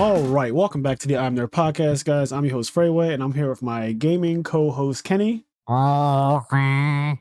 All right, welcome back to the IMNerdpodcast, guys. I'm your host Freeway, and I'm here with my gaming co-host Kenny. And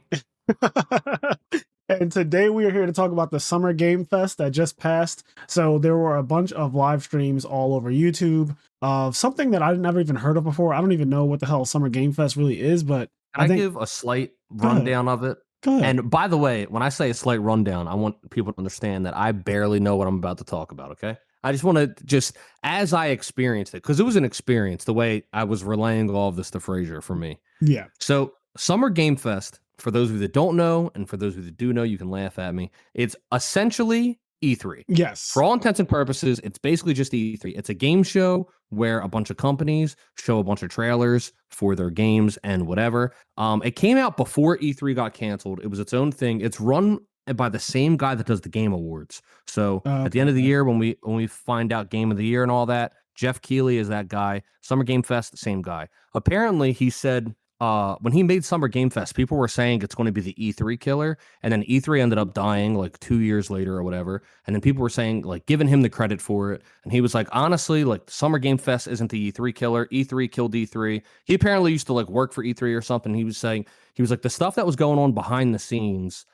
today we are here to talk about the Summer Game Fest that just passed. So there were a bunch of live streams all over YouTube of something that I'd never even heard of before. I don't even know what the hell Summer Game Fest really is, but Can I give a slight rundown of it? Go ahead. And by the way, when I say a slight rundown, I want people to understand that I barely know what I'm about to talk about, okay? I just want to as I experienced it, because it was an experience, the way I was relaying all of this to Frazier for me. Yeah. So Summer Game Fest, for those of you that don't know, and for those of you that do know, you can laugh at me. It's essentially E3. Yes. For all intents and purposes, it's basically just E3. It's a game show where a bunch of companies show a bunch of trailers for their games and whatever. It came out before E3 got canceled. It was its own thing. It's run by the same guy that does the Game Awards. So at the end of the year, when we find out Game of the Year and all that, Jeff Keighley is that guy. Summer Game Fest, the same guy. Apparently, he said when he made Summer Game Fest, people were saying it's going to be the E3 killer, and then E3 ended up dying like 2 years later or whatever. And then people were saying, like, giving him the credit for it, and he was like, honestly, like, Summer Game Fest isn't the E3 killer. E3 killed E3. He apparently used to like work for E3 or something. He was like, the stuff that was going on behind the scenes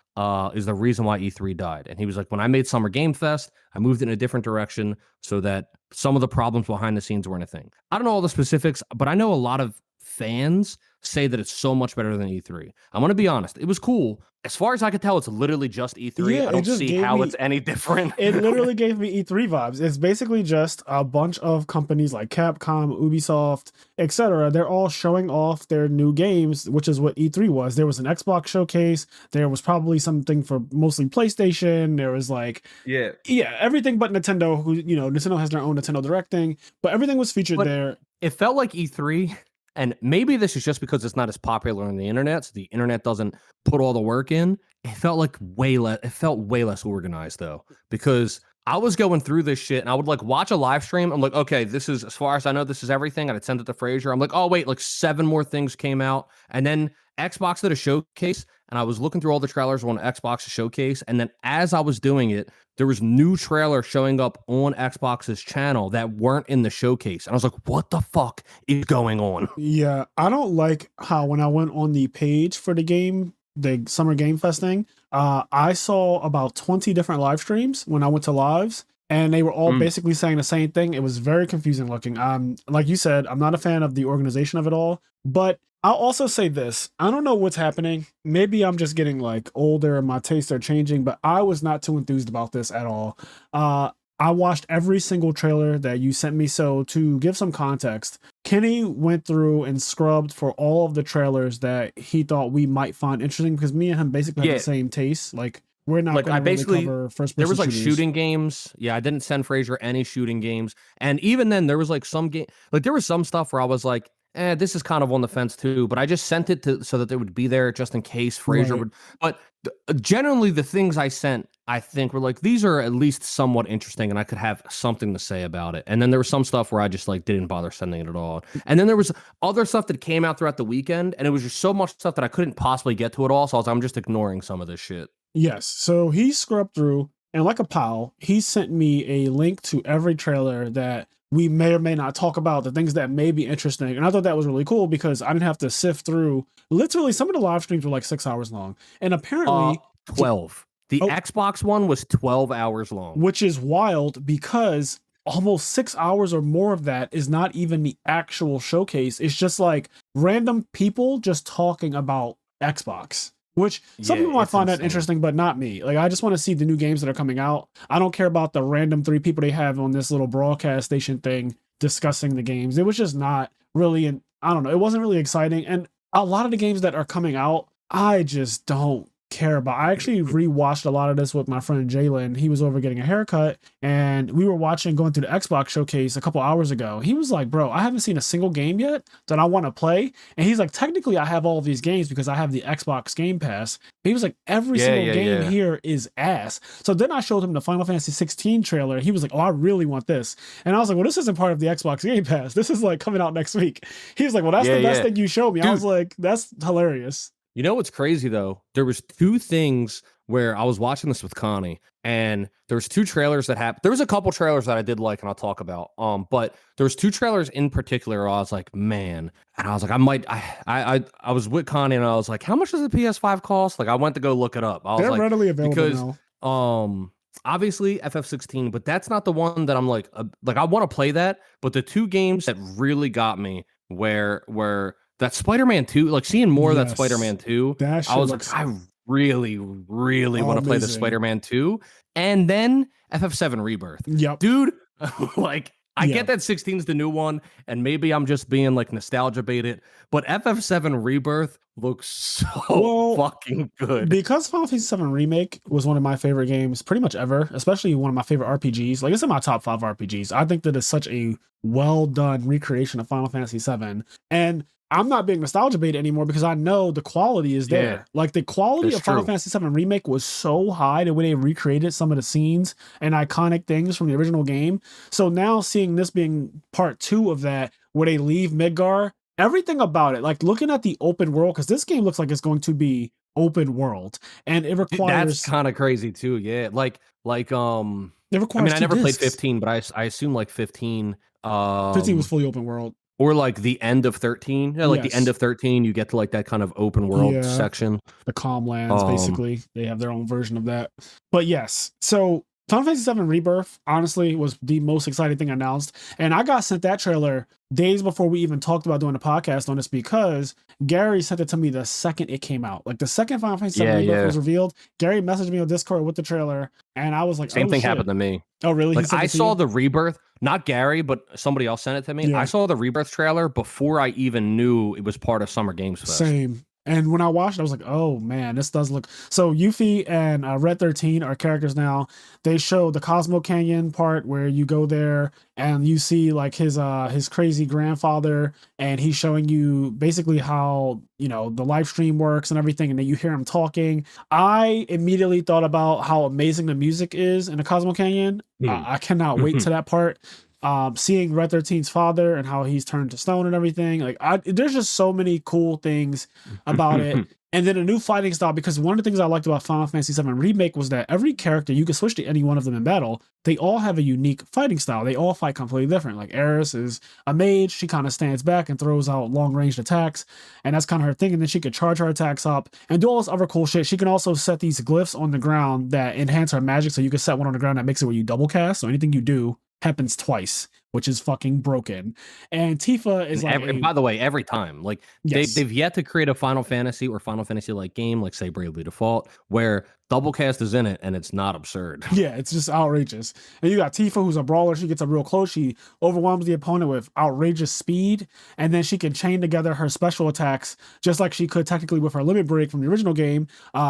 is the reason why E3 died. And he was like, when I made Summer Game Fest, I moved in a different direction so that some of the problems behind the scenes weren't a thing. I don't know all the specifics, but I know a lot of fans say that it's so much better than E3. I'm going to be honest. It was cool. As far as I could tell, it's literally just E3. Yeah, I don't see how it's any different. It literally gave me E3 vibes. It's basically just a bunch of companies like Capcom, Ubisoft, etc. They're all showing off their new games, which is what E3 was. There was an Xbox showcase. There was probably something for mostly PlayStation. There was everything but Nintendo, who, Nintendo has their own Nintendo Direct thing, but everything was featured there. It felt like E3. And maybe this is just because it's not as popular on the internet, so the internet doesn't put all the work in. It felt like way less organized, though, because I was going through this shit and I would like watch a live stream. I'm like, okay, this is, as far as I know, this is everything. And I'd send it to Frazier. I'm like, oh, wait, like 7 more things came out. And then Xbox did a showcase, and I was looking through all the trailers on Xbox showcase. And then as I was doing it, there was new trailers showing up on Xbox's channel that weren't in the showcase. And I was like, what the fuck is going on? Yeah, I don't like how when I went on the page for the Summer Game Fest thing, I saw about 20 different live streams when I went to lives, and they were all basically saying the same thing. It was very confusing looking. Like you said, I'm not a fan of the organization of it all, but I'll also say this. I don't know what's happening. Maybe I'm just getting like older and my tastes are changing, but I was not too enthused about this at all. I watched every single trailer that you sent me. So to give some context, Kenny went through and scrubbed for all of the trailers that he thought we might find interesting, because me and him basically have the same taste. Like, we're not going to really cover first person. There was like shooters. Shooting games. Yeah, I didn't send Frazier any shooting games. And even then there was like some game, like there was some stuff where I was like, this is kind of on the fence too, but I just sent it so that they would be there just in case Frazier would. But generally the things I sent, I think were like, these are at least somewhat interesting and I could have something to say about it. And then there was some stuff where I just like didn't bother sending it at all. And then there was other stuff that came out throughout the weekend, and it was just so much stuff that I couldn't possibly get to it all. So I'm just ignoring some of this shit. Yes. So he scrubbed through, and like a pal, he sent me a link to every trailer that we may or may not talk about, the things that may be interesting. And I thought that was really cool because I didn't have to sift through. Literally, some of the live streams were like 6 hours long. And apparently 12. The Xbox one was 12 hours long. Which is wild because almost 6 hours or more of that is not even the actual showcase. It's just like random people just talking about Xbox. Which some people might find that interesting, but not me. Like, I just want to see the new games that are coming out. I don't care about the random 3 people they have on this little broadcast station thing discussing the games. It was just not really, I don't know, it wasn't really exciting. And a lot of the games that are coming out, I just don't care about. I actually rewatched a lot of this with my friend Jalen. He was over getting a haircut, and we were going through the Xbox showcase a couple hours ago. He was like, bro, I haven't seen a single game yet that I want to play. And he's like, technically I have all of these games because I have the Xbox Game Pass. But he was like, every single game here is ass. So then I showed him the Final Fantasy 16 trailer. He was like, oh, I really want this. And I was like, well, this isn't part of the Xbox Game Pass. This is like coming out next week. He was like, well, that's the best thing you showed me. Dude, I was like, that's hilarious. You know what's crazy though? There was two things where I was watching this with Connie, and there was two trailers that happened. There was a couple trailers that I did like, and I'll talk about. But there was two trailers in particular where I was like, man, and I was like, I was with Connie, and I was like, how much does the PS5 cost? Like, I went to go look it up. I was They're like, readily available because now. obviously FF16, but that's not the one that I'm like I want to play that. But the two games that really got me were that Spider-Man 2, like seeing more of that Spider-Man 2, That I was like, I really, really want to play the Spider-Man 2. And then FF7 Rebirth. Yep. Dude, like, I get that 16 is the new one, and maybe I'm just being like nostalgia baited, but FF7 Rebirth looks so fucking good. Because Final Fantasy VII Remake was one of my favorite games pretty much ever, especially one of my favorite RPGs. Like, it's in my top 5 RPGs. I think that it's such a well done recreation of Final Fantasy VII. And I'm not being nostalgia baited anymore because I know the quality is there. Yeah, like the quality of Final Fantasy VII Remake was so high that when they recreated some of the scenes and iconic things from the original game. So now seeing this being part 2 of that, where they leave Midgar, everything about it, like looking at the open world, because this game looks like it's going to be open world, and it requires. That's kind of crazy too. Yeah, like it requires. I mean, I never played 15, but I assume like 15. 15 was fully open world. Or like the end of 13. Yeah, like the end of 13, you get to like that kind of open world section. The Calm Lands, basically. They have their own version of that. But yes, so Final Fantasy VII Rebirth, honestly, was the most exciting thing announced. And I got sent that trailer days before we even talked about doing a podcast on this, because Gary sent it to me the second it came out. Like the second Final Fantasy VII Rebirth was revealed, Gary messaged me on Discord with the trailer, and I was like, same thing happened to me. Oh, really? Like I saw the Rebirth, not Gary, but somebody else sent it to me. I saw the Rebirth trailer before I even knew it was part of Summer Games Fest. Same. And when I watched it, I was like, oh man, this does look... So Yuffie and Red 13 are characters now. They show the Cosmo Canyon part where you go there and you see like his crazy grandfather, and he's showing you basically how, you know, the live stream works and everything, and then you hear him talking. I immediately thought about how amazing the music is in the Cosmo Canyon. I cannot wait to that part. Seeing Red 13's father and how he's turned to stone and everything, like there's just so many cool things about it. And then a new fighting style, because one of the things I liked about Final Fantasy VII Remake was that every character, you can switch to any one of them in battle. They all have a unique fighting style. They all fight completely different. Like Aeris is a mage. She kind of stands back and throws out long-ranged attacks, and that's kind of her thing. And then she could charge her attacks up and do all this other cool shit. She can also set these glyphs on the ground that enhance her magic. So you can set one on the ground that makes it where you double cast. So anything you do happens twice, which is fucking broken. And Tifa is like, by the way, every time, like they've yet to create a Final Fantasy or Final Fantasy like game, like say Bravely Default, where double cast is in it and it's not absurd. Yeah, it's just outrageous. And you got Tifa, who's a brawler. She gets up real close. She overwhelms the opponent with outrageous speed, and then she can chain together her special attacks just like she could technically with her limit break from the original game.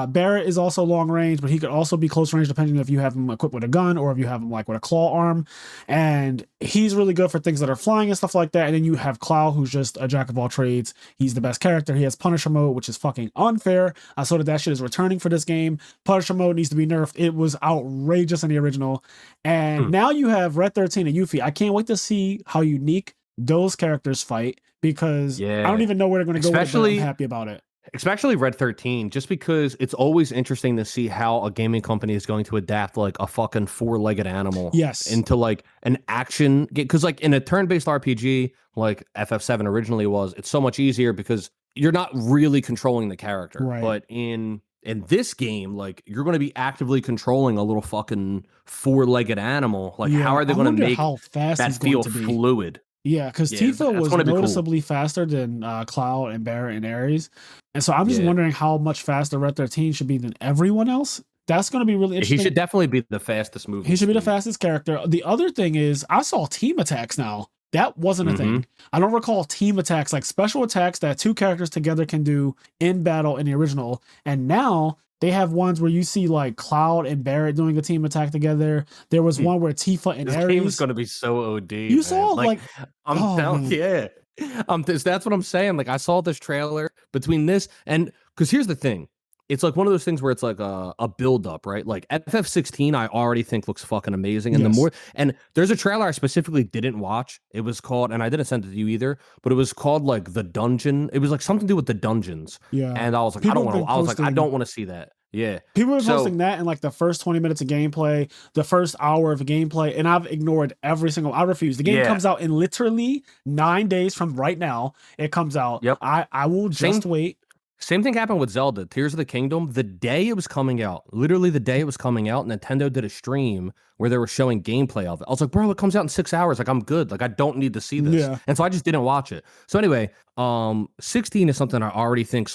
Barrett is also long range, but he could also be close range depending if you have him equipped with a gun or if you have him like with a claw arm. And he's really good for things that are flying and stuff like that. And then you have Cloud, who's just a jack of all trades. He's the best character. He has Punisher mode, which is fucking unfair. I saw that shit is returning for this game. Punisher mode needs to be nerfed. It was outrageous in the original. And now you have Red 13 and Yuffie. I can't wait to see how unique those characters fight, because I don't even know where they're going to go with it, but I'm happy about it. Especially Red 13, just because it's always interesting to see how a gaming company is going to adapt like a fucking four-legged animal into like an action game. Because like in a turn-based RPG, like FF7 originally was, it's so much easier because you're not really controlling the character. Right. But in this game, like you're going to be actively controlling a little fucking four-legged animal. Like how are they going to make that feel fluid? Yeah, because Tifa was noticeably faster than Cloud and Barrett and Ares. And so I'm just wondering how much faster Red 13 should be than everyone else. That's going to be really interesting. He should definitely be the fastest movement. He should be the fastest character. The other thing is, I saw team attacks now. That wasn't a thing. I don't recall team attacks, like special attacks that two characters together can do in battle in the original. And now they have ones where you see like Cloud and Barrett doing a team attack together. There was one where Tifa and Ares. This game is going to be so OD. You saw like I'm down. Yeah. That's what I'm saying. Like I saw this trailer between this and because here's the thing. it's like one of those things where it's like a build up, right? Like FF16, I already think looks fucking amazing. And and there's a trailer I specifically didn't watch. It was called, and I didn't send it to you either, but it was called like The Dungeon. It was like something to do with the dungeons. Yeah. And I was like, I don't want to see that. Yeah. People were posting that in like the first 20 minutes of gameplay, the first hour of gameplay, and I've ignored every single. I refuse. The game comes out in literally 9 days from right now. It comes out. Yep. I will just wait. Same thing happened with Zelda, Tears of the Kingdom. The day it was coming out, literally the day it was coming out, Nintendo did a stream where they were showing gameplay of it. I was like, bro, it comes out in 6 hours. Like, I'm good. Like, I don't need to see this. Yeah. And so I just didn't watch it. So anyway, 16 is something I already think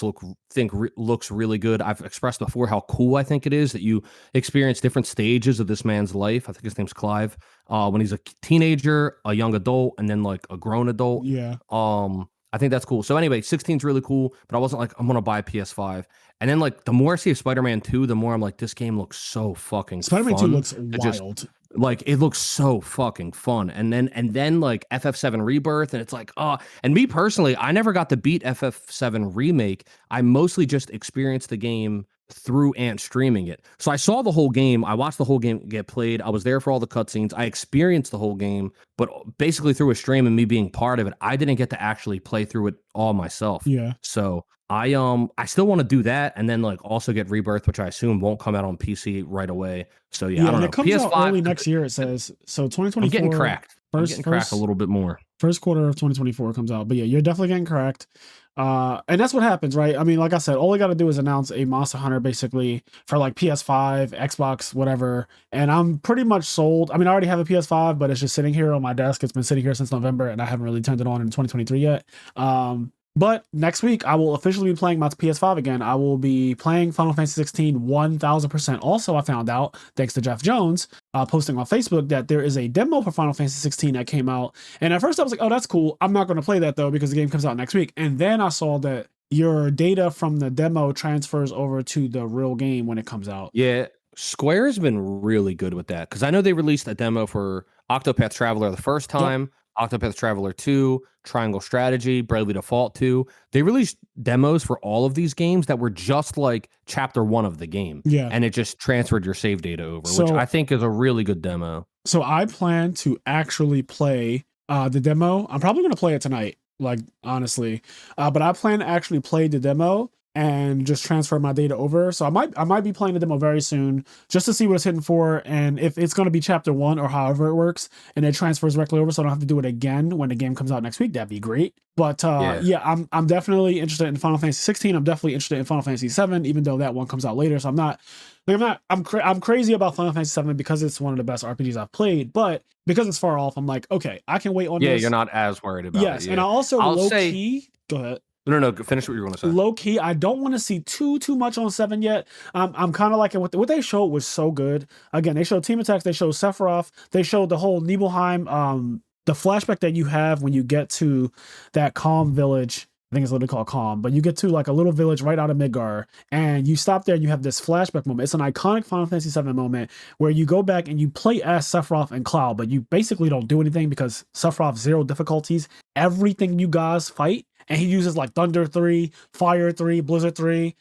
looks really good. I've expressed before how cool I think it is that you experience different stages of this man's life. I think his name's Clive. When he's a teenager, a young adult, and then like a grown adult. Yeah. I think that's cool. So anyway, 16 is really cool, but I wasn't like, I'm going to buy a PS5. And then like the more I see of Spider-Man 2, the more I'm like, this game looks so fucking Spider-Man fun. 2 looks wild. Like it looks so fucking fun. And then like FF7 Rebirth, and it's like, and me personally, I never got to beat FF7 Remake. I mostly just experienced the game through Ant streaming it. So I saw the whole game. I watched the whole game get played. I was there for all the cutscenes. I experienced the whole game, but basically through a stream and me being part of it, I didn't get to actually play through it all myself. Yeah. So I still want to do that, and then like also get Rebirth, which I assume won't come out on PC right away. So yeah, I don't know. It comes PS5 out early next year. It says so. 2024. I'm getting cracked. Cracked a little bit more. First quarter of 2024 comes out, but yeah, you're definitely getting cracked. And that's what happens, right? I mean, like I said, all we got to do is announce a Monster Hunter basically for like PS5, Xbox, whatever. And I'm pretty much sold. I mean, I already have a PS5, but it's just sitting here on my desk. It's been sitting here since November, and I haven't really turned it on in 2023 yet. But next week, I will officially be playing my PS5 again. I will be playing Final Fantasy 16 1000%. Also, I found out, thanks to Jeff Jones, posting on Facebook, that there is a demo for Final Fantasy 16 that came out. And at first I was like, oh, that's cool. I'm not going to play that though, because the game comes out next week. And then I saw that your data from the demo transfers over to the real game when it comes out. Yeah. Square's been really good with that, because I know they released a demo for Octopath Traveler the first time. Yep. Octopath Traveler 2, Triangle Strategy, Bravely Default 2. They released demos for all of these games that were just like chapter 1 of the game. Yeah. And it just transferred your save data over, which I think is a really good demo. So I plan to actually play the demo. I'm probably going to play it tonight, like honestly. But I plan to actually play the demo and just transfer my data over. So I might be playing the demo very soon just to see what it's hitting for, and if it's going to be chapter 1 or however it works, and it transfers directly over so I don't have to do it again when the game comes out next week. That'd be great. But yeah, I'm definitely interested in Final Fantasy 16. I'm definitely interested in Final Fantasy 7, even though that one comes out later. So I'm crazy about Final Fantasy 7 because it's one of the best RPGs I've played, but because it's far off, I'm like, okay, I can wait on this. Yeah, you're not as worried about it. Yes, and I also low-key, go ahead. No, finish what you were going to say. Low key, I don't want to see too much on 7 yet. I'm kind of like what they showed was so good. Again, they showed Team Attacks, they showed Sephiroth, they showed the whole Nibelheim, the flashback that you have when you get to that Calm village. I think it's literally called Calm, but you get to like a little village right out of Midgar, and you stop there and you have this flashback moment. It's an iconic Final Fantasy 7 moment where you go back and you play as Sephiroth and Cloud, but you basically don't do anything because Sephiroth 0 difficulties everything you guys fight. And he uses like Thunder 3, Fire 3, Blizzard 3.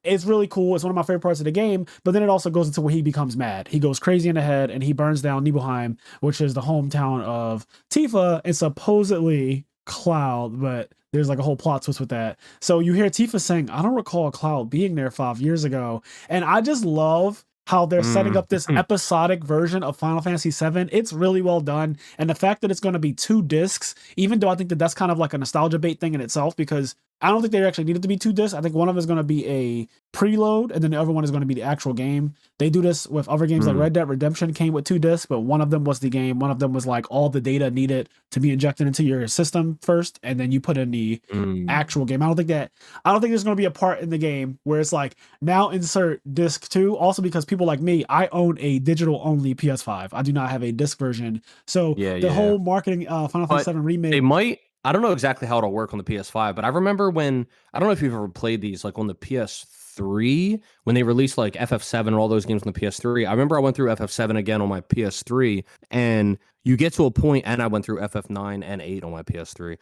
It's really cool. It's one of my favorite parts of the game. But then it also goes into where he becomes mad. He goes crazy in the head and he burns down Nibelheim, which is the hometown of Tifa and supposedly Cloud. But there's like a whole plot twist with that. So you hear Tifa saying, I don't recall Cloud being there 5 years ago. And I just love how they're setting up this episodic version of Final Fantasy VII. It's really well done. And the fact that it's going to be 2 discs, even though I think that that's kind of like a nostalgia bait thing in itself, because I don't think they actually needed to be 2 discs. I think one of them is going to be a preload, and then the other one is going to be the actual game. They do this with other games like Red Dead Redemption came with 2 discs, but one of them was the game. One of them was like all the data needed to be injected into your system first, and then you put in the actual game. I don't think there's going to be a part in the game where it's like, now insert disc 2. Also because people like me, I own a digital only PS5. I do not have a disc version. So the whole marketing Final Fantasy VII remake. I don't know exactly how it'll work on the PS5, but I remember when I don't know if you've ever played these like on the PS3 when they released like FF7 and all those games on the PS3. I remember I went through FF7 again on my PS3, and you get to a point, and I went through FF9 and 8 on my PS3.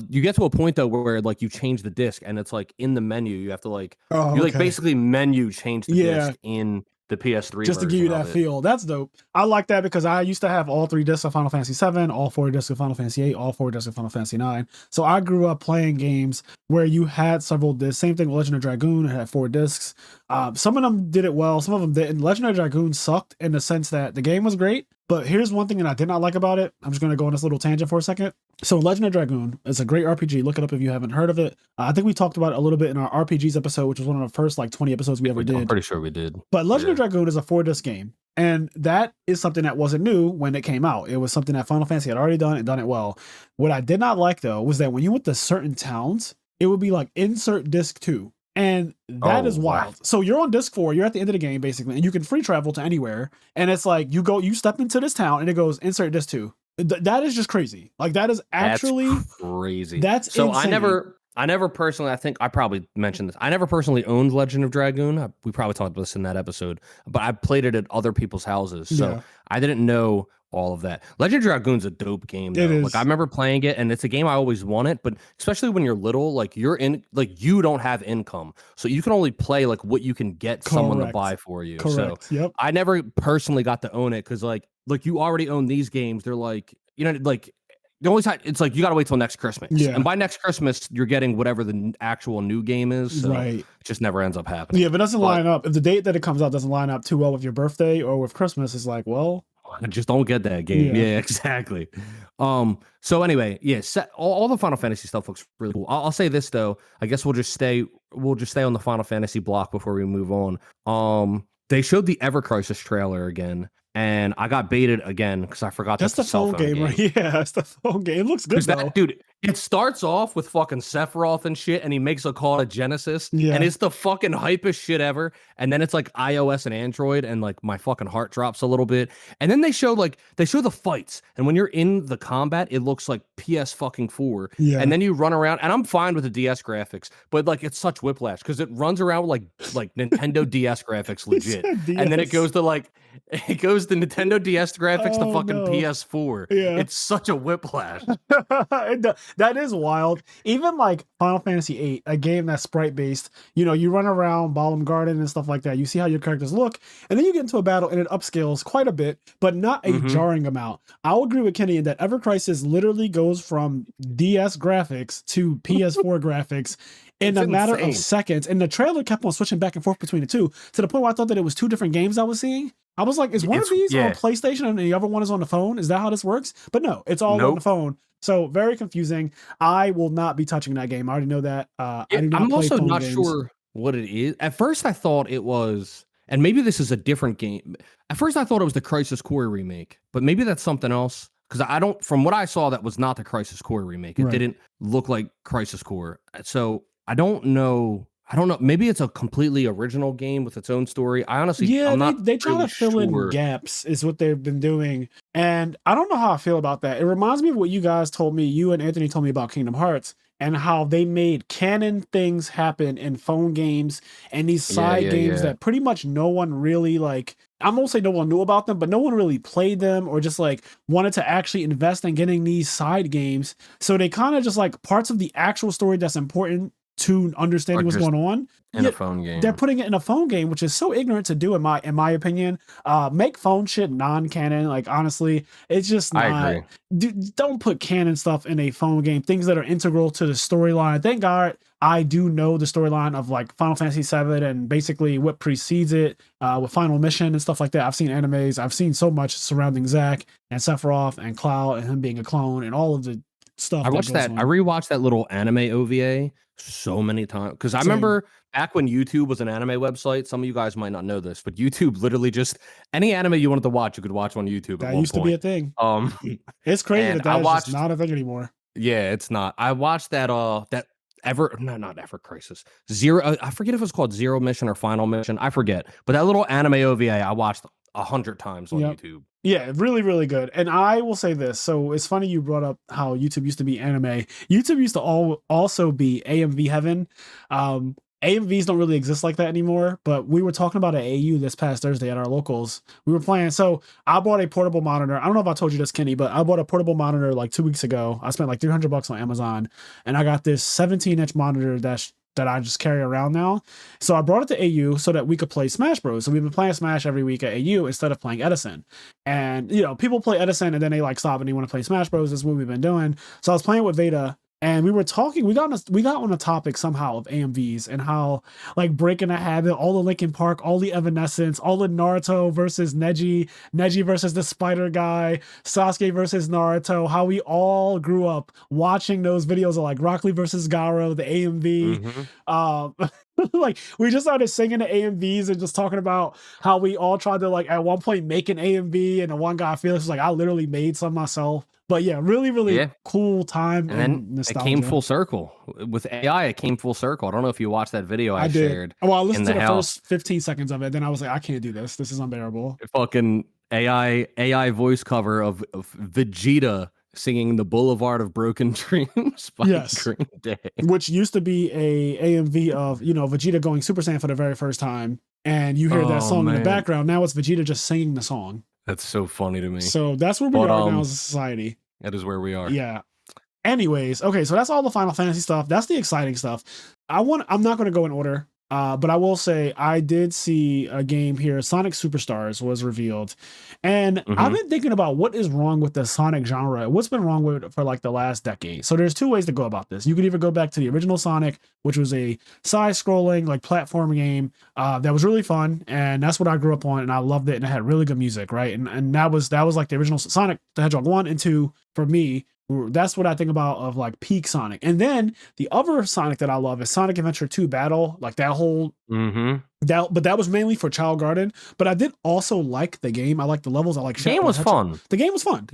You get to a point though where like you change the disc, and it's like in the menu you have to like like basically menu change the disc in the PS3 just to give you that feel. That's dope. I like that because I used to have all 3 discs of Final Fantasy 7, all 4 discs of Final Fantasy 8, all 4 discs of Final Fantasy 9. So I grew up playing games where you had several discs. Same thing with Legend of Dragoon. It had 4 discs. Some of them did it well. Some of them didn't. Legend of Dragoon sucked in the sense that the game was great, but here's one thing that I did not like about it. I'm just going to go on this little tangent for a second. So Legend of Dragoon is a great RPG. Look it up if you haven't heard of it. I think we talked about it a little bit in our RPGs episode, which was one of the first like 20 episodes we ever did. I'm pretty sure we did. But Legend of Dragoon is a 4-disc game. And that is something that wasn't new when it came out. It was something that Final Fantasy had already done and done it well. What I did not like though was that when you went to certain towns, it would be like insert disc 2. And that is wild. Wow. So you're on disc 4, you're at the end of the game basically, and you can free travel to anywhere. And it's like you step into this town and it goes insert disc 2. That is just crazy. Like that is actually crazy. That's so insane. I never personally, I think I probably mentioned this. I never personally owned Legend of Dragoon. We probably talked about this in that episode, but I played it at other people's houses. So I didn't know all of that. Legend of Dragoon's a dope game. Though. Like I remember playing it, and it's a game I always wanted, but especially when you're little, like you don't have income. So you can only play like what you can get someone to buy for you. Correct. So I never personally got to own it because like you already own these games. They're like, like the only time it's like you gotta wait till next Christmas. And by next Christmas, you're getting whatever the actual new game is. So it just never ends up happening. Yeah, if it doesn't line up, if the date that it comes out doesn't line up too well with your birthday or with Christmas, it's like, well, I just don't get that game. Yeah, exactly. So anyway, all the Final Fantasy stuff looks really cool. I'll say this though. I guess we'll just stay on the Final Fantasy block before we move on. They showed the Ever Crisis trailer again, and I got baited again because I forgot that's the phone game, right? Yeah, it's the phone game. It looks good though. Dude, it starts off with fucking Sephiroth and shit, and he makes a call to Genesis, and it's the fucking hypest shit ever. And then it's like iOS and Android, and like my fucking heart drops a little bit. And then they show the fights, and when you're in the combat, it looks like PS fucking 4. And then you run around, and I'm fine with the DS graphics, but like it's such whiplash because it runs around with like Nintendo DS graphics legit, and then it goes to Nintendo DS graphics to fucking PS4. It's such a whiplash. That is wild. Even like Final Fantasy 8, a game that's sprite based, you run around Balamb Garden and stuff like that. You see how your characters look, and then you get into a battle and it upscales quite a bit, but not a jarring amount. I'll agree with Kenny in that Ever Crisis literally goes from DS graphics to PS4 graphics in a matter of seconds. And the trailer kept on switching back and forth between the two to the point where I thought that it was 2 different games I was seeing. I was like, is one of these on PlayStation and the other one is on the phone? Is that how this works? But no, it's all on the phone. So very confusing. I will not be touching that game. I already know that. I'm also not sure what it is. At first I thought it was, and maybe this is a different game. At first I thought it was the Crisis Core remake, but maybe that's something else. Because from what I saw, that was not the Crisis Core remake. It didn't look like Crisis Core. So I don't know. Maybe it's a completely original game with its own story. I honestly, I'm not. They try to fill in gaps, is what they've been doing, and I don't know how I feel about that. It reminds me of what you guys told me. You and Anthony told me about Kingdom Hearts and how they made canon things happen in phone games and these side games that pretty much no one really like. I'm gonna say no one knew about them, but no one really played them or just like wanted to actually invest in getting these side games. So they kind of just like parts of the actual story that's important to understanding what's going on in a phone game. They're putting it in a phone game, which is so ignorant to do in my opinion. Make phone shit non-canon. Like honestly, it's just not. I agree. Don't put canon stuff in a phone game. Things that are integral to the storyline. Thank God I do know the storyline of like Final Fantasy 7 and basically what precedes it with Final Mission and stuff like that. I've seen animes. I've seen so much surrounding Zack and Sephiroth and Cloud and him being a clone and all of the stuff. I rewatched that little anime OVA so many times because I remember back when YouTube was an anime website. Some of you guys might not know this, but YouTube literally just any anime you wanted to watch, you could watch on YouTube. That used to be a thing. It's crazy that is just not a thing anymore. Yeah, it's not. I watched that not Ever Crisis. Zero. I forget if it was called Zero Mission or Final Mission. I forget. But that little anime OVA, I watched 100 times on Yep. YouTube. Yeah, really, really good. And I will say this. So it's funny you brought up how YouTube used to be anime. YouTube used to also be AMV heaven. AMVs don't really exist like that anymore, but we were talking about an AU this past Thursday at our locals. We were playing. So I bought a portable monitor. I don't know if I told you this, Kenny, but I bought a portable monitor like 2 weeks ago. I spent like $300 on Amazon, and I got this 17-inch monitor that I just carry around now. So I brought it to AU so that we could play Smash Bros. So we've been playing Smash every week at AU instead of playing Edison. And, you know, people play Edison and then they like stop and they want to play Smash Bros. That's what we've been doing. So I was playing with Veda, and we were talking, we got on a topic somehow of AMVs and how like Breaking a Habit, all the Linkin Park, all the Evanescence, all the Naruto versus Neji versus the Spider Guy, Sasuke versus Naruto, how we all grew up watching those videos of like Rock Lee versus Garo, the AMV. Like we just started singing the AMVs and just talking about how we all tried to like at one point make an AMV, and the one guy Felix was like, I literally made some myself. But yeah, really, really cool time and then nostalgia. It came full circle with AI. It came full circle. I don't know if you watched that video I shared. Well, I listened to the first 15 seconds of it. Then I was like, I can't do this. This is unbearable. Fucking AI voice cover of Vegeta singing "The Boulevard of Broken Dreams" by Green Day, which used to be a AMV of, you know, Vegeta going Super Saiyan for the very first time, and you hear that song in the background. Now it's Vegeta just singing the song. That's so funny to me. So that's where we are now as a society. That is where we are. Yeah. Anyways, okay, so that's all the Final Fantasy stuff. That's the exciting stuff. I'm not going to go in order. But I will say I did see a game here. Sonic Superstars was revealed, and I've been thinking about what is wrong with the Sonic genre. What's been wrong with it for like the last decade? So there's two ways to go about this. You could either go back to the original Sonic, which was a side-scrolling like platform game that was really fun, and that's what I grew up on, and I loved it, and it had really good music, right? And that was like the original Sonic the Hedgehog 1 and 2 for me. That's what I think about of like peak Sonic. And then the other Sonic that I love is Sonic Adventure 2 Battle, like that whole but that was mainly for Child Garden. But I did also like the game. I like the levels. I like the game was fun. The game was fun.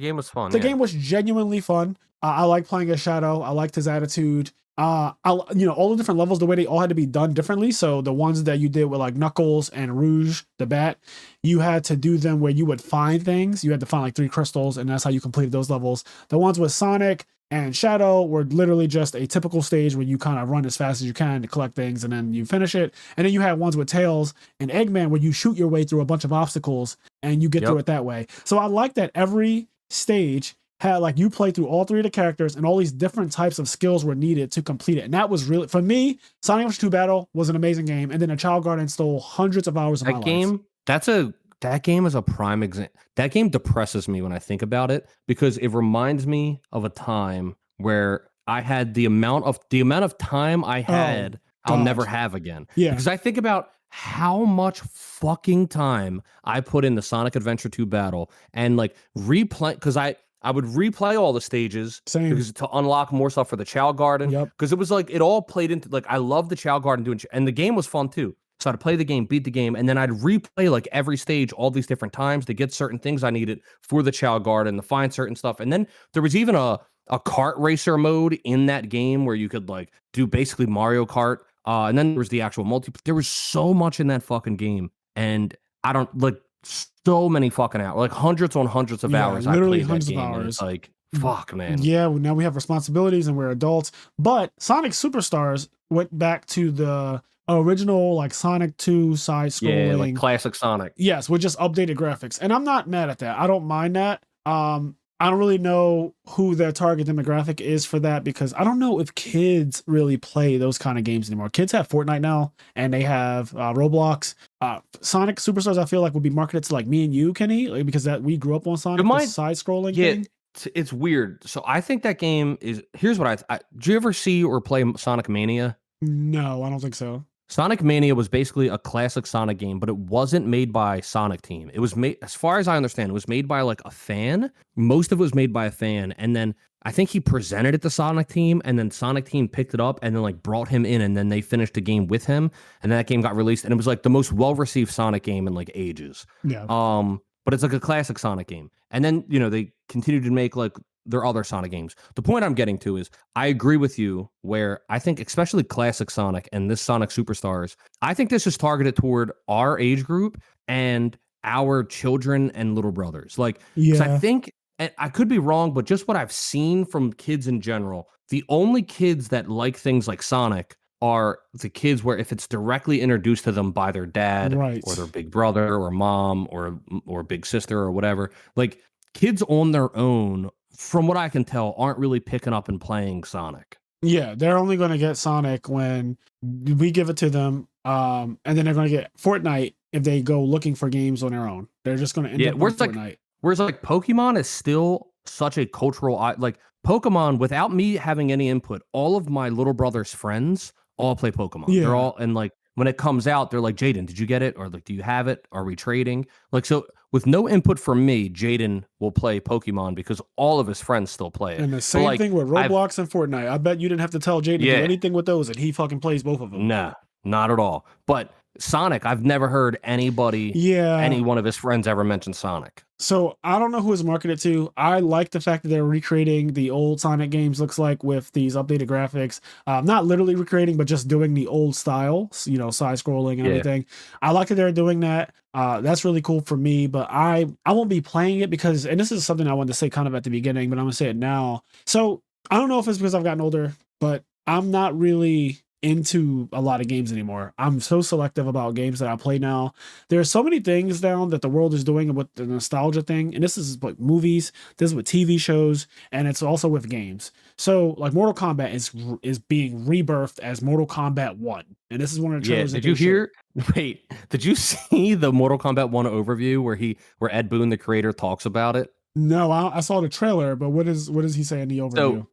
The game was genuinely fun. I like playing as Shadow. I liked his attitude. All the different levels, the way they all had to be done differently. So the ones that you did with like Knuckles and Rouge the Bat, you had to do them where you would find things. You had to find like 3 crystals, and that's how you completed those levels. The ones with Sonic and Shadow were literally just a typical stage where you kind of run as fast as you can to collect things, and then you finish it. And then you had ones with Tails and Eggman where you shoot your way through a bunch of obstacles and you get through it that way. So I like that every stage had like you play through all 3 of the characters, and all these different types of skills were needed to complete it. And that was really, for me, Sonic Adventure 2 Battle was an amazing game. And then a Child Garden stole hundreds of hours of my life. That game is a prime example. That game depresses me when I think about it, because it reminds me of a time where I had the amount of time I had, I'll never have again. Yeah. Because I think about how much fucking time I put in the Sonic Adventure 2 Battle and like replay, because I would replay all the stages because to unlock more stuff for the Child Garden. Because it was like it all played into like I love the Child Garden doing, and the game was fun too. So I'd play the game, beat the game, and then I'd replay like every stage all these different times to get certain things I needed for the Child Garden, to find certain stuff. And then there was even a kart racer mode in that game where you could like do basically Mario Kart. And then there was the actual there was so much in that fucking game, and I don't like so many fucking hours, like hundreds on hundreds of hours. Literally I played hundreds that game, of hours. It's like, fuck, man. Yeah, well, now we have responsibilities and we're adults. But Sonic Superstars went back to the original like Sonic 2 side scrolling, like classic Sonic. Yes, with just updated graphics, and I'm not mad at that. I don't mind that. I don't really know who their target demographic is for that, because I don't know if kids really play those kind of games anymore. Kids have Fortnite now, and they have Roblox. Sonic Superstars, I feel like, would be marketed to like me and you, Kenny, like, because that we grew up on Sonic, the side-scrolling thing. It's weird. So I think that game is. Here's what did you ever see or play Sonic Mania? No, I don't think so. Sonic Mania was basically a classic Sonic game, but it wasn't made by Sonic Team. It was made, as far as I understand, it was made by like a fan. Most of it was made by a fan. And then I think he presented it to Sonic Team, and then Sonic Team picked it up and then like brought him in, and then they finished the game with him. And then that game got released, and it was like the most well-received Sonic game in like ages. Yeah. But it's like a classic Sonic game. And then, they continued to make like their other Sonic games. The point I'm getting to is I agree with you where I think especially classic Sonic and this Sonic Superstars, I think this is targeted toward our age group, and our children and little brothers. Like, because I Yeah, think, and I could be wrong, but just what I've seen from kids in general, the only kids that like things like Sonic are the kids where if it's directly introduced to them by their dad or their right. big brother or mom or big sister or whatever, like kids on their own, from what I can tell, aren't really picking up and playing Sonic. Yeah, they're only going to get Sonic when we give it to them, and then they're going to get Fortnite if they go looking for games on their own. They're just going to end Yeah, up on Fortnite. whereas like Pokemon is still such a cultural like Pokemon without me having any input. All of my little brother's friends all play Pokemon. They're Yeah, all and like when it comes out, they're like, Jaden, did you get it? Or like, do you have it? Are we trading? Like so with no input from me, Jaden will play Pokemon because all of his friends still play it. and the But same like thing with I've Roblox and Fortnite. I bet you didn't have to tell Jay to do yeah, anything with those, and he fucking plays both of them. nah, not at all. But Sonic, I've never heard anybody, Yeah. any one of his friends ever mention Sonic. So I don't know who it's marketed to. I like the fact that they're recreating the old Sonic games. Looks like with these updated graphics, not literally recreating, but just doing the old style. You know, side scrolling and Yeah. everything. I like that they're doing that. That's really cool for me. But I won't be playing it because, and this is something I wanted to say kind of at the beginning, but I'm gonna say it now. So I don't know if it's because I've gotten older, but I'm not really into a lot of games anymore. I'm so selective about games that I play now. There are so many things now that the world is doing with the nostalgia thing, and this is like movies, this is with TV shows, and it's also with games. So like Mortal Kombat is being rebirthed as Mortal Kombat 1, and this is one of the Yeah, trailers. did you hear? Wait, did you see the Mortal Kombat 1 overview where Ed Boon, the creator, talks about it? No, I saw the trailer, but what does he say in the overview? So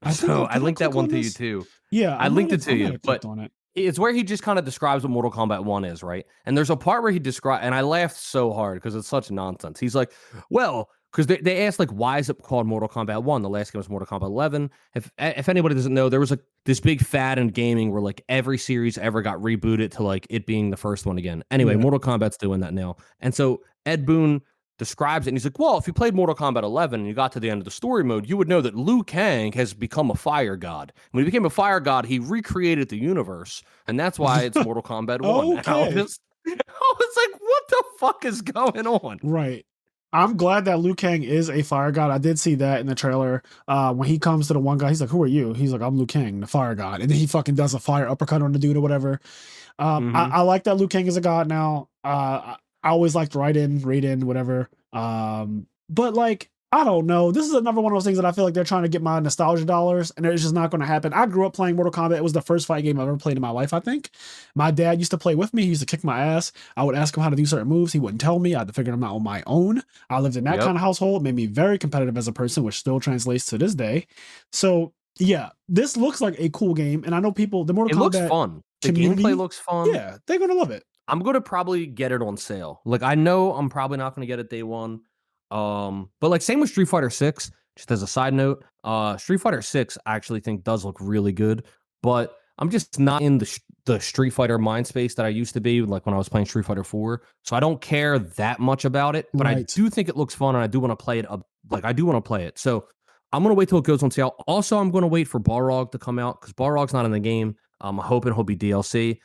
I think so I, I did I linked that click one on to you this? too. Yeah, I linked it to I might you, have but clicked on it. it's where he just kind of describes what Mortal Kombat 1 is, right? And there's a part where he describes, and I laughed so hard because it's such nonsense. He's like, well, because they asked like, why is it called Mortal Kombat 1? The last game was Mortal Kombat 11. If anybody doesn't know, there was like this big fad in gaming where like every series ever got rebooted to like it being the first one again. Anyway, Yeah. Mortal Kombat's doing that now. And so Ed Boon describes it and he's like, well, if you played Mortal Kombat 11 and you got to the end of the story mode, you would know that Liu Kang has become a fire god. When he became a fire god, he recreated the universe, and that's why it's Mortal Kombat 1. Okay. I was like, what the fuck is going on? Right. I'm glad that Liu Kang is a fire god. I did see that in the trailer. When he comes to the one guy, he's like, "Who are you?" He's like, "I'm Liu Kang, the fire god," and then he fucking does a fire uppercut on the dude or whatever. I like that Liu Kang is a god now. I always liked Raiden, whatever. But like, I don't know. This is another one of those things that I feel like they're trying to get my nostalgia dollars, and it's just not going to happen. I grew up playing Mortal Kombat. It was the first fight game I've ever played in my life, I think. My dad used to play with me. He used to kick my ass. I would ask him how to do certain moves. He wouldn't tell me. I had to figure them out on my own. I lived in that kind of household. It made me very competitive as a person, which still translates to this day. So yeah, this looks like a cool game, and I know people. The Mortal Kombat looks fun. The gameplay looks fun. Yeah, they're gonna love it. I'm gonna probably get it on sale. Like I know I'm probably not gonna get it day one. But like same with Street Fighter 6. Just as a side note, Street Fighter 6 I actually think does look really good, but I'm just not in the Street Fighter mind space that I used to be, like when I was playing Street Fighter 4. So I don't care that much about it, but I do think it looks fun, and I do want to play it. I do want to play it. So I'm gonna wait till it goes on sale. Also, I'm gonna wait for Balrog to come out because Balrog's not in the game. I'm hoping he'll be DLC.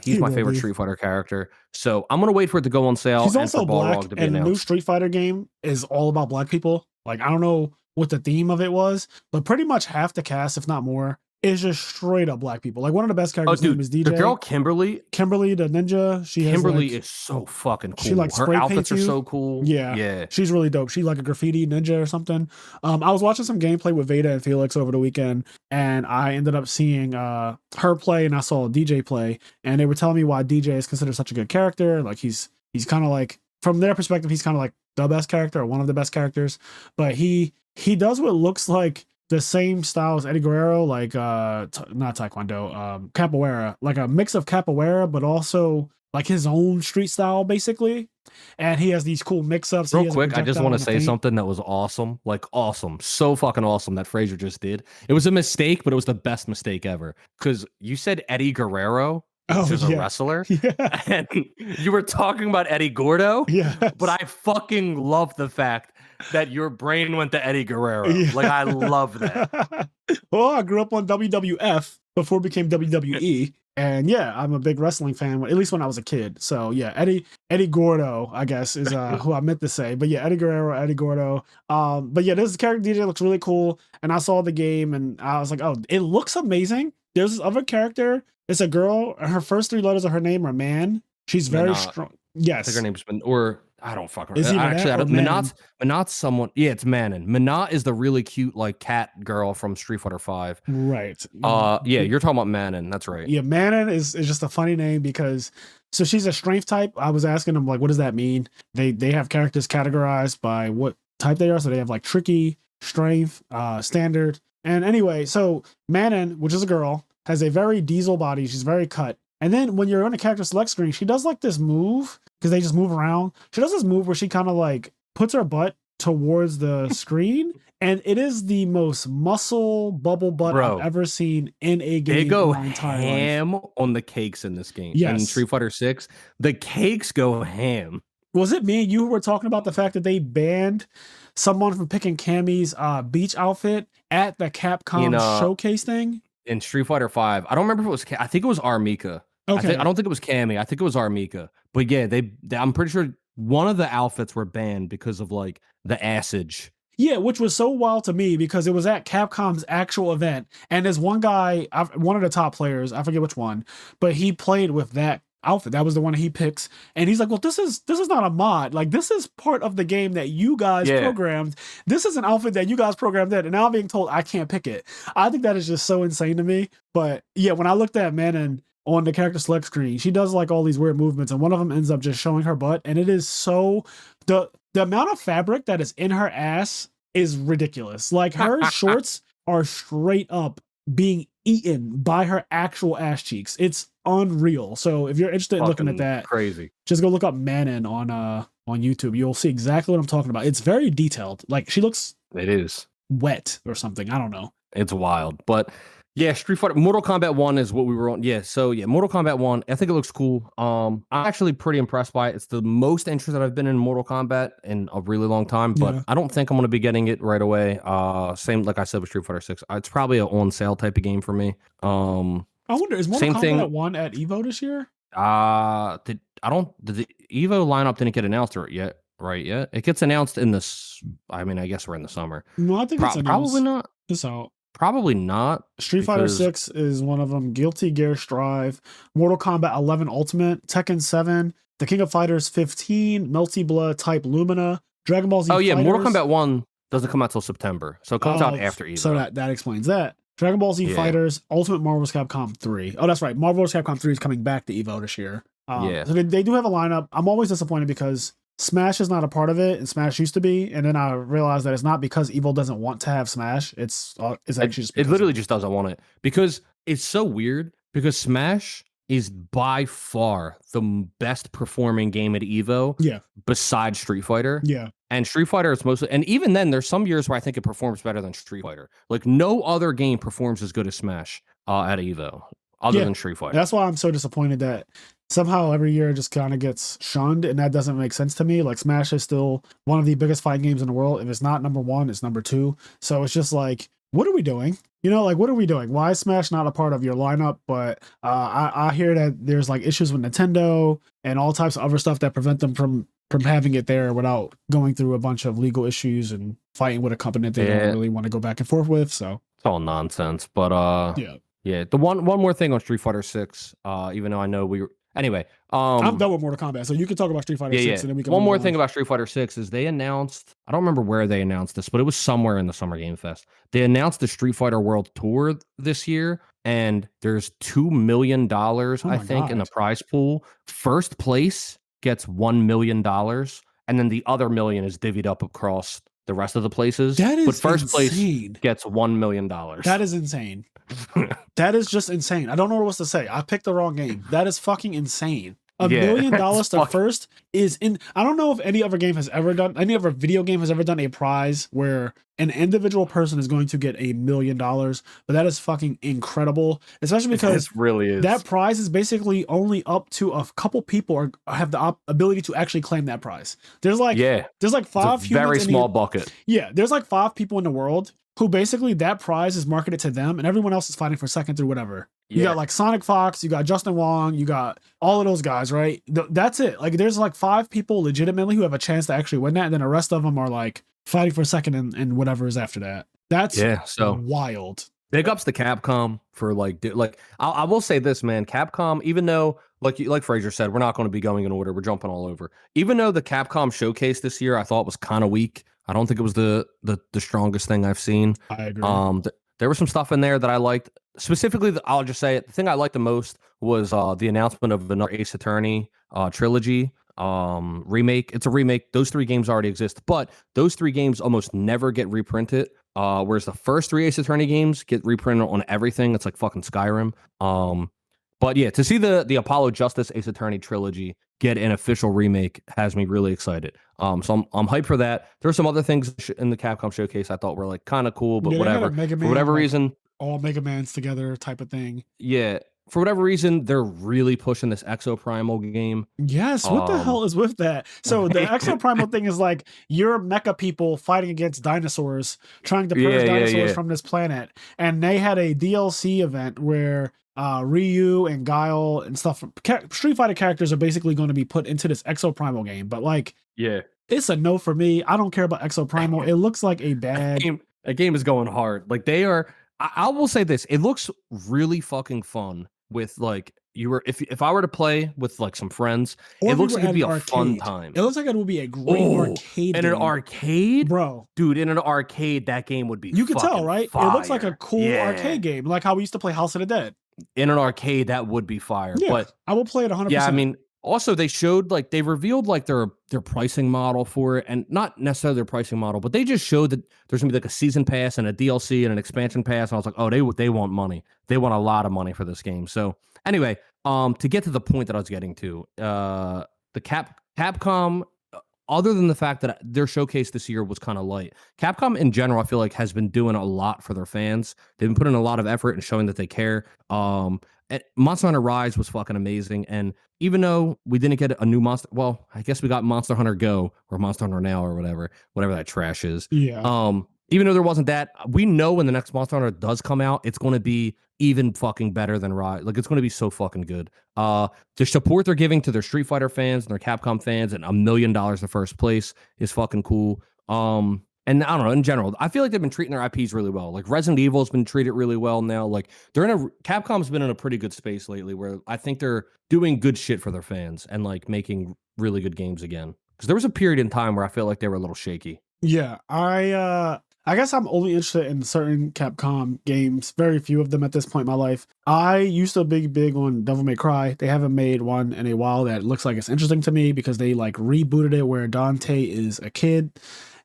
He's my favorite Street Fighter character, so I'm gonna wait for it to go on sale. He's also and for black, Balrog to be and the announced. new Street Fighter game is all about black people. Like I don't know what the theme of it was, but pretty much half the cast, if not more, is just straight up black people. Like one of the best characters' name is DJ. The girl Kimberly the ninja. Kimberly is so fucking cool. She like her outfits are so cool. Yeah, she's really dope. She's like a graffiti ninja or something. I was watching some gameplay with Veda and Felix over the weekend, and I ended up seeing her play, and I saw DJ play, and they were telling me why DJ is considered such a good character. Like he's kind of like, from their perspective, he's kind of like the best character or one of the best characters, but he does what looks like the same style as Eddie Guerrero, like not Taekwondo, capoeira, like a mix of capoeira, but also like his own street style, basically. And he has these cool mix-ups. Real quick, I just want to say something that was awesome, like awesome, so fucking awesome that Fraser just did. It was a mistake, but it was the best mistake ever. Because you said Eddie Guerrero, which is a wrestler, and you were talking about Eddie Gordo. But I fucking love the fact that your brain went to Eddie Guerrero. Like I love that. Well, I grew up on WWF before it became WWE. And yeah, I'm a big wrestling fan, at least when I was a kid. So yeah, Eddie Gordo, I guess, is who I meant to say. But yeah, Eddie Guerrero, Eddie Gordo. But yeah, this character DJ looks really cool. And I saw the game and I was like, oh, it looks amazing. There's this other character. It's a girl. Her first 3 letters of her name are Man. She's very strong. Yes. I think her name's or I don't fucking Is actually I don't Manon? Minot's someone. Yeah, it's Manon. Minot is the really cute like cat girl from Street Fighter 5. Right. Yeah, you're talking about Manon. That's right. Yeah, Manon is just a funny name because so she's a strength type. I was asking them like, what does that mean? They have characters categorized by what type they are. So they have like tricky, strength, standard. And anyway, so Manon, which is a girl, has a very diesel body. She's very cut. And then when you're on a character select screen, she does like this move because they just move around. She does this move where she kind of like puts her butt towards the screen. And it is the most muscle bubble butt I've ever seen in a game. They go ham on the cakes in this game. Yes. In Street Fighter 6, the cakes go ham. Was it me and you who were talking about the fact that they banned someone from picking Cammy's beach outfit at the Capcom showcase thing? In Street Fighter 5, I don't remember if it was. I think it was Armika. Okay. I don't think it was Cammy. I think it was Armika. But yeah, I'm pretty sure one of the outfits were banned because of like the acid. Yeah, which was so wild to me because it was at Capcom's actual event, and there's one guy, one of the top players, I forget which one, but he played with that outfit. That was the one he picks, and he's like, "Well, this is not a mod. Like, this is part of the game that you guys programmed. This is an outfit that you guys programmed in, and now I'm being told I can't pick it." I think that is just so insane to me. But yeah, when I looked at Manon on the character select screen, she does like all these weird movements, and one of them ends up just showing her butt, and it is so the amount of fabric that is in her ass is ridiculous. Like her shorts are straight up being eaten by her actual ass cheeks. It's unreal. So if you're interested in looking at that, crazy, just go look up Manon on YouTube. You'll see exactly what I'm talking about. It's very detailed. Like she looks wet or something. I don't know. It's wild. But yeah, Street Fighter, Mortal Kombat 1 is what we were on. Yeah, so yeah, Mortal Kombat 1, I think it looks cool. I'm actually pretty impressed by it. It's the most interested I've been in Mortal Kombat in a really long time, but I don't think I'm going to be getting it right away. Same, like I said with Street Fighter 6. It's probably an on-sale type of game for me. I wonder, is Mortal Kombat 1 at EVO this year? The EVO lineup didn't get announced yet, right? Yet it gets announced in this. I mean, I guess we're in the summer. No, I think it's announced. Probably not. It's out. Probably not. Street Fighter 6 is one of them. Guilty Gear Strive, Mortal Kombat 11 Ultimate, Tekken 7, The King of Fighters 15, Melty Blood Type Lumina, Dragon Ball Z. Oh yeah, Fighters. Mortal Kombat 1 doesn't come out till September, so it comes out after EVO. So that explains that. Dragon Ball Z Fighters, Ultimate Marvel vs. Capcom 3. Oh, that's right. Marvel vs. Capcom 3 is coming back to EVO this year. So they do have a lineup. I'm always disappointed because Smash is not a part of it, and Smash used to be. And then I realized that it's not because EVO doesn't want to have Smash. It's actually just it literally just doesn't want it because it's so weird. Because Smash is by far the best performing game at EVO. Yeah. Besides Street Fighter. Yeah. And Street Fighter is mostly, and even then, there's some years where I think it performs better than Street Fighter. Like no other game performs as good as Smash at EVO, other than Street Fighter. That's why I'm so disappointed that somehow every year just kind of gets shunned, and that doesn't make sense to me. Like Smash is still one of the biggest fighting games in the world. If it's not number 1, it's number 2. So it's just like, what are we doing? You know, like what are we doing? Why is Smash not a part of your lineup? But I hear that there's like issues with Nintendo and all types of other stuff that prevent them from having it there without going through a bunch of legal issues and fighting with a company that they don't really want to go back and forth with. So it's all nonsense. But the one more thing on Street Fighter 6, even though I know we were. Anyway, I'm done with Mortal Kombat, so you can talk about Street Fighter 6, and then we can. One more thing about Street Fighter 6 is they announced. I don't remember where they announced this, but it was somewhere in the Summer Game Fest. They announced the Street Fighter World Tour this year, and there's $2 million, I think, in the prize pool. First place gets $1 million, and then the other $1 million is divvied up across the rest of the places. That is but first insane. Place gets $1 million. That is insane. That is just insane. I don't know what else to say. I picked the wrong game. That is fucking insane. $1 million to first is in. I don't know if any other video game has ever done a prize where an individual person is going to get $1 million, but that is fucking incredible. Especially because it really is. That prize is basically only up to a couple people have the ability to actually claim that prize. There's like 5 humans. Very small bucket. Yeah, there's like 5 people in the world who basically that prize is marketed to them, and everyone else is fighting for second through whatever. You got like Sonic Fox, you got Justin Wong, you got all of those guys, right? That's it. Like there's like 5 people legitimately who have a chance to actually win that, and then the rest of them are like fighting for second and whatever is after that. That's so wild. Big ups to Capcom for like I will say this, man. Capcom, even though like Fraser said, we're not going to be going in order. We're jumping all over. Even though the Capcom showcase this year I thought was kind of weak. I don't think it was the strongest thing I've seen. I agree. There was some stuff in there that I liked. Specifically, I'll just say it. The thing I liked the most was the announcement of another Ace Attorney trilogy remake. It's a remake. Those 3 games already exist, but those 3 games almost never get reprinted. Whereas the first 3 Ace Attorney games get reprinted on everything. It's like fucking Skyrim. But yeah, to see the Apollo Justice Ace Attorney trilogy get an official remake has me really excited. So I'm hyped for that. There's some other things in the Capcom showcase I thought were like kind of cool, but whatever. For whatever reason, all Mega Mans together type of thing. Yeah. For whatever reason, they're really pushing this Exoprimal game. Yes, what the hell is with that? So the Exoprimal thing is like you're mecha people fighting against dinosaurs, trying to purge dinosaurs from this planet. And they had a DLC event where Ryu and Guile and stuff, Street Fighter characters are basically going to be put into this Exoprimal game. But like, it's a no for me. I don't care about Exoprimal. It looks like a bad game. A game is going hard. Like they are. I will say this: it looks really fucking fun. With like if I were to play with like some friends, it looks like it'd be a fun time. It looks like it would be a great arcade. In an arcade, bro, dude, in an arcade, that game would be. You can tell, right? Fire. It looks like a cool arcade game, like how we used to play House of the Dead. In an arcade, that would be fire. Yeah, but I will play it 100%. Yeah, I mean, also they revealed like their pricing model for it, and not necessarily their pricing model, but they just showed that there's gonna be like a season pass and a DLC and an expansion pass. And I was like, oh, they want money. They want a lot of money for this game. So anyway, to get to the point that I was getting to, the Capcom, other than the fact that their showcase this year was kind of light, Capcom in general, I feel like has been doing a lot for their fans. They've been putting a lot of effort and showing that they care. And Monster Hunter Rise was fucking amazing. And even though we didn't get a new Monster, well, I guess we got Monster Hunter Go or Monster Hunter Now or whatever that trash is. Yeah. Even though there wasn't that, we know when the next Monster Hunter does come out, it's going to be even fucking better than Rise. Like it's going to be so fucking good. The support they're giving to their Street Fighter fans and their Capcom fans, and $1 million to first place is fucking cool. And I don't know, in general, I feel like they've been treating their IPs really well. Like Resident Evil's been treated really well now. Like Capcom's been in a pretty good space lately where I think they're doing good shit for their fans and like making really good games again. Because there was a period in time where I feel like they were a little shaky. Yeah, I guess I'm only interested in certain Capcom games, very few of them at this point in my life. I used to be big on Devil May Cry. They haven't made one in a while that looks like it's interesting to me because they like rebooted it where Dante is a kid.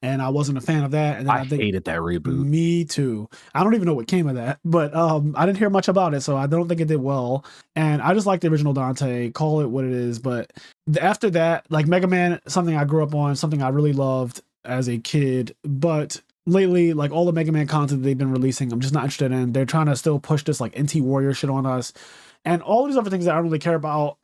And I wasn't a fan of that. And then I hated that reboot. Me too. I don't even know what came of that, but I didn't hear much about it, so I don't think it did well. And I just like the original Dante, call it what it is. But after that, like Mega Man, something I grew up on, something I really loved as a kid. But lately, like all the Mega Man content they've been releasing, I'm just not interested in. They're trying to still push this like NT Warrior shit on us. And all these other things that I don't really care about.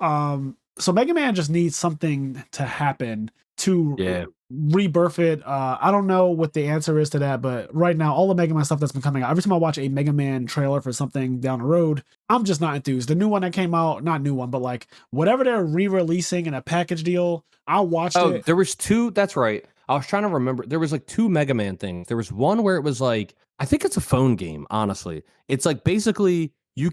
So Mega Man just needs something to happen to rebirth it. I don't know what the answer is to that, but right now, all the Mega Man stuff that's been coming out, every time I watch a Mega Man trailer for something down the road, I'm just not enthused. The new one that came out, not new one, but like whatever they're re-releasing in a package deal, I watched it. There was 2, that's right. I was trying to remember. There was like 2 Mega Man things. There was one where it was like, I think it's a phone game, honestly. It's like basically you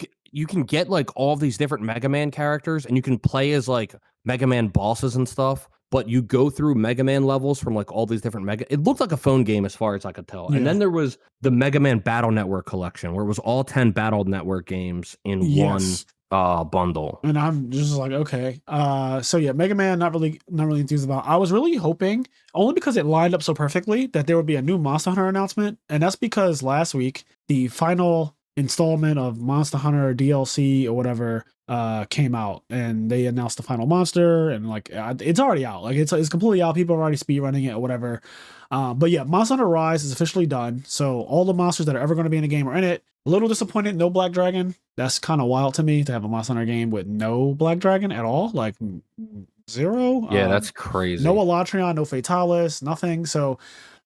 can get like all these different Mega Man characters and you can play as like Mega Man bosses and stuff, but you go through Mega Man levels from like all these different it looked like a phone game as far as I could tell. Yeah. And then there was the Mega Man Battle Network collection where it was all 10 Battle Network games in one bundle. And I'm just like, okay. So yeah, Mega Man, not really enthused about. I was really hoping, only because it lined up so perfectly, that there would be a new Monster Hunter announcement. And that's because last week, the final installment of Monster Hunter DLC or whatever came out, and they announced the final monster, and like it's already out, like it's completely out. People are already speedrunning it or whatever. But yeah, Monster Hunter Rise is officially done, so all the monsters that are ever going to be in the game are in it. A little disappointed, no Black Dragon. That's kind of wild to me to have a Monster Hunter game with no Black Dragon at all, like 0. Yeah, that's crazy. No Elatreon, no Fatalis, nothing. So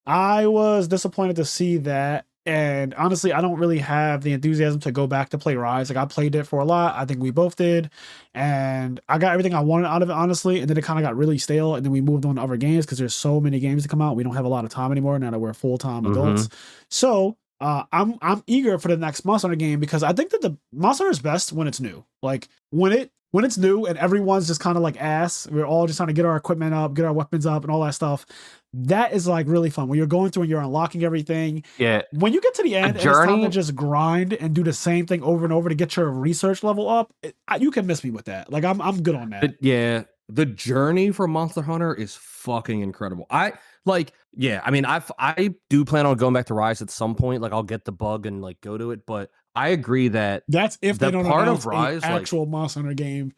I was disappointed to see that. And honestly, I don't really have the enthusiasm to go back to play Rise. Like I played it for a lot. I think we both did. And I got everything I wanted out of it, honestly. And then it kind of got really stale. And then we moved on to other games because there's so many games to come out. We don't have a lot of time anymore now that we're full-time adults. So I'm eager for the next Monster Hunter game because I think that the Monster Hunter is best when it's new. Like when it's new and everyone's just kind of like ass, we're all just trying to get our equipment up, get our weapons up and all that stuff. That is like really fun when you're going through and you're unlocking everything. Yeah. When you get to the end and it's time to just grind and do the same thing over and over to get your research level up, you can miss me with that. Like I'm good on that. The journey for Monster Hunter is fucking incredible. I mean, I do plan on going back to Rise at some point. Like I'll get the bug and like go to it, but I agree that that's if they don't part announce of Rise, an actual Monster Hunter game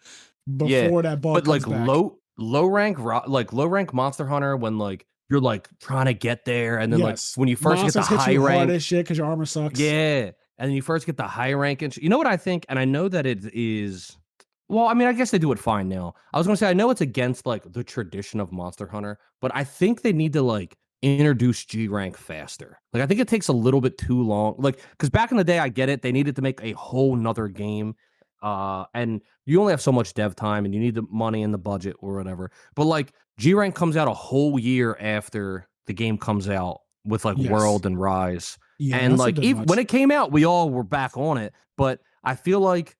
before that bug comes back. low rank Monster Hunter when like you're like trying to get there, and then like when you first Monsters get the high rank shit because your armor sucks. Yeah, and then you first get the high rank, and you know what I think, and I know that it is. Well, I mean, I guess they do it fine now. I was gonna say I know it's against like the tradition of Monster Hunter, but I think they need to like introduce G rank faster. Like I think it takes a little bit too long. Like because back in the day, I get it. They needed to make a whole nother game. And you only have so much dev time and you need the money and the budget or whatever. But like G rank comes out a whole year after the game comes out with like World and Rise. Yeah, and like even when it came out, we all were back on it. But I feel like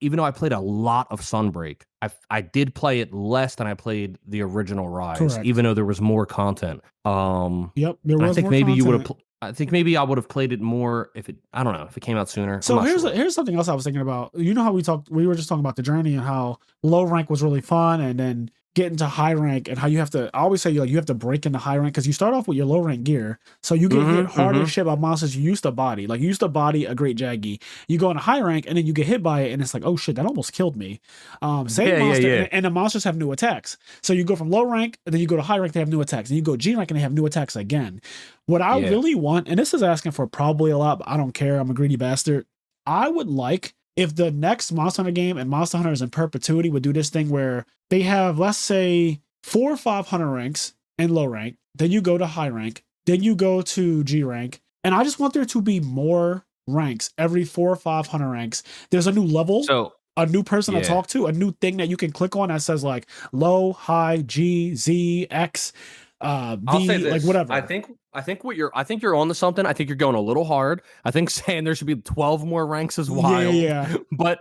even though I played a lot of Sunbreak, I did play it less than I played the original Rise, Correct. even though there was more content. Yep, there was I think more maybe content. you would have. I think maybe I would have played it more if it. I don't know if it came out sooner. So here's something else I was thinking about. You know how we were just talking about the journey and how low rank was really fun, and then getting to high rank and how you have to. I always say you have to break into high rank because you start off with your low rank gear, so you get hit hard as shit by monsters you used to body. Like you used to body a great Jaggy. You go into high rank and then you get hit by it, and it's like, oh shit, that almost killed me. Same monster, and the monsters have new attacks. So you go from low rank, and then you go to high rank, they have new attacks, and you go G rank and they have new attacks again. What I really want, and this is asking for probably a lot, but I don't care. I'm a greedy bastard. I would like if the next Monster Hunter game and Monster Hunters in perpetuity would do this thing where they have, let's say, 4 or 5 hunter ranks in low rank, then you go to high rank, then you go to G rank, and I just want there to be more ranks every 4 or 5 hunter ranks. There's a new level, a new person to talk to, a new thing that you can click on that says like low, high, G, Z, X, I'll say this, like whatever. I think you're on to something. I think you're going a little hard. I think saying there should be 12 more ranks is wild. Yeah. But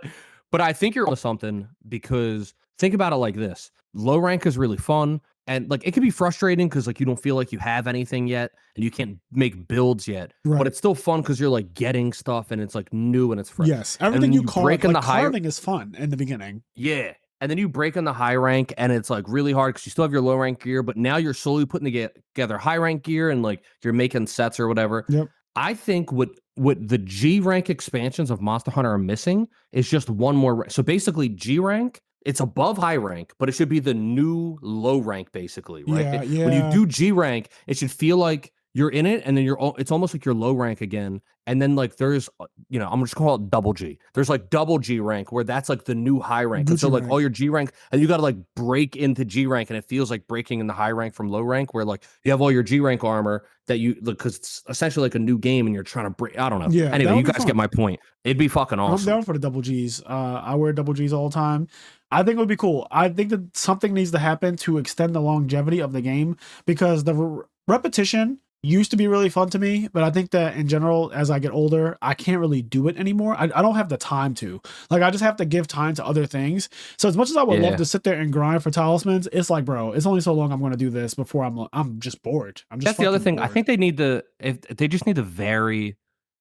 I think you're on to something because think about it like this. Low rank is really fun. And like it can be frustrating because like you don't feel like you have anything yet and you can't make builds yet. Right. But it's still fun because you're like getting stuff and it's like new and it's fresh. Yes. Everything you carve, like carving is fun in the beginning. Yeah. And then you break on the high rank and it's like really hard because you still have your low rank gear, but now you're slowly putting together high rank gear and like you're making sets or whatever. Yep. I think what the G rank expansions of Monster Hunter are missing is just one more. So basically G rank, it's above high rank, but it should be the new low rank basically, right? Yeah. When you do G rank, it should feel like you're in it and then it's almost like you're low rank again. And then like there's, I'm just gonna call it double G. There's like double G rank where that's like the new high rank. And so like all your G rank and you got to like break into G rank and it feels like breaking in the high rank from low rank where like you have all your G rank armor that you look because it's essentially like a new game and you're trying to break. I don't know. Yeah. Anyway, you guys get my point. It'd be fucking awesome. I'm down for the double Gs. I wear double Gs all the time. I think it would be cool. I think that something needs to happen to extend the longevity of the game because the repetition used to be really fun to me, but I think that in general, as I get older, I can't really do it anymore. I don't have the time to. Like, I just have to give time to other things. So as much as I would love to sit there and grind for talismans, it's like, bro, it's only so long I'm going to do this before I'm just bored. That's the other thing. Bored. I think they need to, if they just need to vary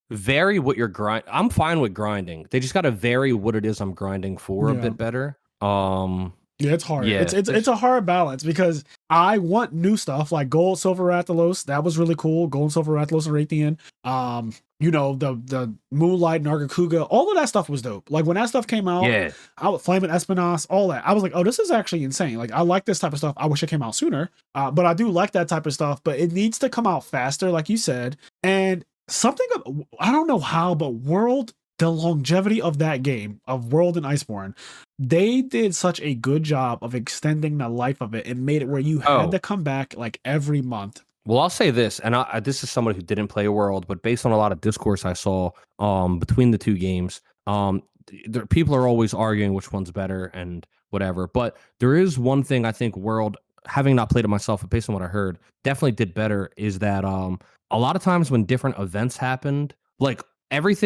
what you're grinding. I'm fine with grinding. They just got to vary what it is I'm grinding for a bit better. Yeah, it's hard. Yeah, it's a hard balance because I want new stuff like Gold, Silver, Rathalos. That was really cool. Gold, Silver, Rathalos, and Raytheon. The Moonlight, Nargacuga, all of that stuff was dope. Like when that stuff came out, I would Flame and Espinas, all that. I was like, oh, this is actually insane. Like I like this type of stuff. I wish it came out sooner. But I do like that type of stuff, but it needs to come out faster, like you said. And something, I don't know how, but the longevity of that game, of World and Iceborne, they did such a good job of extending the life of it and made it where you had to come back like every month Well, I'll say this, and this is somebody who didn't play World, but based on a lot of discourse I saw between the two games, people are always arguing which one's better and whatever. But there is one thing I think World, having not played it myself, but based on what I heard, definitely did better is that a lot of times when different events happened, like every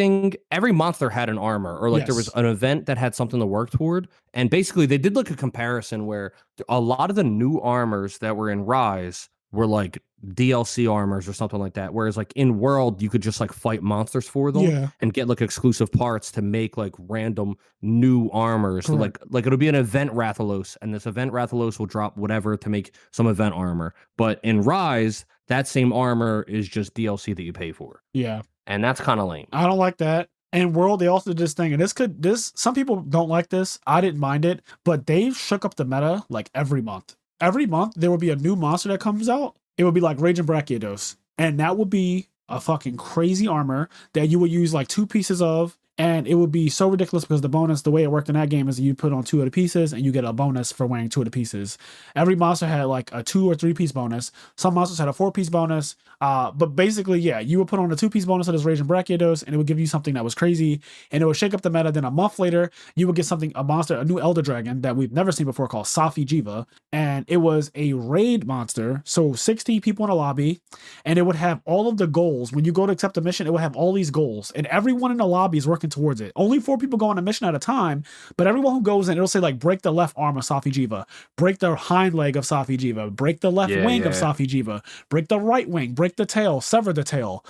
monster had an armor, or like there was Yes. an event that had something to work toward. And basically they did like a comparison where a lot of the new armors that were in Rise were like DLC armors or something like that. Whereas like in World, you could just like fight monsters for them Yeah. and get like exclusive parts to make like random new armors. So Correct. like it'll be an event Rathalos, and this event Rathalos will drop whatever to make some event armor. But in Rise, that same armor is just DLC that you pay for. Yeah. And that's kind of lame. I don't like that. And World, they also did this thing, and some people don't like this. I didn't mind it, but they shook up the meta like every month. Every month there will be a new monster that comes out. It would be like Raging Brachiodos, and that would be a fucking crazy armor that you would use like 2 pieces of. And it would be so ridiculous because the way it worked in that game is you put on 2 of the pieces and you get a bonus for wearing 2 of the pieces. Every monster had like a 2 or 3 piece bonus. Some monsters had a 4 piece bonus. But basically, yeah, you would put on a 2 piece bonus of this Raging Brachiodos, and it would give you something that was crazy, and it would shake up the meta. Then a month later, you would get a new Elder Dragon that we've never seen before called Safi Jiva. And it was a raid monster. So 60 people in a lobby, and it would have all of the goals. When you go to accept a mission, it would have all these goals, and everyone in the lobby is working towards it. Only 4 people go on a mission at a time, but everyone who goes in, it'll say like break the left arm of Safi Jiva, break the hind leg of Safi Jiva, break the left wing of Safi Jiva, break the right wing, break the tail, sever the tail,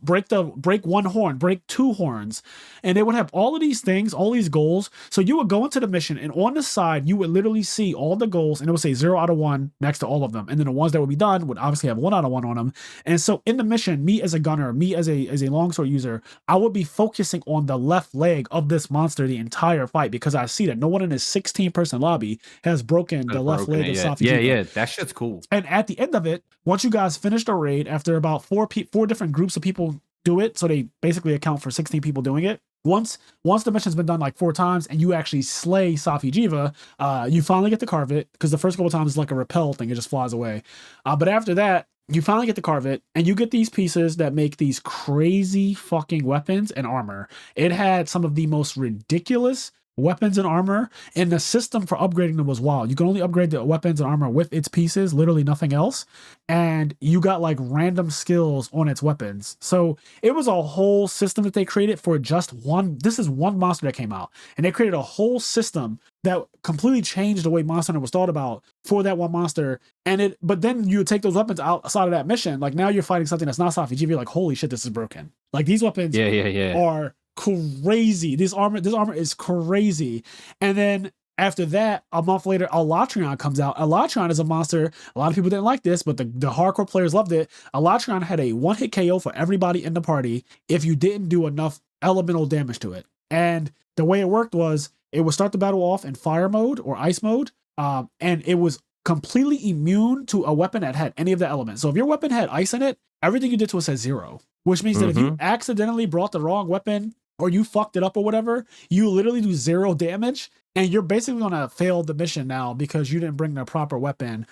break 1 horn, break 2 horns. And it would have all of these things, all these goals. So you would go into the mission, and on the side you would literally see all the goals, and it would say 0 out of 1 next to all of them. And then the ones that would be done would obviously have 1 out of 1 on them. And so in the mission, me as a gunner, me as a longsword user, I would be focusing on the left leg of this monster the entire fight, because I see that no one in this 16-person lobby has broken the left leg of Safi Jiva. Yeah, that shit's cool. And at the end of it, once you guys finish the raid, after about 4 different groups of people do it, so they basically account for 16 people doing it. Once the mission's been done like 4 times and you actually slay Safi Jiva, you finally get to carve it, because the first couple times is like a repel thing, it just flies away. But after that, you finally get to carve it, and you get these pieces that make these crazy fucking weapons and armor. It had some of the most ridiculous weapons and armor, and the system for upgrading them was wild. You can only upgrade the weapons and armor with its pieces, literally nothing else. And you got like random skills on its weapons. So it was a whole system that they created for just one. This is one monster that came out, and they created a whole system that completely changed the way Monster Hunter was thought about for that one monster. But then you would take those weapons outside of that mission. Like now you're fighting something that's not Safi Jiva. You're like, holy shit, this is broken. Like these weapons are crazy. This armor is crazy. And then after that, a month later, Alatrion comes out. Alatrion is a monster. A lot of people didn't like this, but the hardcore players loved it. Alatrion had a 1-hit KO for everybody in the party if you didn't do enough elemental damage to it. And the way it worked was it would start the battle off in fire mode or ice mode, and it was completely immune to a weapon that had any of the elements. So if your weapon had ice in it, everything you did to it says 0, which means that if you accidentally brought the wrong weapon or you fucked it up or whatever, you literally do 0 damage, and you're basically gonna fail the mission now because you didn't bring the proper weapon.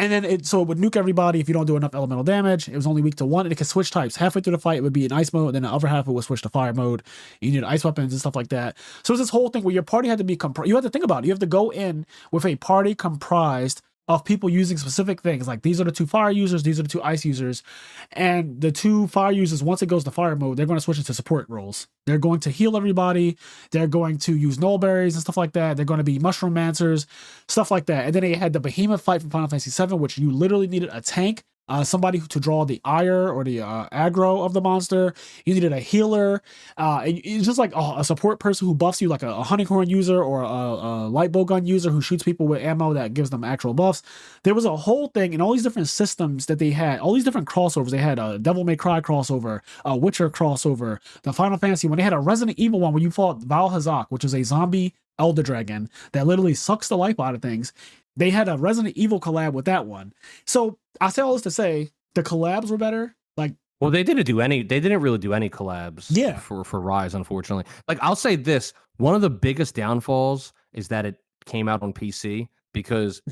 And then it would nuke everybody if you don't do enough elemental damage. It was only weak to 1, and it could switch types. Halfway through the fight, it would be in ice mode, and then the other half it would switch to fire mode. You need ice weapons and stuff like that. So it's this whole thing where your party had to be you had to think about it. You have to go in with a party comprised of people using specific things. Like these are the 2 fire users, these are the 2 ice users. And the 2 fire users, once it goes to fire mode, they're going to switch into support roles. They're going to heal everybody. They're going to use null berries and stuff like that. They're going to be mushroom mancers, stuff like that. And then they had the behemoth fight from Final Fantasy VII, which you literally needed a tank, somebody to draw the ire or the aggro of the monster. You needed a healer. It's just like a support person who buffs you, like a hunting horn user or a light bow gun user who shoots people with ammo that gives them actual buffs. There was a whole thing and all these different systems that they had, all these different crossovers. They had a Devil May Cry crossover, a Witcher crossover, the Final Fantasy, when they had a Resident Evil one where you fought Val Hazak, which is a zombie elder dragon that literally sucks the life out of things. They had a Resident Evil collab with that one. So I say all this to say the collabs were better. Like, well, they didn't really do any collabs for Rise, unfortunately. Like, I'll say this, one of the biggest downfalls is that it came out on PC. because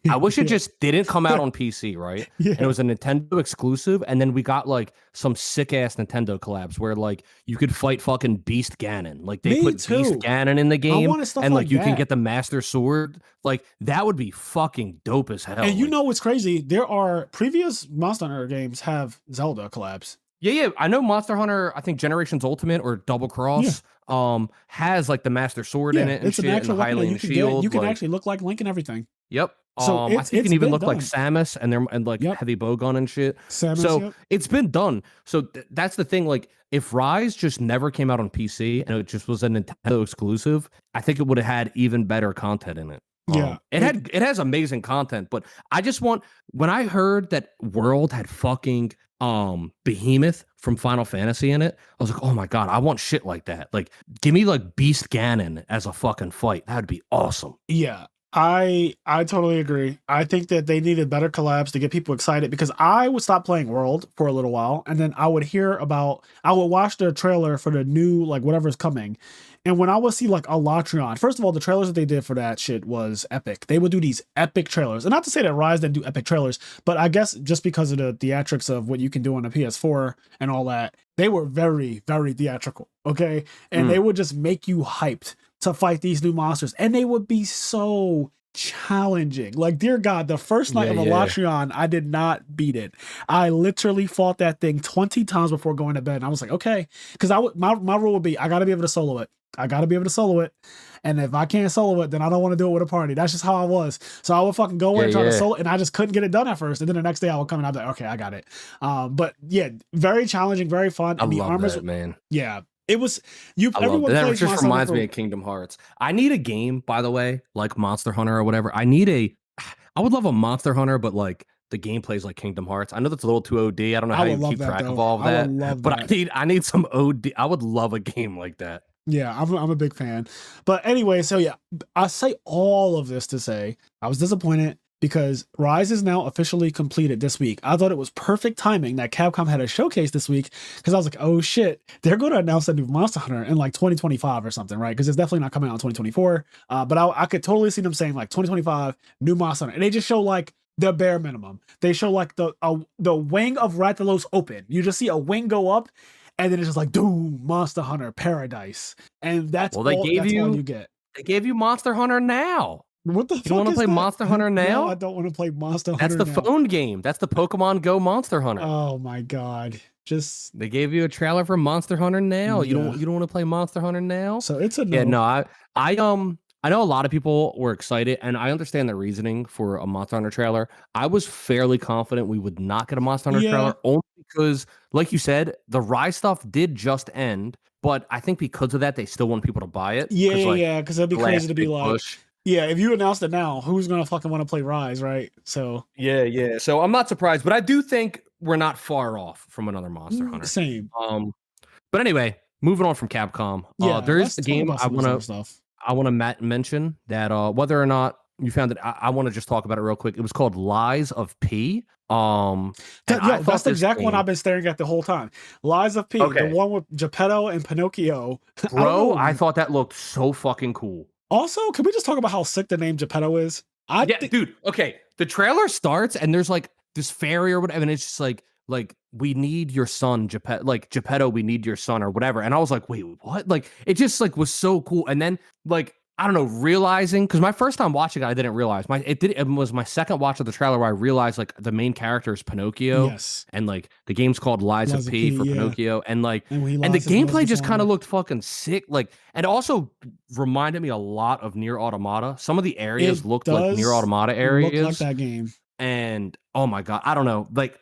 I wish it just didn't come out on PC, right? Yeah. And it was a Nintendo exclusive, and then we got like some sick ass Nintendo collabs where like you could fight fucking Beast Ganon. Like they Me put too. Beast Ganon in the game, wanted stuff and like like you can that. get the Master Sword. Like that would be fucking dope as hell. And you Like, know what's crazy? There are previous Monster Hunter games have Zelda collabs. yeah. I know Monster Hunter, I think Generations Ultimate or Double Cross has like the Master Sword in it and it's shit, an and actual the weapon that Hylian you can shield. get. You can like, actually look like Link and everything. Yep. So I think you can even look like Samus and like heavy bowgun and shit. Samus, so it's been done. So that's the thing. Like if Rise just never came out on PC and it just was a Nintendo exclusive, I think it would have had even better content in it. It has amazing content, but I just when I heard that World had fucking Behemoth from Final Fantasy in it, I was like, oh my god, I want shit like that. Like give me like Beast Ganon as a fucking fight. That would be awesome. Yeah. I totally agree. I think that they needed better collabs to get people excited, because I would stop playing World for a little while and then I would watch the trailer for the new like whatever's coming. And when I would see like Alatreon, first of all, the trailers that they did for that shit was epic. They would do these epic trailers. And not to say that Rise didn't do epic trailers, but I guess just because of the theatrics of what you can do on a PS4 and all that, they were very, very theatrical. Okay. And they would just make you hyped to fight these new monsters, and they would be so challenging. Like, dear God, the first night of Alatreon, I did not beat it. I literally fought that thing 20 times before going to bed, and I was like, okay, because my rule would be I gotta be able to solo it. And if I can't solo it, then I don't want to do it with a party. That's just how I was. So I would fucking go in and try to solo, and I just couldn't get it done at first. And then the next day I would come and I'd be like, okay, I got it. But yeah, very challenging, very fun. I love that, man. Yeah. It was I love that. It just reminds me of Kingdom Hearts. I need a game, by the way, like Monster Hunter or whatever. I would love a Monster Hunter, but like the gameplay's like Kingdom Hearts. I know that's a little too OD. I don't know how you keep track of all of that. But I need some OD. I would love a game like that. Yeah, I'm a big fan. But anyway, so yeah, I say all of this to say I was disappointed, because Rise is now officially completed this week. I thought it was perfect timing that Capcom had a showcase this week, because I was like, oh shit, they're going to announce a new Monster Hunter in like 2025 or something, right? Because it's definitely not coming out in 2024. But I could totally see them saying like 2025, new Monster Hunter. And they just show like the bare minimum. They show like the wing of Rathalos open. You just see a wing go up, and then it's just like, Doom, Monster Hunter, Paradise. And that's all you get. They gave you Monster Hunter Now. What the fuck? You want to play Monster Hunter Now? No, I don't want to play Monster Hunter. That's the phone game. That's the Pokemon Go Monster Hunter. Oh my god! They gave you a trailer for Monster Hunter Now. Yeah. You don't want to play Monster Hunter Now? So it's a no. Yeah, no. I know a lot of people were excited, and I understand the reasoning for a Monster Hunter trailer. I was fairly confident we would not get a Monster Hunter trailer, only because, like you said, the Rise stuff did just end. But I think because of that, they still want people to buy it. Yeah, because it'd be crazy to be like. Push. Yeah, if you announced it now, who's gonna fucking want to play Rise, right? So yeah. So I'm not surprised, but I do think we're not far off from another Monster Hunter. Same. But anyway, moving on from Capcom, there is a game I want to mention that whether or not you found it, I want to just talk about it real quick. It was called Lies of P. That's the exact one I've been staring at the whole time. Lies of P, the one with Geppetto and Pinocchio. Bro, I thought that looked so fucking cool. Also, can we just talk about how sick the name Geppetto is? Dude. Okay, the trailer starts and there's like this fairy or whatever, and it's just like we need your son, Geppetto. Like Geppetto, we need your son or whatever. And I was like, wait, what? Like it just like was so cool. And then like I don't know, realizing, because my first time watching it, I didn't realize. It was my second watch of the trailer where I realized like the main character is Pinocchio. Yes. And like the game's called Lies of P for Pinocchio. And like and the gameplay just kind of looked fucking sick. Like, and also reminded me a lot of Nier Automata. Some of the areas looked like Nier Automata areas. Looked like that game. And oh my God, I don't know. Like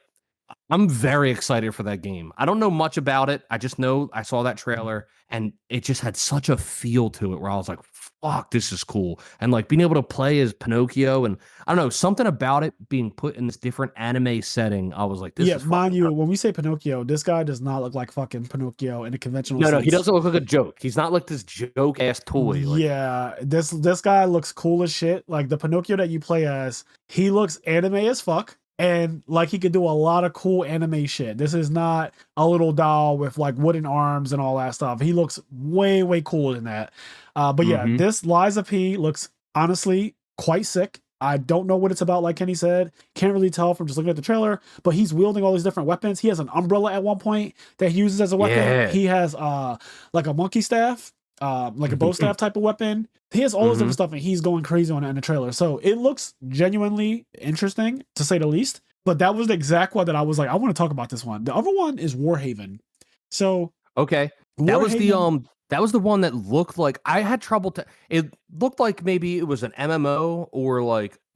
I'm very excited for that game. I don't know much about it. I just know I saw that trailer and it just had such a feel to it where I was like, fuck, this is cool. And like being able to play as Pinocchio, and I don't know, something about it being put in this different anime setting. I was like, this is mind you, when we say Pinocchio, this guy does not look like fucking Pinocchio in a conventional sense. No, he doesn't look like a joke. He's not like this joke ass toy. Like, yeah, this guy looks cool as shit. Like the Pinocchio that you play as, he looks anime as fuck. And like he could do a lot of cool anime shit. This is not a little doll with like wooden arms and all that stuff. He looks way, way cooler than that. But yeah, this Lies of P looks honestly quite sick. I don't know what it's about, like Kenny said. Can't really tell from just looking at the trailer, but he's wielding all these different weapons. He has an umbrella at one point that he uses as a weapon. Yeah. He has like a monkey staff, like a bow staff type of weapon. He has all this different stuff, and he's going crazy on it in the trailer. So it looks genuinely interesting, to say the least. But that was the exact one that I was like, I want to talk about this one. The other one is Warhaven. So okay, that was the one that looked like I had trouble. It looked like maybe it was an MMO or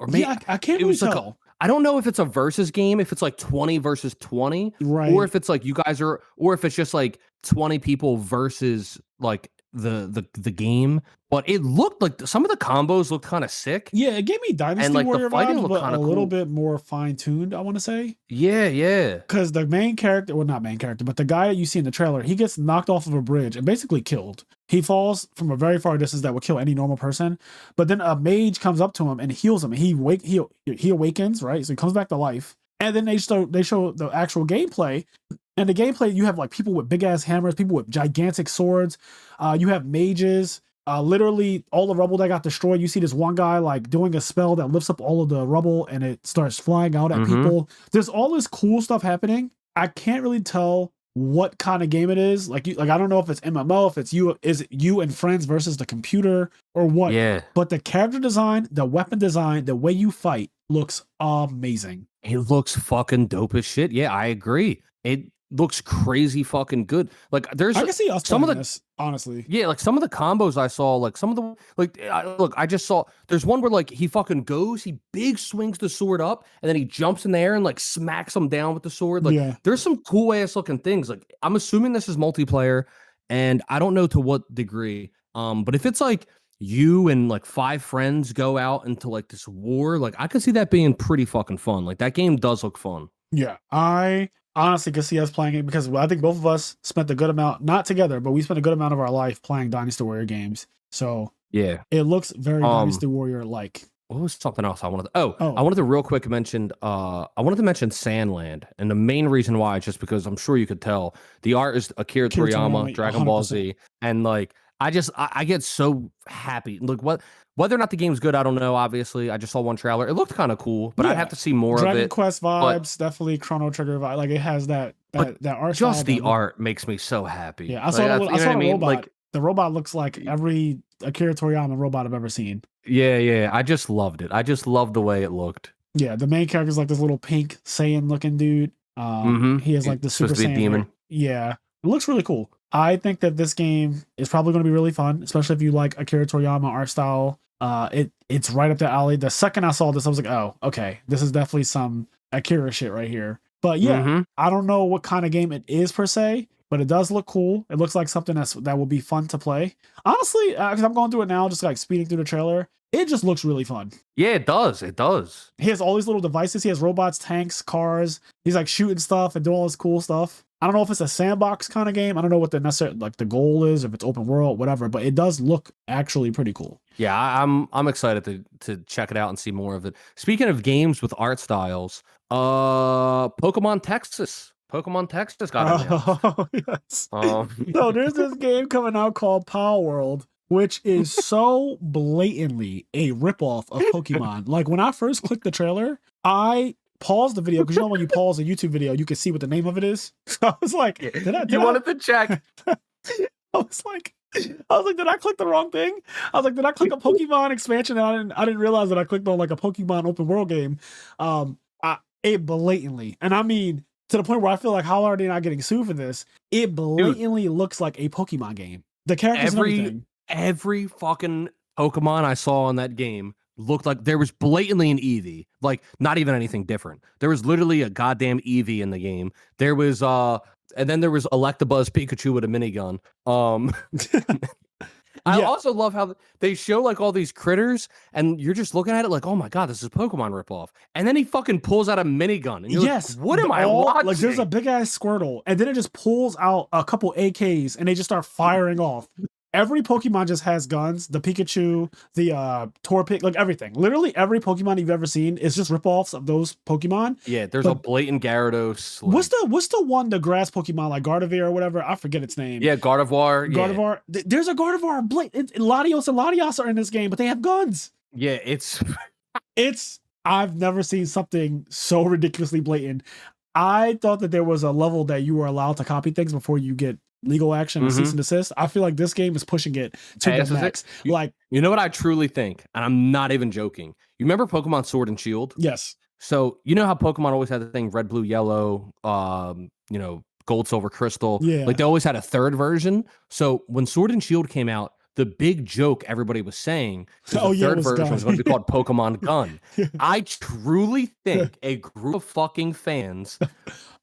maybe yeah, I can't really tell. I don't know if it's a versus game, if it's like 20 versus 20, right? Or if it's like you guys are, or if it's just like 20 people versus like the game. But it looked like some of the combos looked kind of sick. Yeah, it gave me Dynasty and like Warrior the fighting vibes, looked but kind a of little bit more fine tuned. I want to say. Yeah. Because the main character, well, not main character, but the guy that you see in the trailer, he gets knocked off of a bridge and basically killed. He falls from a very far distance that would kill any normal person. But then a mage comes up to him and heals him. And he awakens, right? So he comes back to life. And then they show the actual gameplay. And the gameplay, you have like people with big ass hammers, people with gigantic swords. You have mages. Literally all the rubble that got destroyed. You see this one guy like doing a spell that lifts up all of the rubble and it starts flying out at people. There's all this cool stuff happening. I can't really tell what kind of game it is. Like I don't know if it's MMO, if it's you and friends versus the computer or what. Yeah. But the character design, the weapon design, the way you fight looks amazing. It looks fucking dope as shit. Yeah, I agree. It looks crazy fucking good. Like I can see us some of this, honestly. Yeah, like some of the combos I saw, like some of the I just saw there's one where like he fucking goes, he big swings the sword up, and then he jumps in the air and like smacks him down with the sword. Like there's some cool ass looking things. Like I'm assuming this is multiplayer, and I don't know to what degree. But if it's like you and like 5 friends go out into like this war, like I could see that being pretty fucking fun. Like that game does look fun. Yeah, I honestly could see us playing it because I think both of us spent a good amount, not together, but we spent a good amount of our life playing Dynasty Warrior games. So yeah, it looks very Dynasty Warrior like. What was something else I wanted to, I wanted to real quick mention I wanted to mention Sandland, and the main reason why is just because I'm sure you could tell the art is Akira Toriyama, Dragon Ball Z, and like I get so happy. Look, whether or not the game's good, I don't know. Obviously, I just saw one trailer. It looked kind of cool, but I'd have to see more Dragon of it. Quest vibes, definitely Chrono Trigger vibe. Like it has that art. Just the art makes me so happy. Yeah, I saw the robot. Like the robot looks like every Akira Toriyama robot I've ever seen. Yeah. I just loved it. I just loved the way it looked. Yeah, the main character is like this little pink Saiyan looking dude. He has like the Super Saiyan demon. Yeah, it looks really cool. I think that this game is probably going to be really fun, especially if you like Akira Toriyama art style. It's right up the alley. The second I saw this, I was like, oh, okay, this is definitely some Akira shit right here. But yeah, I don't know what kind of game it is per se, but it does look cool. It looks like something that will be fun to play. Honestly, because I'm going through it now, just like speeding through the trailer, it just looks really fun. Yeah, it does. It does. He has all these little devices. He has robots, tanks, cars. He's like shooting stuff and doing all this cool stuff. I don't know if it's a sandbox kind of game. I don't know what the necessary like the goal is, if it's open world, whatever. But it does look actually pretty cool. Yeah, I'm excited to check it out and see more of it. Speaking of games with art styles, Pokemon Texas got it. Oh yes. So there's this game coming out called Power World, which is so blatantly a ripoff of Pokemon. Like when I first clicked the trailer, I paused the video because when you pause a YouTube video, you can see what the name of it is. So I was like, you wanted to check? I was like, did I click the wrong thing? I was like, did I click a Pokemon expansion? And I didn't realize that I clicked on like a Pokemon open world game. It blatantly, and I mean to the point where I feel like how are they not getting sued for this? It blatantly looks like a Pokemon game. The characters and everything. Every fucking Pokemon I saw in that game looked like there was blatantly an Eevee, like not even anything different. There was literally a goddamn Eevee in the game. There was and then there was Electabuzz Pikachu with a minigun. I also love how they show like all these critters and you're just looking at it like, oh my God, this is a Pokemon ripoff. And then he fucking pulls out a minigun. And you're like, what am I watching? Like there's a big ass Squirtle and then it just pulls out a couple AKs and they just start firing off. Every Pokemon just has guns. The Pikachu, the Torpig, like everything. Literally every Pokemon you've ever seen is just ripoffs of those Pokemon. Yeah, there's a blatant Gyarados. Like, what's the one, the grass Pokemon, like Gardevoir or whatever? I forget its name. Yeah, Gardevoir. Gardevoir. Yeah. There's a Gardevoir. Latios and Latios are in this game, but they have guns. Yeah, it's I've never seen something so ridiculously blatant. I thought that there was a level that you were allowed to copy things before you get legal action and cease and desist. I feel like this game is pushing it to the max. You know what I truly think, and I'm not even joking. You remember Pokemon Sword and Shield? Yes. So you know how Pokemon always had the thing red, blue, yellow, gold, silver, crystal. Yeah. Like they always had a third version. So when Sword and Shield came out, the big joke everybody was saying the third version was going to be called Pokemon Gun. I truly think a group of fucking fans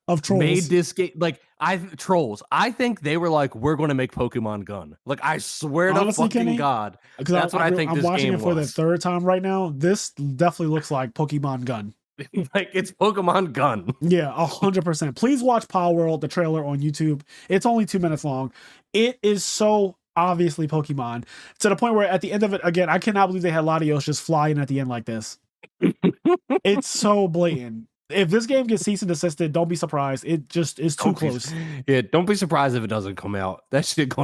of trolls made this game trolls. I think they were like, we're going to make Pokemon Gun. Like I swear Honestly, to fucking Kenny, God, that's what I think. I'm this watching game it for was. the third time right now. This definitely looks like Pokemon Gun. Like it's Pokemon Gun. Yeah, 100%. Please watch Power World, the trailer on YouTube. It's only 2 minutes long. It is so obviously Pokemon to the point where at the end of it, again, I cannot believe they had Latios just flying at the end like this. It's so blatant. If this game gets cease and desisted, don't be surprised. It just is too close. Don't be surprised if it doesn't come out. That shit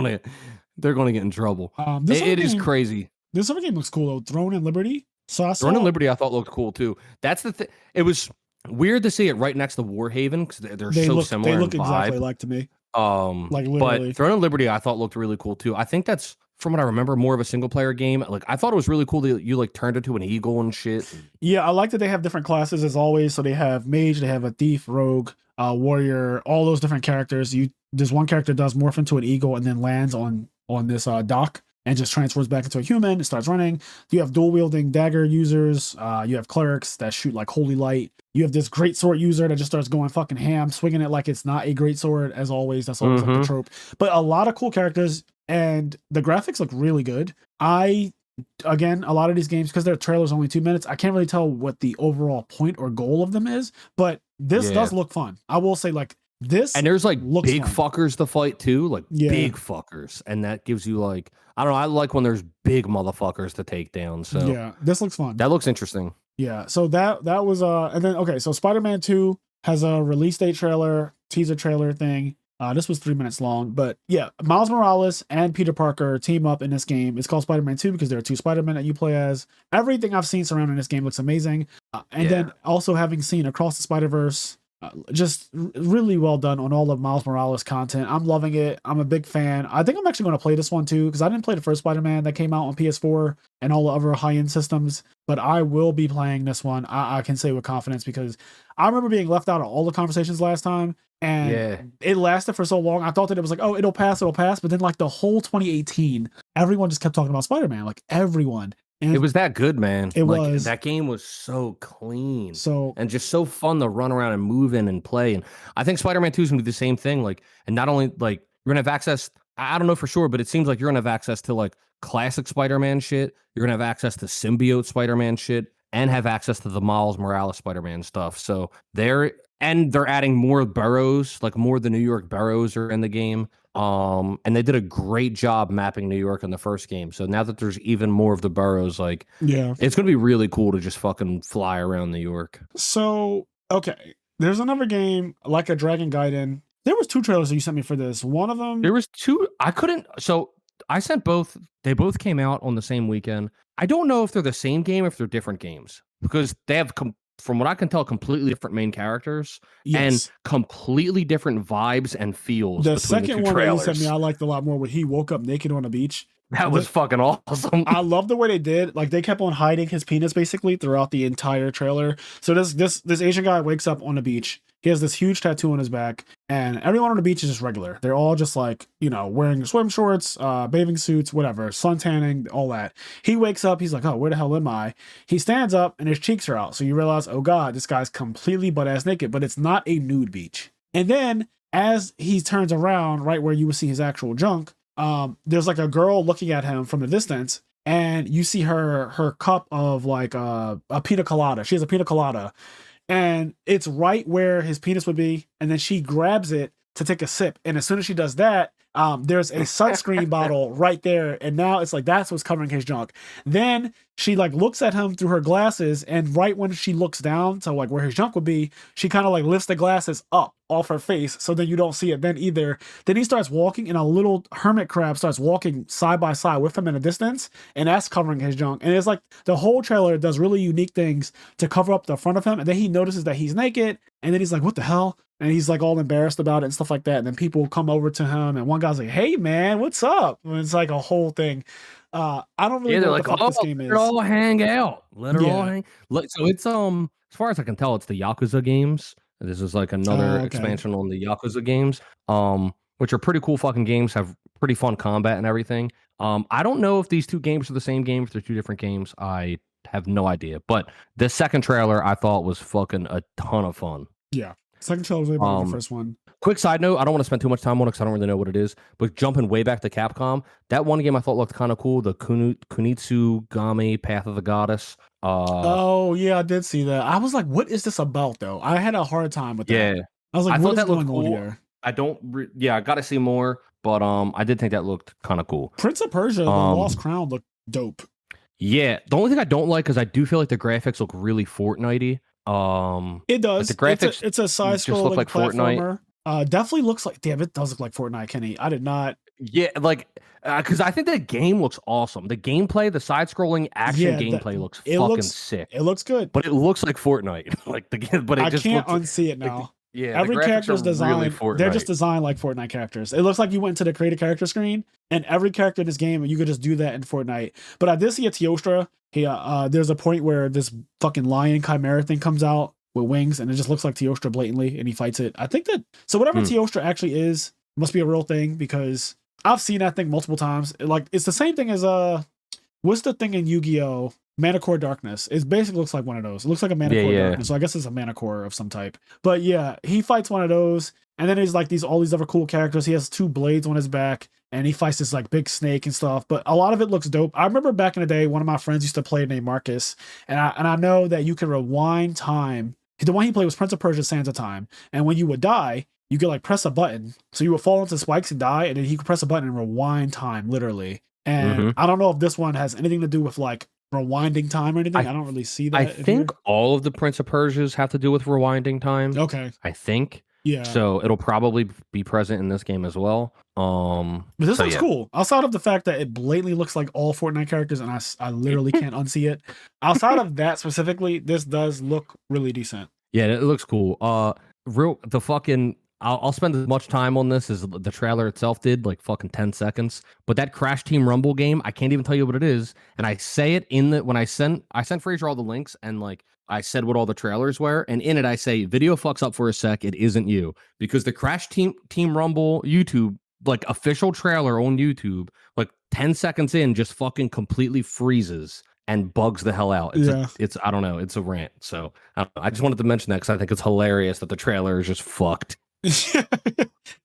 they're gonna get in trouble. It is crazy. This other game looks cool though. Throne and Liberty. So Throne and Liberty I thought looked cool too. That's the thing. It was weird to see it right next to Warhaven because they're so similar. They look in vibe. exactly like to me. Like literally. But Throne and Liberty I thought looked really cool too. I think that's, from what I remember, more of a single player game. Like I thought it was really cool that you like turned into an eagle and shit. Yeah, I like that they have different classes as always. So they have mage, they have a thief, rogue, warrior, all those different characters. This one character does morph into an eagle and then lands on this dock and just transfers back into a human. It starts running. You have dual wielding dagger users. You have clerics that shoot like holy light. You have this great sword user that just starts going fucking ham, swinging it like it's not a great sword. As always, that's always like the trope. But a lot of cool characters, and the graphics look really good. Again, a lot of these games, because their trailer's only 2 minutes, I can't really tell what the overall point or goal of them is. But this does look fun. I will say, like this, and there's like big fun. Fuckers to fight too, like big fuckers, and that gives you like, I don't know. I like when there's big motherfuckers to take down. So yeah, this looks fun. That looks interesting. Yeah. So that was and then okay. So Spider-Man 2 has a release date trailer, teaser trailer thing. This was 3 minutes long, but yeah, Miles Morales and Peter Parker team up in this game. It's called Spider-Man 2 because there are two Spider-Men that you play as. Everything I've seen surrounding this game looks amazing. Then also having seen Across the Spider-Verse, just really well done on all of Miles Morales content. I'm loving it. I'm a big fan. I think I'm actually going to play this one too because I didn't play the first Spider-Man that came out on PS4 and all the other high-end systems, but I will be playing this one. I can say with confidence because I remember being left out of all the conversations last time, and it lasted for so long. I thought that it was like, oh, it'll pass, but then like the whole 2018, everyone just kept talking about Spider-Man, like everyone. And it was that good, man. It was. That game was so clean, and just so fun to run around and move in and play. And I think Spider-Man 2 is gonna do the same thing. Like, and not only like you're gonna have access. I don't know for sure, but it seems like you're gonna have access to like classic Spider-Man shit. You're gonna have access to symbiote Spider-Man shit, and have access to the Miles Morales Spider-Man stuff. So they're adding more boroughs, like more of the New York boroughs are in the game. And they did a great job mapping New York in the first game. So now that there's even more of the boroughs, like, it's going to be really cool to just fucking fly around New York. So, okay. There's another game, like a Dragon Gaiden. There was 2 trailers that you sent me for this. One of them... There was 2... So, I sent both. They both came out on the same weekend. I don't know if they're the same game or if they're different games. Because they have... from what I can tell, completely different main characters and completely different vibes and feels. The second one that you sent me, I liked a lot more when he woke up naked on a beach. That was fucking awesome. I love the way they did. Like they kept on hiding his penis basically throughout the entire trailer. So this Asian guy wakes up on the beach. He has this huge tattoo on his back, and everyone on the beach is just regular. They're all just like, wearing swim shorts, bathing suits, whatever, sun tanning, all that. He wakes up, he's like, oh, where the hell am I? He stands up and his cheeks are out. So you realize, oh God, this guy's completely butt-ass naked, but it's not a nude beach. And then as he turns around, right where you would see his actual junk, there's like a girl looking at him from the distance, and you see her cup of like a pina colada. She has a pina colada. And it's right where his penis would be. And then she grabs it to take a sip. And as soon as she does that, there's a sunscreen bottle right there. And now it's like, that's what's covering his junk. Then she like looks at him through her glasses, and right when she looks down to like where his junk would be, she kind of like lifts the glasses up off her face, so then you don't see it then either. Then he starts walking, and a little hermit crab starts walking side by side with him in a distance, and that's covering his junk. And it's like the whole trailer does really unique things to cover up the front of him, and then he notices that he's naked, and then he's like, what the hell? And he's like all embarrassed about it and stuff like that. And then people come over to him, and one guy's like, hey man, what's up? And it's like a whole thing. I don't really know what the fuck this game is. Let it all hang out. Let it all hang. Look, so it's as far as I can tell, it's the Yakuza games. This is like another expansion on the Yakuza games, which are pretty cool fucking games, have pretty fun combat and everything. I don't know if these two games are the same game, if they're two different games. I have no idea. But the second trailer I thought was fucking a ton of fun. Yeah. Second trailer was way better than the first one. Quick side note, I don't want to spend too much time on it because I don't really know what it is. But jumping way back to Capcom, that one game I thought looked kind of cool, the Kunitsu Game Path of the Goddess. Oh, yeah, I did see that. I was like, what is this about, though? I had a hard time with that. Yeah. I was like, I what thought is that looked going on cool. here? I don't... I got to see more, but I did think that looked kind of cool. Prince of Persia, The Lost Crown looked dope. Yeah, the only thing I don't like is I do feel like the graphics look really Fortnite-y. It does. Like the graphics it's a side-scrolling like platformer. Definitely looks like, damn, it does look like Fortnite, Kenny. I did not. Yeah, like, because I think the game looks awesome. The gameplay, the side-scrolling action gameplay looks fucking sick. It looks good, but it looks like Fortnite. Like but I can't unsee it now. Every character's designed. Really they're just designed like Fortnite characters. It looks like you went to the create a character screen, and every character in this game, you could just do that in Fortnite. But I did see a Teostra. There's a point where this fucking lion chimera thing comes out with wings, and it just looks like Teostra blatantly, and he fights it. I think that whatever Teostra actually is must be a real thing, because I've seen that thing multiple times. It's the same thing as what's the thing in Yu-Gi-Oh? Mana Core Darkness. It basically looks like one of those. It looks like a Mana Core Darkness. So I guess it's a Mana Core of some type. But yeah, he fights one of those. And then there's like all these other cool characters. He has 2 blades on his back, and he fights this like big snake and stuff. But a lot of it looks dope. I remember back in the day, one of my friends used to play named Marcus. And I know that you can rewind time. The one he played was Prince of Persia Sands of Time. And when you would die, you could like press a button. So you would fall into spikes and die. And then he could press a button and rewind time, literally. And I don't know if this one has anything to do with like rewinding time or anything. I don't really see that. I think all of the Prince of Persias have to do with rewinding time. Okay. I think. Yeah. So it'll probably be present in this game as well. But this looks cool. Outside of the fact that it blatantly looks like all Fortnite characters, and I literally can't unsee it. Outside of that specifically, this does look really decent. Yeah, it looks cool. I'll spend as much time on this as the trailer itself did, like fucking 10 seconds. But that Crash Team Rumble game, I can't even tell you what it is. And I say it when I sent Fraser all the links, and like I said what all the trailers were. And in it, I say, video fucks up for a sec. It isn't you. Because the Crash Team Rumble YouTube, like official trailer on YouTube, like 10 seconds in, just fucking completely freezes and bugs the hell out. I don't know. It's a rant. So I just wanted to mention that because I think it's hilarious that the trailer is just fucked. I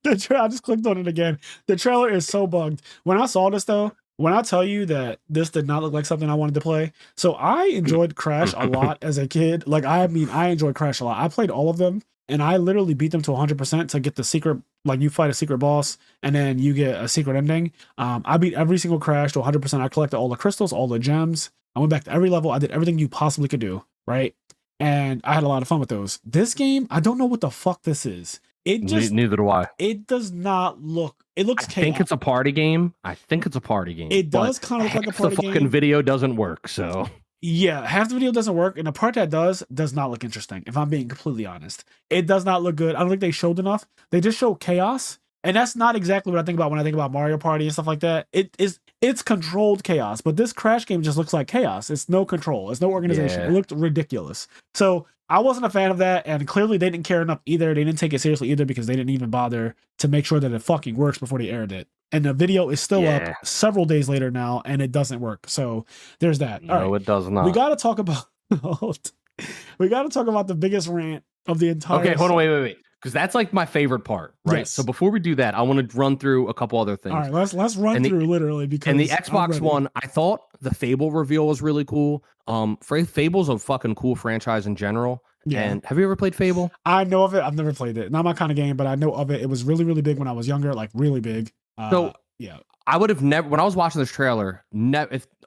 just clicked on it again. The trailer is so bugged. When I saw this though, when I tell you that this did not look like something I wanted to play, so I enjoyed Crash a lot as a kid. Like I enjoyed Crash a lot. I played all of them, and I literally beat them to 100% to get the secret. Like you fight a secret boss, and then you get a secret ending. I beat every single Crash to 100%. I collected all the crystals, all the gems. I went back to every level. I did everything you possibly could do, right? And I had a lot of fun with those. This game, I don't know what the fuck this is. Neither do I. It does not look. It looks. I think it's a party game. It does kind of look like a party game. The fucking video doesn't work. So yeah, half the video doesn't work, and the part that does not look interesting. If I'm being completely honest, it does not look good. I don't think they showed enough. They just showed chaos, and that's not exactly what I think about when I think about Mario Party and stuff like that. It's controlled chaos, but this Crash game just looks like chaos. It's no control. It's no organization. Yeah. It looked ridiculous. So I wasn't a fan of that, and clearly they didn't care enough either. They didn't take it seriously either, because they didn't even bother to make sure that it fucking works before they aired it. And the video is still up several days later now, and it doesn't work. So there's that. No, it does not. We got to talk about the biggest rant of the entire. Okay, hold on, wait. Because that's like my favorite part, right? Yes. So before we do that, I want to run through a couple other things. All right, let's run through literally, because and the Xbox One, I thought the Fable reveal was really cool. Fable's a fucking cool franchise in general. Yeah. And have you ever played Fable? I know of it. I've never played it. Not my kind of game, but I know of it. It was really, really big when I was younger, like really big. Yeah. I would have never, when I was watching this trailer,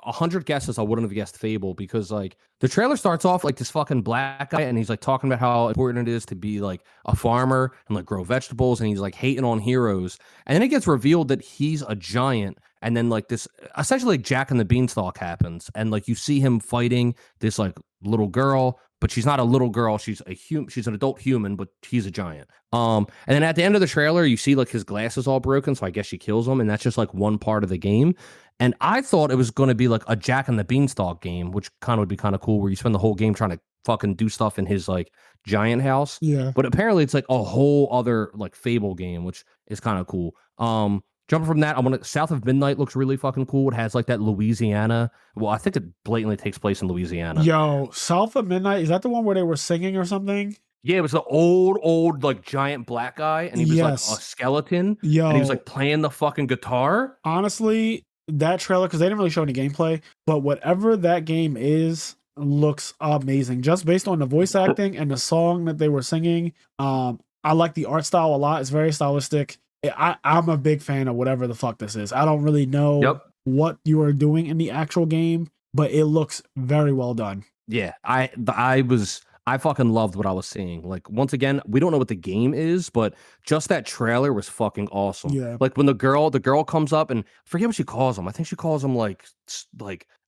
100 guesses, I wouldn't have guessed Fable because like the trailer starts off like this fucking black guy and he's like talking about how important it is to be like a farmer and like grow vegetables and he's like hating on heroes. And then it gets revealed that he's a giant. And then like this essentially like Jack and the Beanstalk happens. And like you see him fighting this like little girl, but she's not a little girl. She's she's an adult human, but he's a giant. And then at the end of the trailer, you see like his glasses all broken. So I guess she kills him. And that's just like one part of the game. And I thought it was going to be like a Jack and the Beanstalk game, which kind of would be kind of cool where you spend the whole game trying to fucking do stuff in his like giant house. Yeah. But apparently it's like a whole other like Fable game, which is kind of cool. Jumping from that, I want to South of Midnight looks really fucking cool. It has like that Louisiana. Well, I think it blatantly takes place in Louisiana. Yo, South of Midnight, is that the one where they were singing or something? Yeah, it was the old like giant black guy, and he was like a skeleton. Yo, and he was like playing the fucking guitar. Honestly, that trailer, because they didn't really show any gameplay, but whatever that game is looks amazing. Just based on the voice acting and the song that they were singing. I like the art style a lot. It's very stylistic. I'm a big fan of whatever the fuck this is. I don't really know what you are doing in the actual game, but it looks very well done. Yeah, I fucking loved what I was seeing. Like, once again, we don't know what the game is, but just that trailer was fucking awesome. Yeah. Like when the girl comes up and I forget what she calls him. I think she calls him like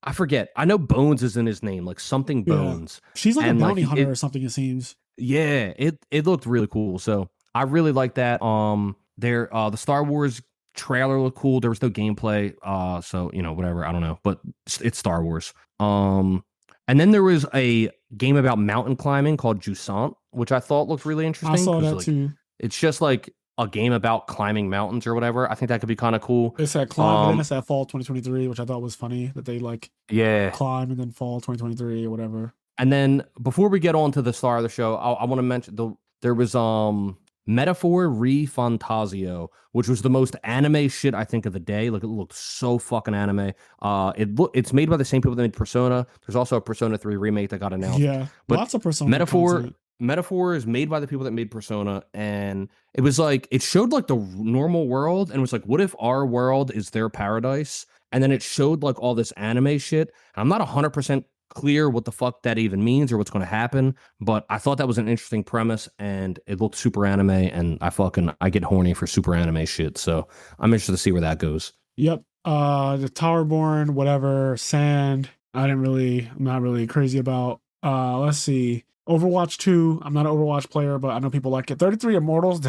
I forget. I know Bones is in his name, like something Bones. She's like a bounty hunter or something, it seems. Yeah, it looked really cool. So I really like that. The Star Wars trailer looked cool. There was no gameplay. So you know, whatever. I don't know, but it's Star Wars. And then there was a game about mountain climbing called Jusant, which I thought looked really interesting. I saw that like, too. It's just like a game about climbing mountains or whatever. I think that could be kind of cool. It's that climb, and then it's that fall 2023, which I thought was funny that they like climb and then fall 2023 or whatever. And then before we get on to the star of the show, I want to mention there was Metaphor Re Fantasio, which was the most anime shit I think of the day. Like it looked so fucking anime. It's made by the same people that made Persona. There's also a Persona 3 remake that got announced. Yeah, but lots of Persona. Metaphor is made by the people that made Persona, and it was like it showed like the normal world, and it was like, what if our world is their paradise? And then it showed like all this anime shit. And I'm not 100% clear what the fuck that even means or what's going to happen, but I thought that was an interesting premise, and it looked super anime, and I get horny for super anime shit, so I'm interested to see where that goes. Yep. The Towerborn, whatever, Sand, I'm not really crazy about. Let's see. Overwatch 2, I'm not an Overwatch player, but I know people like it. 33 Immortals,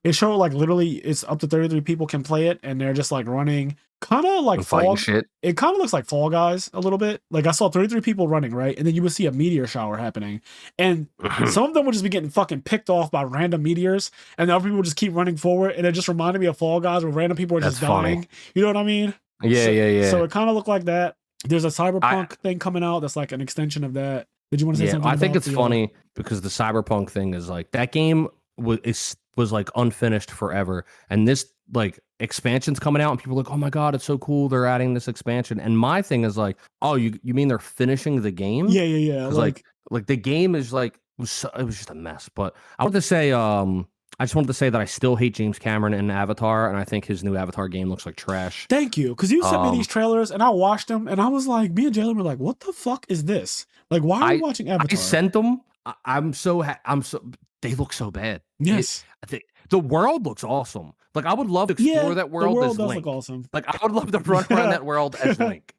it showed like literally it's up to 33 people can play it, and they're just like running, kind of like Fall shit. It kind of looks like Fall Guys a little bit. Like I saw 33 people running, right? And then you would see a meteor shower happening, and some of them would just be getting fucking picked off by random meteors, and the other people would just keep running forward, and it just reminded me of Fall Guys where random people are just dying. You know what I mean? Yeah. So it kind of looked like that. There's a Cyberpunk thing coming out that's like an extension of that. Did you want to say something? I think it's funny because the Cyberpunk thing is like that game was like unfinished forever, and this like expansion's coming out, and people are like, oh my god, it's so cool, they're adding this expansion. And my thing is like, oh, you mean they're finishing the game? Yeah. Like the game is like it was just a mess. But I want to say I just wanted to say that I still hate James Cameron in Avatar, and I think his new Avatar game looks like trash. Thank you, because you sent me these trailers, and I watched them, and I was like, me and Jalen were like, what the fuck is this? Like, why are we watching Avatar? I sent them. I'm so they look so bad. Yes. The world looks awesome. Like, I would love to explore that world, the world as does Link. Look awesome. Like, I would love to run around that world as Link.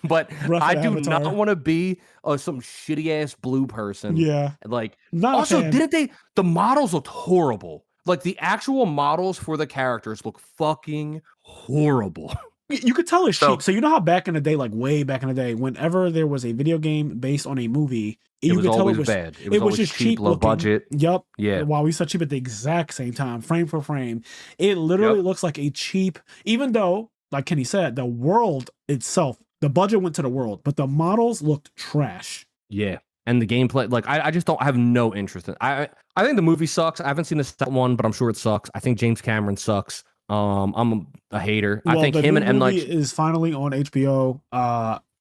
But I do Avatar. not want to be some shitty ass blue person. Yeah. Like, not also, the models looked horrible. Like, the actual models for the characters look fucking horrible. You could tell it's cheap. So you know how back in the day, like way back in the day, whenever there was a video game based on a movie, you could tell it was bad. It was just cheap, low budget. Yep. Yeah. While we saw cheap at the exact same time, frame for frame, it literally looks like a cheap. Even though, like Kenny said, the world itself, the budget went to the world, but the models looked trash. Yeah. And the gameplay, like I just don't have no interest in. I think the movie sucks. I haven't seen the second one, but I'm sure it sucks. I think James Cameron sucks. I'm a hater. Well, I think him and M. Night is finally on HBO.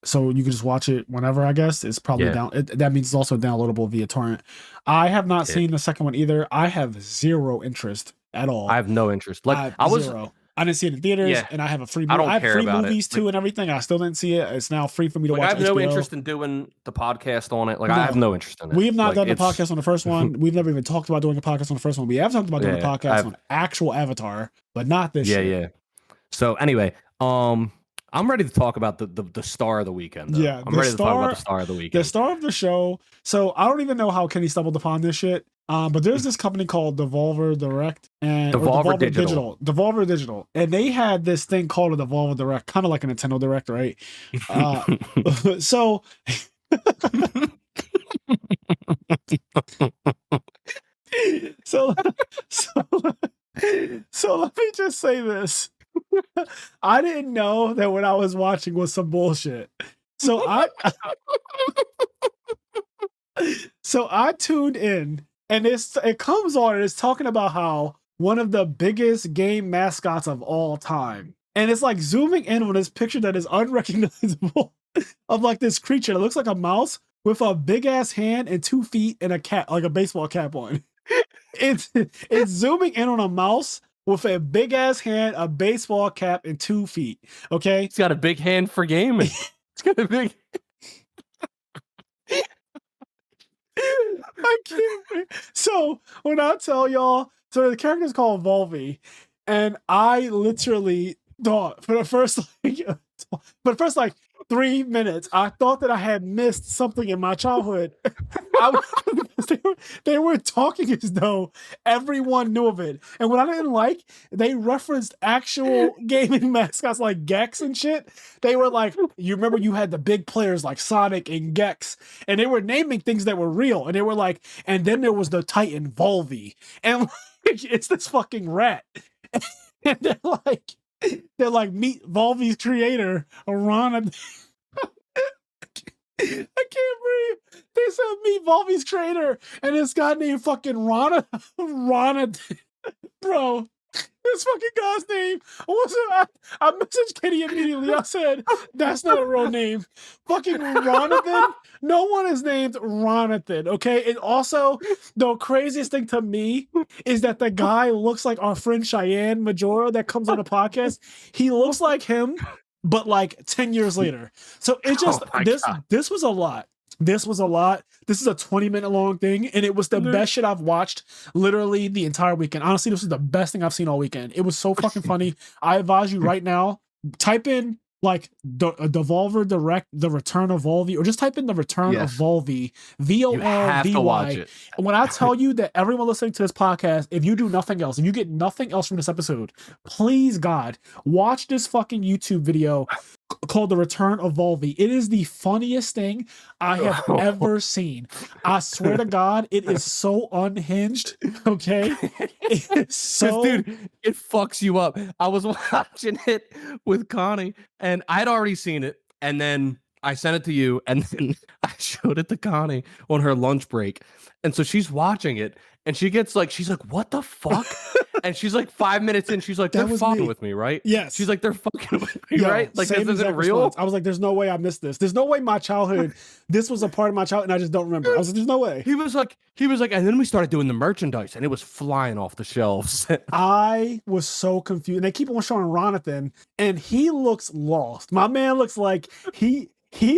So you can just watch it whenever. I guess it's probably down. That means it's also downloadable via torrent. I have not seen the second one either. I have zero interest at all. I have no interest. Like I was I didn't see it in theaters, Yeah. and I have a free. I don't have care free about movies it. too, and everything. I still didn't see it. It's now free for me to watch. I have no HBO. interest in doing the podcast on it. Like I have no interest in it. We have not like, done the podcast on the first one. We've never even talked about doing a podcast on the first one. We have talked about doing a podcast on actual Avatar, but not this. Yeah. So anyway, I'm ready to talk about the star of the weekend. Though. Yeah, I'm ready to talk about the star of the weekend. The star of the show. So I don't even know how Kenny stumbled upon this shit. But there's this company called Devolver Direct and Devolver Digital, and they had this thing called a Devolver Direct, kind of like a Nintendo Direct, right? So, so let me just say this. I didn't know that what I was watching was some bullshit. So I tuned in, and it comes on and it's talking about how one of the biggest game mascots of all time. And it's like zooming in on this picture that is unrecognizable of like this creature that looks like a mouse with a big ass hand and 2 feet and a cap, like a baseball cap on. It's zooming in on a mouse with a big ass hand, a baseball cap, and 2 feet. Okay. It's got a big hand for gaming. It's got a big. I can't. So when I tell y'all, so the character is called Volvy, and I literally thought for the first like 3 minutes, I thought that I had missed something in my childhood. They were talking as though everyone knew of it. And what I didn't like, they referenced actual gaming mascots like Gex and shit. They were like, you remember you had the big players like Sonic and Gex, and they were naming things that were real. And they were like, and then there was the Titan Volvy. And like, it's this fucking rat. And they're like, meet Volvy's creator, Ron. I can't breathe. They said meet Volvy's creator, and this guy named fucking Rana. Bro, this fucking guy's name wasn't. I messaged Kenny immediately. I said, that's not a real name. Fucking Ronathan. No one is named Ronathan, okay? And also, the craziest thing to me is that the guy looks like our friend Cheyenne Majora that comes on the podcast. He looks like him, but like 10 years later. So it just, this was a lot. This was a lot. This is a 20-minute long thing, and it was the best shit I've watched literally the entire weekend. Honestly, this is the best thing I've seen all weekend. It was so fucking funny. I advise you right now, type in like Devolver Direct, The Return of Volvy, or just type in The Return of Volvy, VOLVY. When I tell you that everyone listening to this podcast, if you do nothing else, if you get nothing else from this episode, please God, watch this fucking YouTube video called The Return of Volvy. It is the funniest thing I have ever seen. I swear to God, it is so unhinged. Okay, it is so, dude, it fucks you up. I was watching it with Connie, and I'd already seen it, and then I sent it to you, and then I showed it to Connie on her lunch break, and so she's watching it, and she's like, what the fuck? And she's like 5 minutes in, she's like, they're fucking with me, right? Yes. She's like, they're fucking with me, right? Like, this isn't real? Response. I was like, there's no way I missed this. There's no way my childhood, this was a part of my childhood, and I just don't remember. I was like, there's no way. He was like, and then we started doing the merchandise, and it was flying off the shelves. I was so confused. And they keep on showing Ronathan, and he looks lost. My man looks like he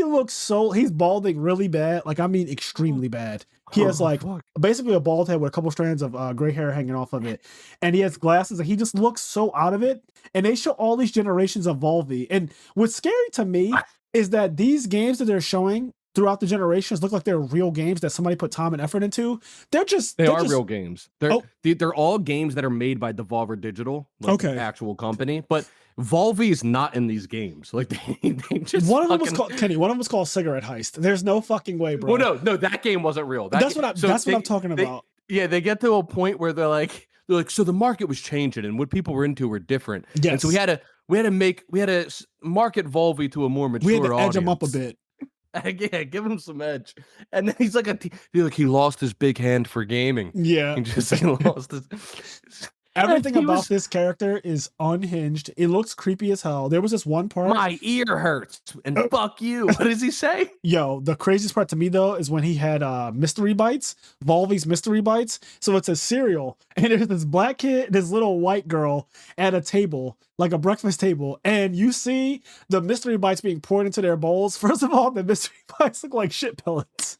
looks so, he's balding really bad. Like, I mean, extremely bad. He has like basically a bald head with a couple strands of gray hair hanging off of it. And he has glasses, and he just looks so out of it. And they show all these generations of Volvy. And what's scary to me is that these games that they're showing throughout the generations look like they're real games that somebody put time and effort into. They are real games. They're all games that are made by Devolver Digital, like the actual company. But Volvy is not in these games. Like they just one of them was called Kenny. One of them was called Cigarette Heist. There's no fucking way, bro. Well, no, that game wasn't real. That's what I'm talking about. They get to a point where they're like, so the market was changing, and what people were into were different. Yes. And so we had to market Volvy to a more mature audience. We had to edge him up a bit. Yeah, give him some edge. And then he's like, he lost his big hand for gaming. Yeah, he lost his. Everything about this character is unhinged. It looks creepy as hell. There was this one part. My ear hurts, and fuck you. What does he say? Yo, the craziest part to me though is when he had mystery bites, Volvy's mystery bites. So it's a cereal, and there's this black kid, this little white girl at a table, like a breakfast table, and you see the mystery bites being poured into their bowls. First of all, the mystery bites look like shit pellets.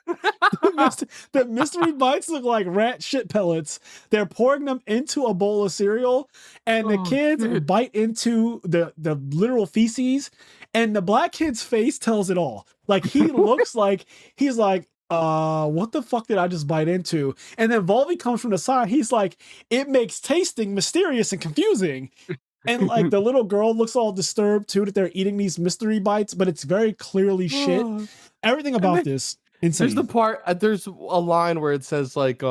The mystery bites look like rat shit pellets. They're pouring them into a bowl of cereal, and the kids bite into the literal feces, and the black kid's face tells it all. Like, he looks like he's like, what the fuck did I just bite into? And then Volvy comes from the side. He's like, it makes tasting mysterious and confusing. And like the little girl looks all disturbed too that they're eating these mystery bites, but it's very clearly shit. Everything about this. Insane. There's the part. There's a line where it says like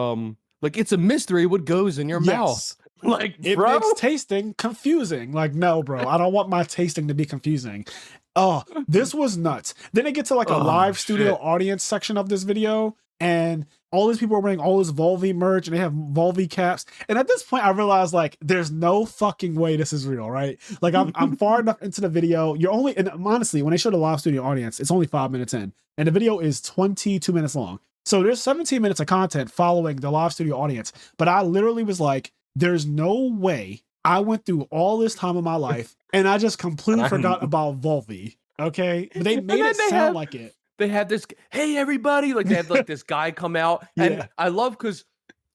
it's a mystery what goes in your mouth. Like, it makes tasting confusing. Like, no, bro, I don't want my tasting to be confusing. Oh, this was nuts. Then it gets to like a live studio audience section of this video, and all these people are wearing all this Volvy merch, and they have Volvy caps. And at this point, I realized like there's no fucking way this is real, right? Like I'm far enough into the video. And honestly, when they show the live studio audience, it's only 5 minutes in, and the video is 22 minutes long. So there's 17 minutes of content following the live studio audience. But I literally was like, there's no way I went through all this time of my life and I just completely forgot about Volvy. Okay, but they made it sound like it. They had this, hey everybody, like they had like this guy come out, and I love because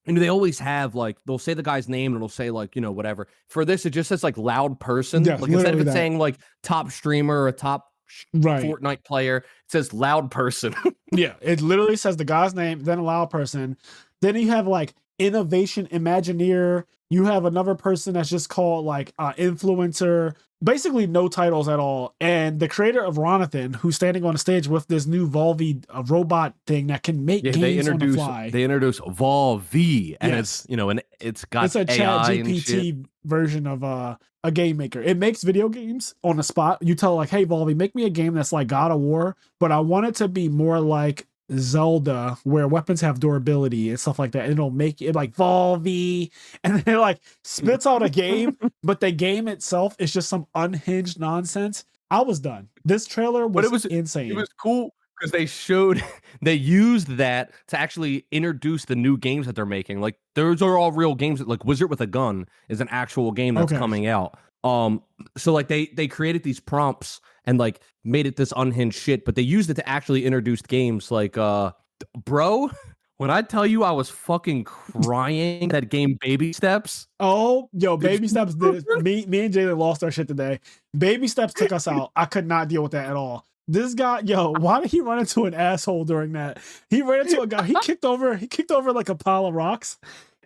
they always have like they'll say the guy's name and it'll say like whatever. For this, it just says like loud person. Like instead of it saying like top streamer or a top Fortnite player, it says loud person. Yeah, it literally says the guy's name, then a loud person. Then you have like innovation imagineer. You have another person that's just called like influencer. Basically no titles at all. And the creator of Ronathan, who's standing on the stage with this new Volvy robot thing that can make games on the fly. They introduce Volvy, and it's and it's got a AI chat GPT version of a game maker. It makes video games on the spot. You tell like, hey Volvy, make me a game that's like God of War, but I want it to be more like Zelda, where weapons have durability and stuff like that. And it'll make it like Volvy, and then it like spits out a game, but the game itself is just some unhinged nonsense. I was done. This trailer was insane. It was cool because they used that to actually introduce the new games that they're making. Like those are all real games. Like Wizard with a Gun is an actual game that's coming out. So like they created these prompts and like made it this unhinged shit, but they used it to actually introduce games like bro, when I tell you I was fucking crying that game Baby Steps. Oh, yo, Baby Steps did me and Jalen lost our shit today. Baby Steps took us out. I could not deal with that at all. This guy, yo, why did he run into an asshole during that? He ran into a guy, he kicked over like a pile of rocks.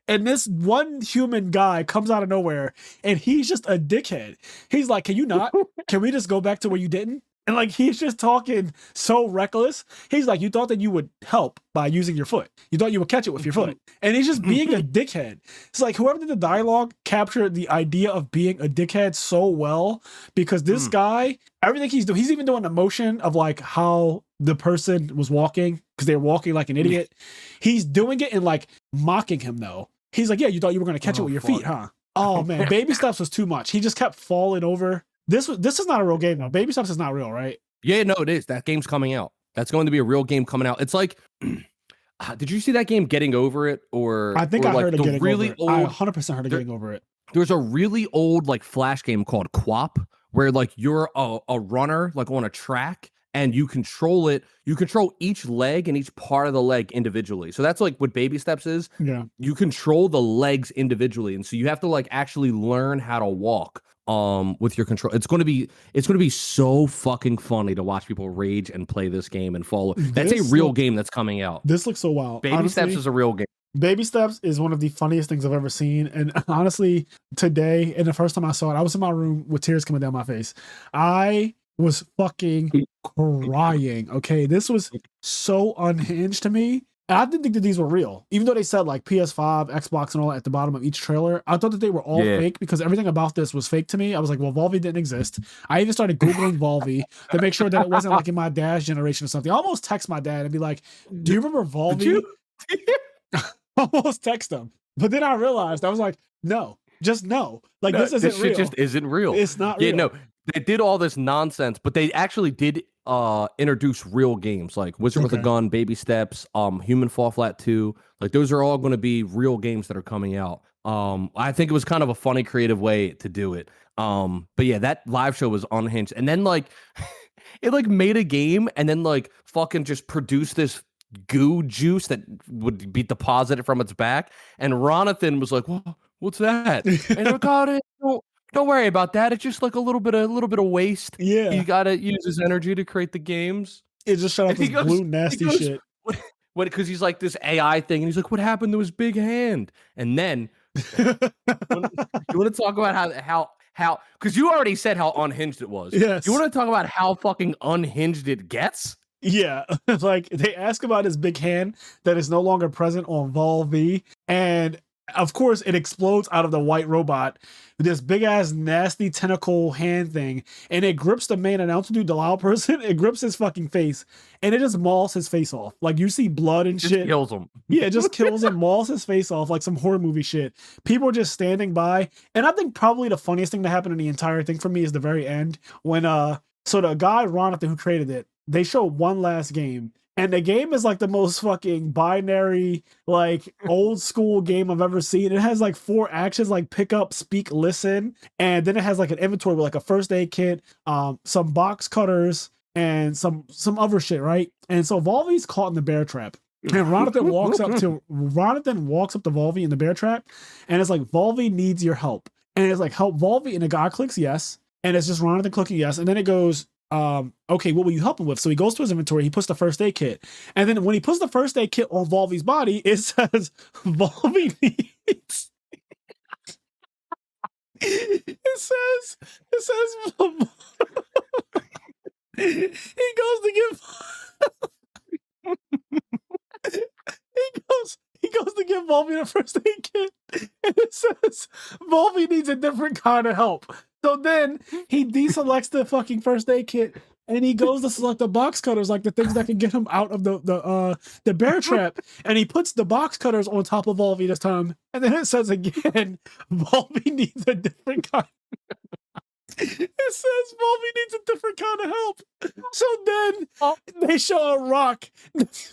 And this one human guy comes out of nowhere, and he's just a dickhead. He's like, can we just go back to where you didn't? And like, he's just talking so reckless. He's like, you thought that you would help by using your foot. You thought you would catch it with your foot. And he's just being a dickhead. It's like whoever did the dialogue captured the idea of being a dickhead so well, because this guy, everything he's doing, he's even doing the motion of like how the person was walking, because they're walking like an idiot. He's doing it and like mocking him though. He's like, yeah, you thought you were going to catch it with your feet, huh? Oh man, Baby Steps was too much. He just kept falling over. This is not a real game though. Baby Steps is not real, right? Yeah, no, it is. That game's coming out. That's going to be a real game coming out. It's like, did you see that game Getting Over It? Or I think I heard of Getting really Over It. I 100% heard of Getting Over It. There's a really old like Flash game called Quap, where like you're a runner like on a track, and you control it. You control each leg and each part of the leg individually. So that's like what Baby Steps is. Yeah. You control the legs individually. And so you have to like actually learn how to walk with your control. It's going to be so fucking funny to watch people rage and play this game and follow. That's a real game that's coming out. This looks so wild. Baby Steps is a real game. Baby Steps is one of the funniest things I've ever seen. And honestly, today, and the first time I saw it, I was in my room with tears coming down my face. I was fucking crying. Okay, this was so unhinged to me. I didn't think that these were real, even though they said like PS5, Xbox, and all that at the bottom of each trailer. I thought that they were all fake, because everything about this was fake to me. I was like, well, Volvy didn't exist. I even started Googling Volvy to make sure that it wasn't like in my dad's generation or something. I almost text my dad and be like, do you remember Volvy? Almost text him. But then I realized, I was like, no, just no. Like, No, this isn't shit real. just isn't real. It's not Yeah, real. no, they did all this nonsense, but they actually did introduce real games like Wizard with a Okay. Gun, Baby Steps, Human Fall Flat 2. Like those are all going to be real games that are coming out. I think it was kind of a funny, creative way to do it. But yeah, that live show was unhinged. And then like it like made a game and then like fucking just produced this goo juice that would be deposited from its back. And Ronathan was like, what's that? And they're like, oh, don't worry about that. It's just like a little bit of waste. Yeah. You gotta use his energy to create the games. It just shut off this blue nasty shit. Because he's like this AI thing, and he's like, what happened to his big hand? And then you want to talk about how because you already said how unhinged it was. Yes. You want to talk about how fucking unhinged it gets? Yeah. Like they ask about his big hand that is no longer present on Volvy, and of course it explodes out of the white robot with this big ass nasty tentacle hand thing, and it grips the main announcer dude, the loud person. It grips his fucking face, and it just mauls his face off. Like you see blood and Just shit. kills him. Yeah, it just kills him, mauls his face off like some horror movie shit. People are just standing by, and I think probably the funniest thing that happened in the entire thing for me is the very end when so the guy Ronathan who created it, they show one last game. And the game is like the most fucking binary, like old school game I've ever seen. It has like 4 actions, like pick up, speak, listen. And then it has like an inventory with like a first aid kit, some box cutters, and some other shit, right? And so Volvy's caught in the bear trap. And Ronathan walks up to Volvy in the bear trap, and it's like, Volvy needs your help. And it's like, help Volvy, and the guy clicks yes. And it's just Ronathan clicking yes. And then it goes, okay, what will you help him with? So he goes to his inventory, he puts the first aid kit. And then when he puts the first aid kit on Volvy's body, it says Volvy needs it says he goes to give he goes to give Volvy the first aid kit, and it says Volvy needs a different kind of help. So then he deselects the fucking first aid kit, and he goes to select the box cutters, like the things that can get him out of the bear trap, and he puts the box cutters on top of Volvy this time. And then it says again, Volvy needs a different kind. It says Volvy needs a different kind of help. So then they show a rock,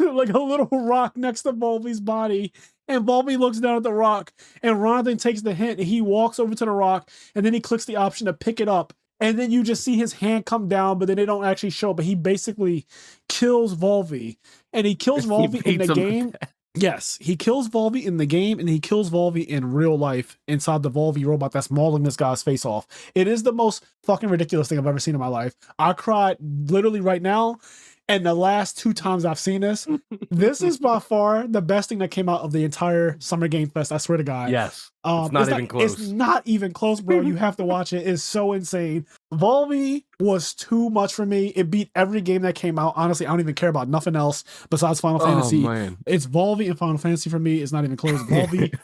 like a little rock next to Volvy's body. And Volvy looks down at the rock, and Ronathan takes the hint, and he walks over to the rock, and then he clicks the option to pick it up. And then you just see his hand come down, but then they don't actually show. But he basically kills Volvy. And he kills Volvy in the game. Yes, he kills Volvy in the game, and he kills Volvy in real life inside the Volvy robot that's mauling this guy's face off. It is the most fucking ridiculous thing I've ever seen in my life. I cried literally right now. And the last 2 times I've seen this, this is by far the best thing that came out of the entire Summer Game Fest. I swear to God. Yes. It's not even close. It's not even close, bro. You have to watch it. It's so insane. Volvy was too much for me. It beat every game that came out. Honestly, I don't even care about nothing else besides Final Fantasy. Man. It's Volvy and Final Fantasy for me. It's not even close. Volvy,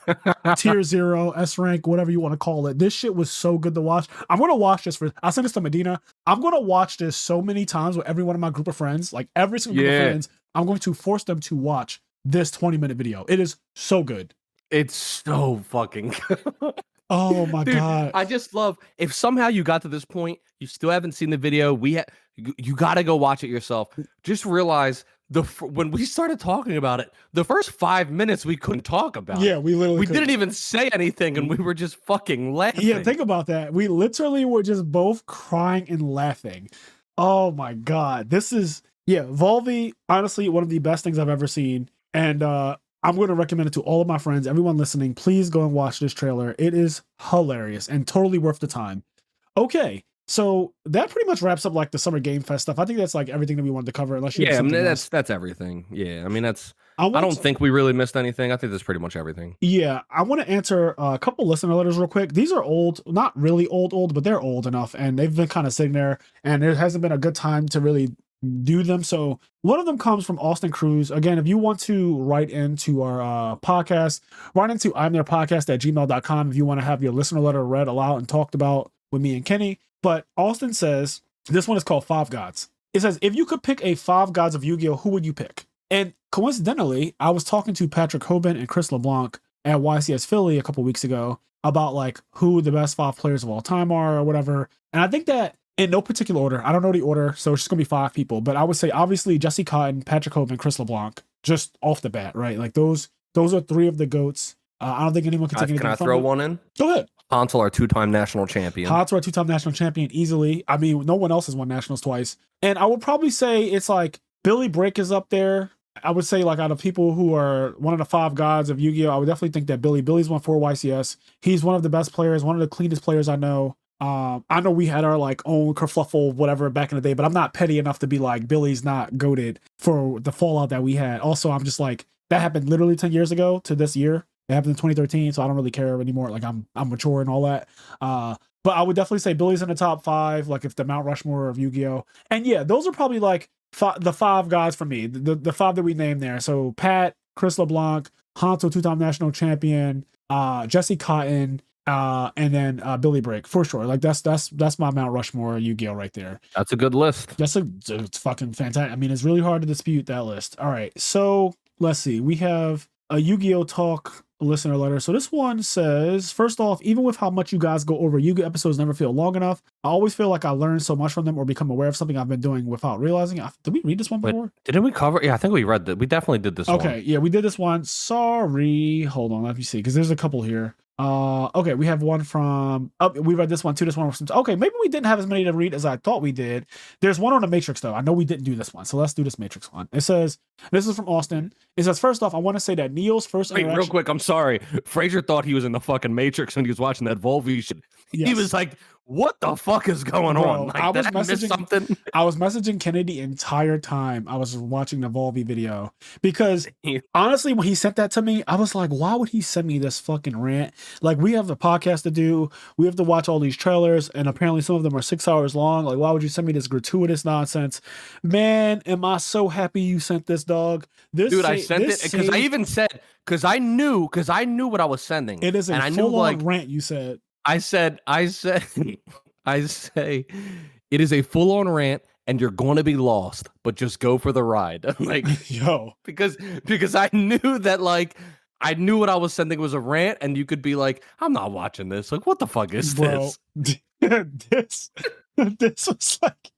tier 0, S rank, whatever you want to call it. This shit was so good to watch. I'm going to watch this I sent this to Medina. I'm going to watch this so many times with every one of my group of friends, like every single group of friends. I'm going to force them to watch this 20-minute video. It is so good. It's so fucking good. Oh my God. I just love, if somehow you got to this point, you still haven't seen the video, you got to go watch it yourself. Just realize when we started talking about it, the first 5 minutes we couldn't talk about it. Yeah, we didn't even say anything, and we were just fucking laughing. Yeah, think about that. We literally were just both crying and laughing. Oh my God. This is, Volvy, honestly, one of the best things I've ever seen. And I'm going to recommend it to all of my friends, everyone listening. Please go and watch this trailer. It is hilarious and totally worth the time. Okay, so that pretty much wraps up like the Summer Game Fest stuff. I think that's like everything that we wanted to cover. Unless you have that's everything. Yeah, I mean I don't think we really missed anything. I think that's pretty much everything. Yeah, I want to answer a couple listener letters real quick. These are old, not really old, but they're old enough, and they've been kind of sitting there, and there hasn't been a good time to really do them. So one of them comes from Austin Cruz. Again, if you want to write into our podcast, write into IMNerdpodcast@gmail.com if you want to have your listener letter read aloud and talked about with me and Kenny. But Austin says, this one is called 5 Gods. It says, if you could pick a 5 gods of Yu-Gi-Oh, who would you pick? And coincidentally, I was talking to Patrick Hoban and Chris LeBlanc at YCS Philly a couple weeks ago about like who the best 5 players of all time are or whatever. And I think that in no particular order, I don't know the order, so it's just gonna be 5 people. But I would say obviously Jesse Cotton, Patrick Hope, and Chris LeBlanc, just off the bat, right? Like those are 3 of the GOATs. I don't think anyone can take anything Can I from throw them. one in? Go ahead. Hansel, our 2-time national champion. Hansel, our 2-time national champion, easily. I mean, no one else has won nationals twice. And I would probably say it's like Billy Brick is up there. I would say like out of people who are one of the 5 gods of Yu-Gi-Oh, I would definitely think that Billy's won 4 YCS. He's one of the best players, one of the cleanest players I know. I know we had our like own kerfluffle whatever back in the day, but I'm not petty enough to be like Billy's not goated for the fallout that we had. Also, I'm just like that happened literally 10 years ago to this year. It happened in 2013, so I don't really care anymore. Like I'm mature and all that. But I would definitely say Billy's in the top 5, like if the Mount Rushmore of Yu-Gi-Oh. And yeah, those are probably like the 5 guys for me. The 5 that we named there. So Pat, Chris LeBlanc, Hansel, 2-time national champion, Jesse Cotton, and then Billy Brick for sure. Like that's my Mount Rushmore Yu-Gi-Oh right there. That's a good list. It's fucking fantastic. I mean, it's really hard to dispute that list. All right, so let's see. We have a Yu-Gi-Oh talk listener letter. So this one says, first off, even with how much you guys go over, Yu-Gi-Oh episodes never feel long enough. I always feel like I learn so much from them or become aware of something I've been doing without realizing it. Did we read this one before? Didn't we cover? Yeah, I think we read that. We definitely did this one. Okay, yeah, we did this one. Sorry. Hold on, let me see, because there's a couple here. Okay, we have one from we read this one too. This one from okay, maybe we didn't have as many to read as I thought we did. There's one on the Matrix though. I know we didn't do this one, so let's do this Matrix one. It says, this is from Austin. It says, first off, I want to say that Neil's first interaction. Real quick, I'm sorry. Fraser thought he was in the fucking Matrix when he was watching that Volvy shit. Yes. He was like, what the fuck is going on? Like, I was messaging something. I was messaging Kennedy the entire time I was watching the Volvy video, because honestly, when he sent that to me, I was like, why would he send me this fucking rant? Like, we have the podcast to do, we have to watch all these trailers, and apparently some of them are 6 hours long. Like, why would you send me this gratuitous nonsense? Man, am I so happy you sent this, dog. Dude, I sent it because I even said, because I knew what I was sending. It is a full-on rant, you said. I say it is a full-on rant and you're going to be lost, but just go for the ride. Like, yo, because I knew that, like, I knew what I was sending was a rant, and you could be like, I'm not watching this. Like, what the fuck is this? This was like,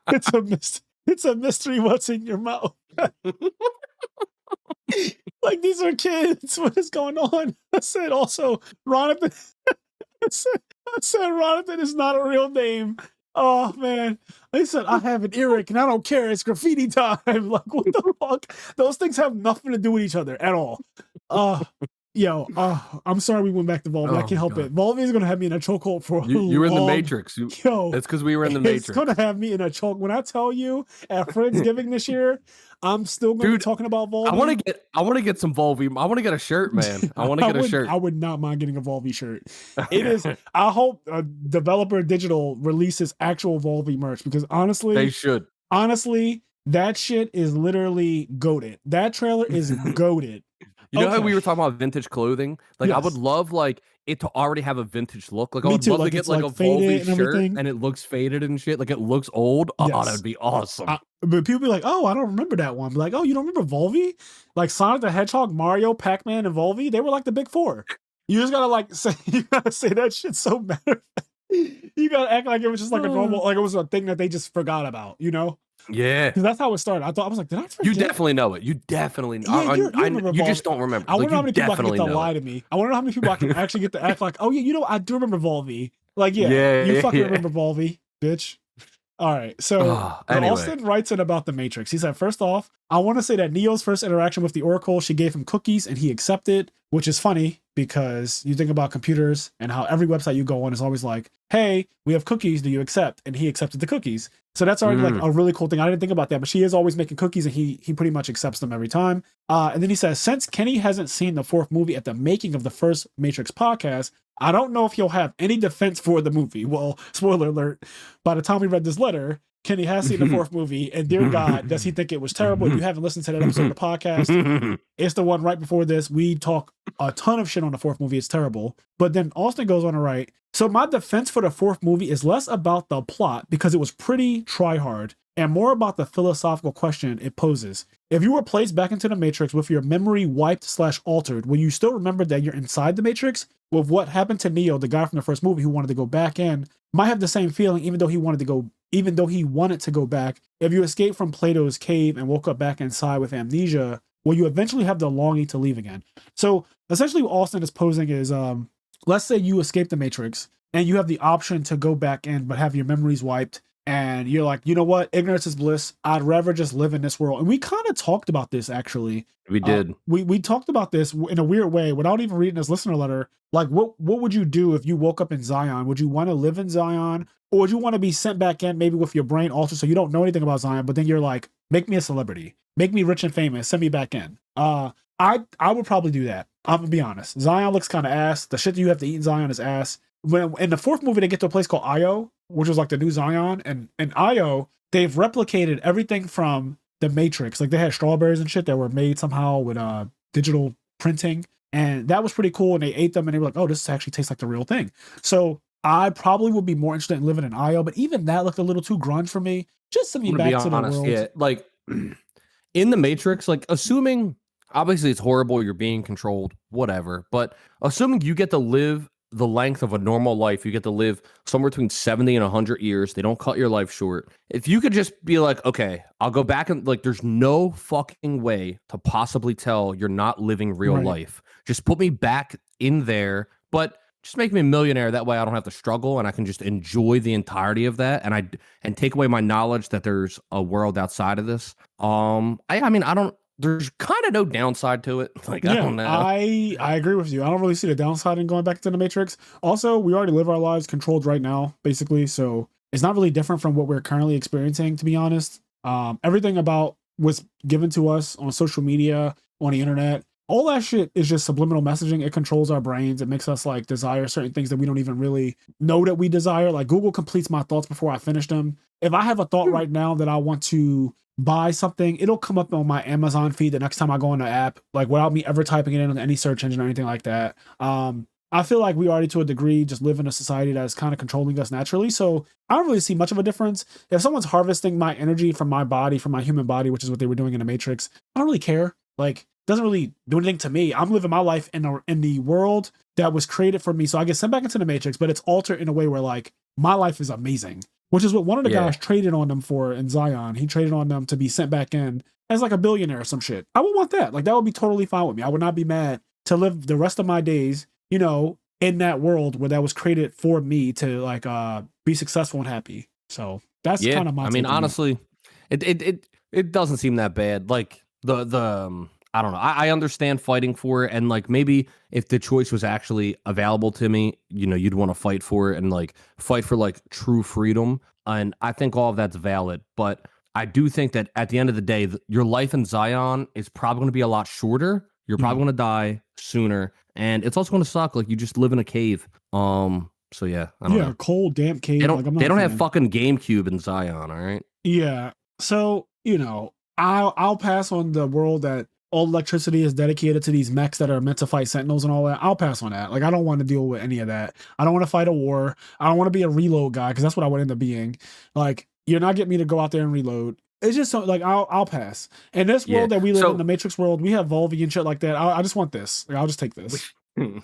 it's a mystery what's in your mouth. Like, these are kids. What is going on? I said also, Ronathan. I said Ronathan is not a real name. Oh man. They said, I have an earache and I don't care. It's graffiti time. Like, what the fuck? Those things have nothing to do with each other at all. I'm sorry we went back to Volvy. I can't help it. Volvy is gonna have me in a chokehold for you were in the Matrix. That's because we were in the Matrix. It's gonna have me in a choke. When I tell you at Friendsgiving this year, I'm still gonna be talking about Volvy. I want to get some Volvy. I want to get a shirt, man. I want to get a shirt. I would not mind getting a Volvy shirt. It is. I hope Developer Digital releases actual Volvy merch, because honestly, they should. Honestly, that shit is literally goated. That trailer is goated. You know how we were talking about vintage clothing? Like, yes. I would love, like, it to already have a vintage look. Like, I would love to get like a Volvy shirt and it looks faded and shit. Like, it looks old. Yes. Oh, that would be awesome. But people be like, oh, I don't remember that one. Like, oh, you don't remember Volvy? Like Sonic the Hedgehog, Mario, Pac-Man, and Volvy, they were like the big 4. You just gotta like say, you gotta say that shit so matter. You gotta act like it was just like a normal, like it was a thing that they just forgot about, you know? Yeah, because that's how it started. I was like, did I forget? You definitely know it. You definitely know. Yeah, you just don't remember. I wonder how many people I can get to lie to me. I wonder how many people I can actually get to act like, oh yeah, you know, I do remember Volvy. Like, you fucking remember Volvy, bitch. All right, so anyway. Austin writes in about the Matrix. He said, first off, I want to say that Neo's first interaction with the Oracle, she gave him cookies and he accepted, which is funny because you think about computers and how every website you go on is always like, hey, we have cookies, do you accept? And he accepted the cookies. So that's already like a really cool thing. I didn't think about that, but she is always making cookies and he pretty much accepts them every time. And then he says, since Kenny hasn't seen the 4th movie at the making of the first Matrix podcast, I don't know if he'll have any defense for the movie. Well, spoiler alert, by the time we read this letter, Kenny has seen the 4th movie, and dear God, does he think it was terrible? If you haven't listened to that episode of the podcast, it's the one right before this. We talk a ton of shit on the 4th movie. It's terrible. But then Austin goes on to write, so my defense for the 4th movie is less about the plot, because it was pretty try hard, and more about the philosophical question it poses. If you were placed back into the Matrix with your memory wiped/altered, will you still remember that you're inside the Matrix? With what happened to Neo, the guy from the first movie who wanted to go back in, might have the same feeling even though he wanted to go back. If you escaped from Plato's cave and woke up back inside with amnesia, will you eventually have the longing to leave again? So essentially what Austin is posing is, let's say you escape the Matrix and you have the option to go back in but have your memories wiped, and you're like, you know what, ignorance is bliss, I'd rather just live in this world. And we kind of talked about this, actually. We did. We talked about this in a weird way without even reading this listener letter. Like, what would you do if you woke up in Zion? Would you want to live in Zion, or would you want to be sent back in maybe with your brain altered so you don't know anything about Zion, but then you're like, make me a celebrity, make me rich and famous, send me back in? I would probably do that. I'm gonna be honest. Zion looks kind of ass. The shit that you have to eat in Zion is ass. When in the fourth movie they get to a place called Io, which was like the new Zion, and in Io they've replicated everything from the Matrix. Like they had strawberries and shit that were made somehow with digital printing, and that was pretty cool. And they ate them and they were like, oh, this actually tastes like the real thing. So I probably would be more interested in living in Io, but even that looked a little too grunge for me. Just to be back to the world. Yeah, like in the Matrix, like assuming obviously it's horrible, you're being controlled, whatever, but assuming you get to live the length of a normal life, you get to live somewhere between 70 and 100 years. They don't cut your life short. If you could just be like, okay, I'll go back, and like, there's no fucking way to possibly tell you're not living real life. Just put me back in there, but just make me a millionaire. That way I don't have to struggle and I can just enjoy the entirety of that. And take away my knowledge that there's a world outside of this. I mean, there's kind of no downside to it. Like, I don't know. I agree with you. I don't really see the downside in going back to the Matrix. Also, we already live our lives controlled right now, basically. So it's not really different from what we're currently experiencing, to be honest. Everything about what's given to us on social media, on the internet, all that shit is just subliminal messaging. It controls our brains. It makes us like desire certain things that we don't even really know that we desire. Like Google completes my thoughts before I finish them. If I have a thought right now that I want to buy something, it'll come up on my Amazon feed the next time I go in the app, like without me ever typing it in on any search engine or anything like that. I feel like we already to a degree just live in a society that is kind of controlling us naturally. So I don't really see much of a difference. If someone's harvesting my energy from my body, from my human body, which is what they were doing in the Matrix, I don't really care. Like, it doesn't really do anything to me. I'm living my life in the world that was created for me. So I get sent back into the Matrix, but it's altered in a way where like my life is amazing. Which is what one of the guys traded on them for in Zion. He traded on them to be sent back in as like a billionaire or some shit. I would want that. Like that would be totally fine with me. I would not be mad to live the rest of my days, you know, in that world where that was created for me to like be successful and happy. So that's kind of my I mean, honestly, it doesn't seem that bad. Like the I don't know. I understand fighting for it, and like maybe if the choice was actually available to me, you know, you'd want to fight for it and like fight for like true freedom. And I think all of that's valid, but I do think that at the end of the day, your life in Zion is probably going to be a lot shorter. You're probably going to die sooner, and it's also going to suck. Like you just live in a cave. So yeah, I don't know. Cold, damp cave. They don't have fucking GameCube in Zion. All right. Yeah. So you know, I'll pass on the world that all electricity is dedicated to these mechs that are meant to fight sentinels and all that. I'll pass on that. Like, I don't want to deal with any of that. I don't want to fight a war. I don't want to be a reload guy because that's what I would end up being. Like, you're not getting me to go out there and reload. It's just so, like, I'll pass. In this world that we live in, the Matrix world, we have Volvy and shit like that. I just want this. Like, I'll just take this.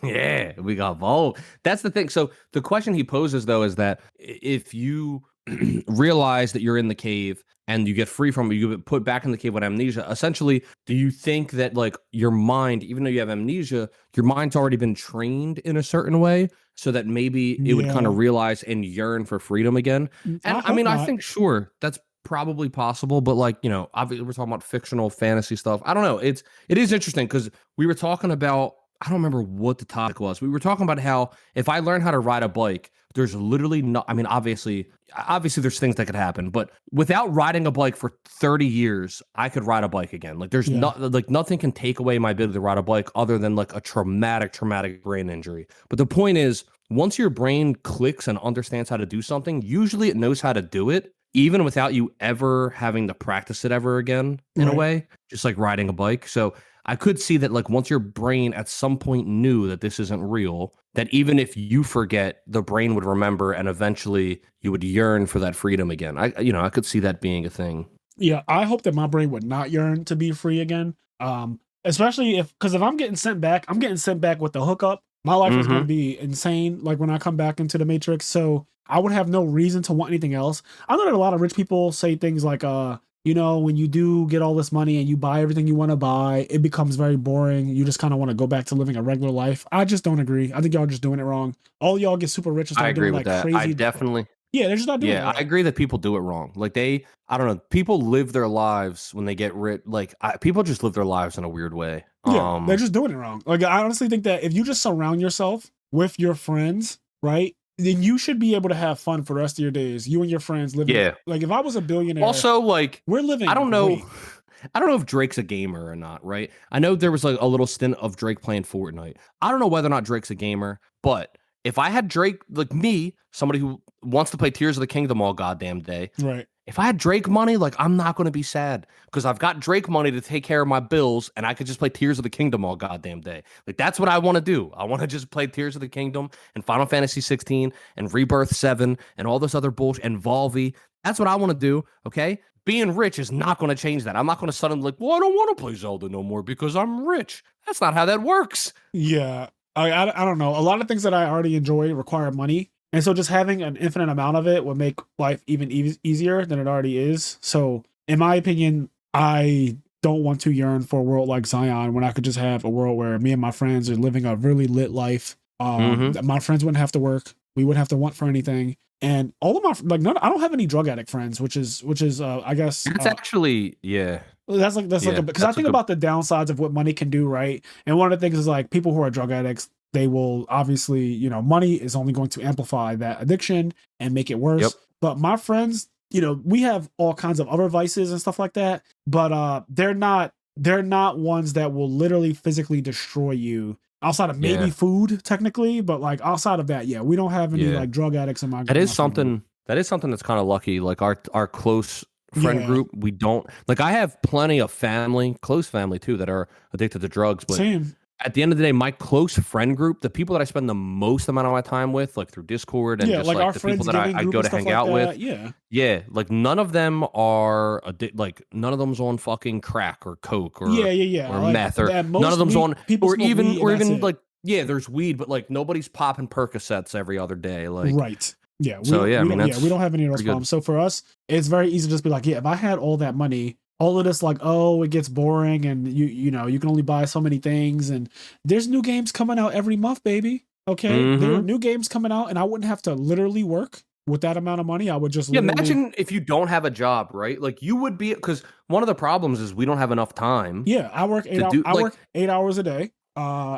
Yeah, we got Volvy. That's the thing. So the question he poses, though, is that if you realize that you're in the cave and you get free from it, you get put back in the cave with amnesia. Essentially, do you think that like your mind, even though you have amnesia, your mind's already been trained in a certain way so that maybe it would kind of realize and yearn for freedom again? And I think sure, that's probably possible, but like, you know, obviously we're talking about fictional fantasy stuff. I don't know. It is interesting because we were talking about, I don't remember what the topic was. We were talking about how if I learn how to ride a bike, there's literally no, I mean, obviously there's things that could happen, but without riding a bike for 30 years, I could ride a bike again. Like there's nothing can take away my ability to ride a bike other than like a traumatic brain injury. But the point is, once your brain clicks and understands how to do something, usually it knows how to do it, even without you ever having to practice it ever again in a way, just like riding a bike. So I could see that like once your brain at some point knew that this isn't real, that even if you forget, the brain would remember and eventually you would yearn for that freedom again. I could see that being a thing. Yeah, I hope that my brain would not yearn to be free again. Especially because if I'm getting sent back, I'm getting sent back with the hookup. My life is going to be insane. Like when I come back into the Matrix, so I would have no reason to want anything else. I know that a lot of rich people say things like, when you do get all this money and you buy everything you want to buy, it becomes very boring. You just kind of want to go back to living a regular life. I just don't agree. I think y'all just doing it wrong. All y'all get super rich and I start agree doing with like that. crazy. I definitely. Yeah, they're just not doing it. Yeah, I agree that people do it wrong. Like I don't know, people live their lives when they get rich. Like people just live their lives in a weird way. Yeah, they're just doing it wrong. Like I honestly think that if you just surround yourself with your friends, right, then you should be able to have fun for the rest of your days. You and your friends living. Yeah. Like if I was a billionaire, Also, like we're living. I don't know. Great. I don't know if Drake's a gamer or not, right? I know there was like a little stint of Drake playing Fortnite. I don't know whether or not Drake's a gamer, but if I had Drake, like me, somebody who wants to play Tears of the Kingdom all goddamn day, right? If I had Drake money, like I'm not going to be sad because I've got Drake money to take care of my bills and I could just play Tears of the Kingdom all goddamn day. Like that's what I want to do. I want to just play Tears of the Kingdom and Final Fantasy 16 and Rebirth 7 and all this other bullshit and Volvy. That's what I want to do, okay? Being rich is not going to change that. I'm not going to suddenly like, well, I don't want to play Zelda no more because I'm rich. That's not how that works. Yeah, I don't know. A lot of things that I already enjoy require money. And so just having an infinite amount of it would make life even easier than it already is. So in my opinion, I don't want to yearn for a world like Zion when I could just have a world where me and my friends are living a really lit life. My friends wouldn't have to work. We wouldn't have to want for anything. And all of my I don't have any drug addict friends, which is I guess that's actually that's like because I think about the downsides of what money can do, right? And one of the things is like people who are drug addicts, they will obviously, money is only going to amplify that addiction and make it worse. Yep. But my friends, we have all kinds of other vices and stuff like that, but they're not ones that will literally physically destroy you. Outside of maybe food, technically, but like outside of that, we don't have any like drug addicts in my. That is something that's kind of lucky. Like our close friend group, we don't like. I have plenty of close family too, that are addicted to drugs. But same. At the end of the day, my close friend group, the people that I spend the most amount of my time with, like through Discord and just like the people that I go to hang out with, like none of them are like none of them's on fucking crack or coke or or like meth or none of them's on or even like there's weed, but like nobody's popping Percocets every other day, like right. Yeah. We don't have any of those problems. So for us, it's very easy to just be like, if I had all that money, all of this like, it gets boring and you can only buy so many things and there's new games coming out every month, baby. Okay. There are new games coming out and I wouldn't have to literally work with that amount of money. I would just imagine if you don't have a job, right? Like you would be, because one of the problems is we don't have enough time. Yeah. I work 8 hours. I work 8 hours a day.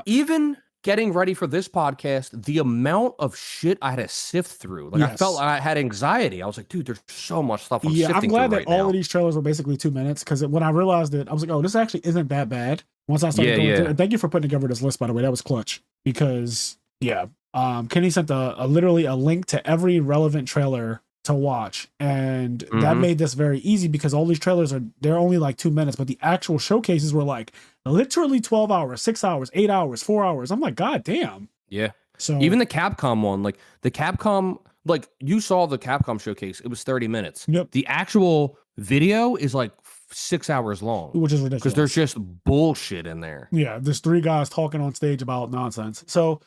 Even getting ready for this podcast, the amount of shit I had to sift through, like I felt like I had anxiety. I was like, dude, there's so much stuff I'm sifting through. I'm glad that all of these trailers were basically 2 minutes, because when I realized it, I was like, oh, this actually isn't that bad. Once I started going through it. Thank you for putting together this list, by the way. That was clutch, because Kenny sent literally a link to every relevant trailer to watch, and that made this very easy because all these trailers they're only like 2 minutes, but the actual showcases were like literally 12 hours, 6 hours, 8 hours, 4 hours. I'm like, god damn. Yeah. So even the Capcom one, like the Capcom, like you saw the Capcom showcase, it was 30 minutes. Yep. The actual video is like 6 hours long, which is ridiculous because there's just bullshit in there. Yeah, there's 3 guys talking on stage about nonsense. So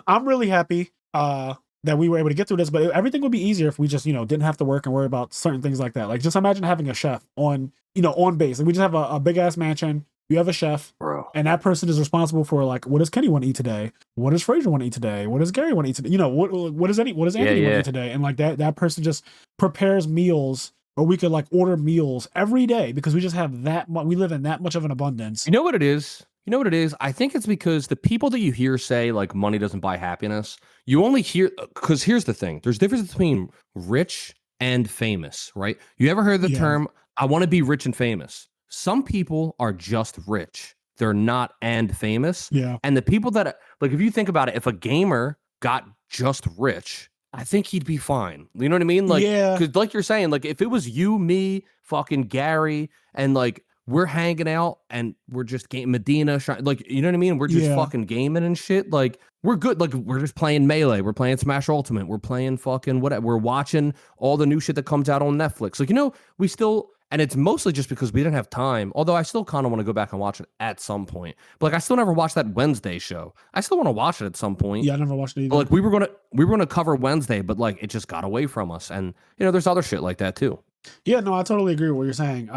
I'm really happy that we were able to get through this, but everything would be easier if we just, didn't have to work and worry about certain things like that. Like just imagine having a chef on base. Like we just have a big ass mansion. You have a chef, bro, and that person is responsible for like, what does Kenny want to eat today? What does Fraser want to eat today? What does Gary want to eat today? What does Anthony want to eat today? And like that person just prepares meals, or we could like order meals every day because we just have that much. We live in that much of an abundance. You know what it is? I think it's because the people that you hear say like money doesn't buy happiness, you only hear, because here's the thing. There's a difference between rich and famous, right? You ever heard the term, I want to be rich and famous? Some people are just rich. They're not and famous. Yeah. And the people that, like, if you think about it, if a gamer got just rich, I think he'd be fine. You know what I mean? Like, because like you're saying, like if it was you, me, fucking Gary, and like we're hanging out and we're just game Medina, like, you know what I mean? We're just fucking gaming and shit. Like, we're good. Like, we're just playing Melee. We're playing Smash Ultimate. We're playing fucking whatever. We're watching all the new shit that comes out on Netflix. Like, you know, we still, and it's mostly just because we didn't have time. Although I still kind of want to go back and watch it at some point. But like, I still never watched that Wednesday show. I still want to watch it at some point. Yeah, I never watched it either. But like, we were gonna cover Wednesday, but like, it just got away from us. And you know, there's other shit like that too. Yeah, no, I totally agree with what you're saying.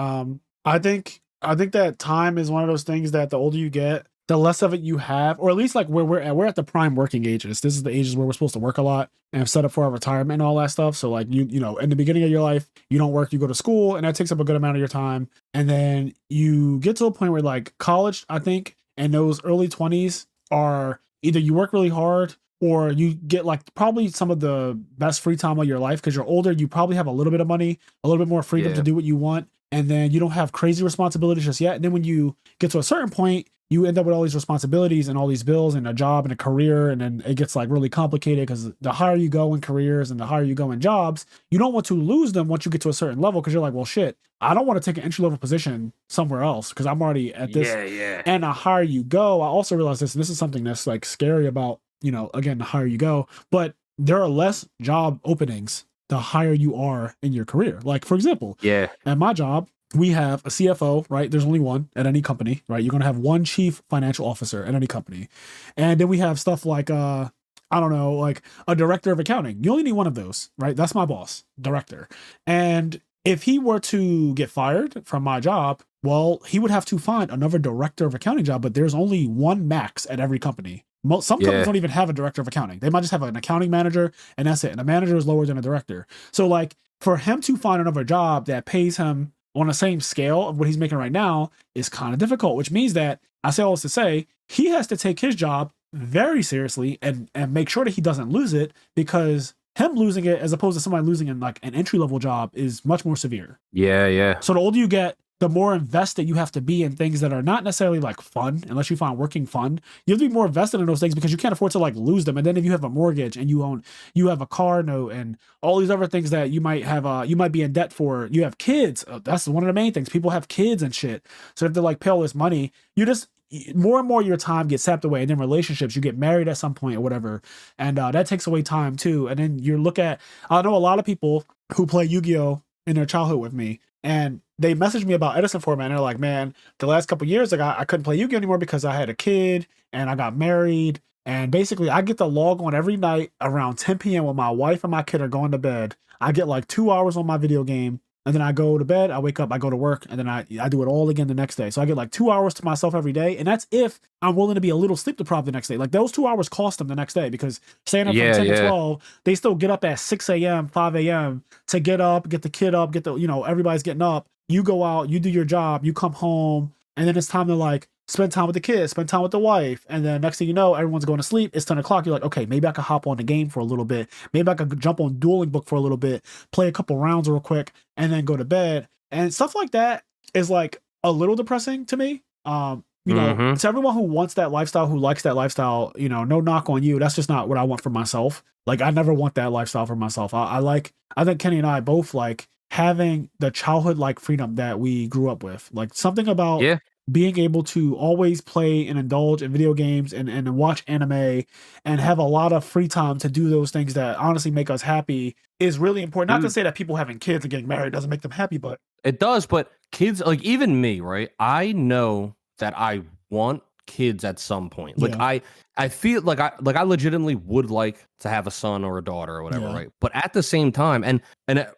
I think that time is one of those things that the older you get, the less of it you have, or at least like where we're at the prime working ages. This is the ages where we're supposed to work a lot and set up for our retirement and all that stuff. So like you know, in the beginning of your life, you don't work, you go to school, and that takes up a good amount of your time. And then you get to a point where like college, I think, and those early 20s are either you work really hard or you get like probably some of the best free time of your life because you're older. You probably have a little bit of money, a little bit more freedom to do what you want. And then you don't have crazy responsibilities just yet. And then when you get to a certain point, you end up with all these responsibilities and all these bills and a job and a career. And then it gets like really complicated because the higher you go in careers and the higher you go in jobs, you don't want to lose them once you get to a certain level because you're like, well, shit, I don't want to take an entry level position somewhere else because I'm already at this. And the higher you go, I also realize this is something that's like scary about, you know, again, the higher you go, but there are less job openings the higher you are in your career. Like, for example, at my job, we have a CFO, right? There's only one at any company, right? You're going to have one chief financial officer at any company. And then we have stuff like, I don't know, like a director of accounting. You only need one of those, right? That's my boss, director. And if he were to get fired from my job, well, he would have to find another director of accounting job, but there's only one max at every company. Some companies don't even have a director of accounting. They might just have an accounting manager and that's it. And the manager is lower than a director. So like for him to find another job that pays him on the same scale of what he's making right now is kind of difficult, which means that I say all this to say he has to take his job very seriously and make sure that he doesn't lose it because him losing it as opposed to somebody losing in like an entry level job is much more severe. Yeah. So the older you get, the more invested you have to be in things that are not necessarily like fun, unless you find working fun. You have to be more invested in those things because you can't afford to like lose them. And then if you have a mortgage and you have a car note and all these other things that you might have, you might be in debt for, you have kids. That's one of the main things. People have kids and shit. So if they like pay all this money, you just, more and more your time gets sapped away. And then relationships, you get married at some point or whatever. And that takes away time too. And then you look at, I know a lot of people who play Yu-Gi-Oh! In their childhood with me. And they messaged me about Edison format. And they're like, man, the last couple of years, I couldn't play Yu-Gi-Oh! Anymore because I had a kid and I got married. And basically, I get to log on every night around 10 p.m. when my wife and my kid are going to bed. I get like 2 hours on my video game. And then I go to bed, I wake up, I go to work, and then I do it all again the next day. So I get like 2 hours to myself every day. And that's if I'm willing to be a little sleep deprived the next day. Like those 2 hours cost them the next day because staying up from 10 to 12, they still get up at 6 a.m., 5 a.m. to get up, get the kid up, everybody's getting up. You go out, you do your job, you come home, and then it's time to like spend time with the kids, spend time with the wife. And then next thing you know, everyone's going to sleep. It's 10 o'clock. You're like, okay, maybe I could hop on the game for a little bit. Maybe I could jump on Dueling Book for a little bit, play a couple rounds real quick, and then go to bed. And stuff like that is like a little depressing to me. You know, to everyone who wants that lifestyle, who likes that lifestyle, you know, no knock on you. That's just not what I want for myself. Like, I never want that lifestyle for myself. I think Kenny and I both like having the childhood like freedom that we grew up with. Like something about being able to always play and indulge in video games and watch anime and have a lot of free time to do those things that honestly make us happy is really important. Not to say that people having kids and getting married doesn't make them happy, but it does. But kids, like even me, right? I know that I want kids at some point. Like I feel like I legitimately would like to have a son or a daughter or whatever, right? But at the same time, and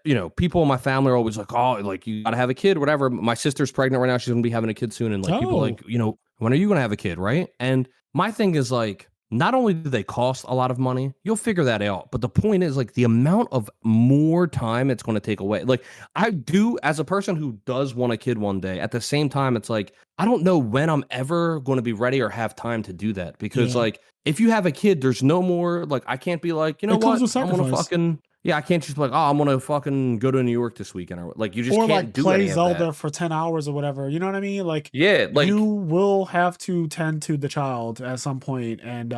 you know, people in my family are always like, oh, like you gotta have a kid, whatever. My sister's pregnant right now; she's gonna be having a kid soon, and like people like, you know, when are you gonna have a kid, right? And my thing is like, not only do they cost a lot of money, you'll figure that out. But the point is like the amount of more time it's going to take away. Like I do as a person who does want a kid one day, at the same time, it's like, I don't know when I'm ever going to be ready or have time to do that. Because like, if you have a kid, there's no more, like, I can't be like, you know what, I'm going to fucking, I can't just be like, oh, I'm going to fucking go to New York this weekend. Or like, you just can't like do play Zelda for 10 hours or whatever. You know what I mean? Like, like you will have to tend to the child at some point. And,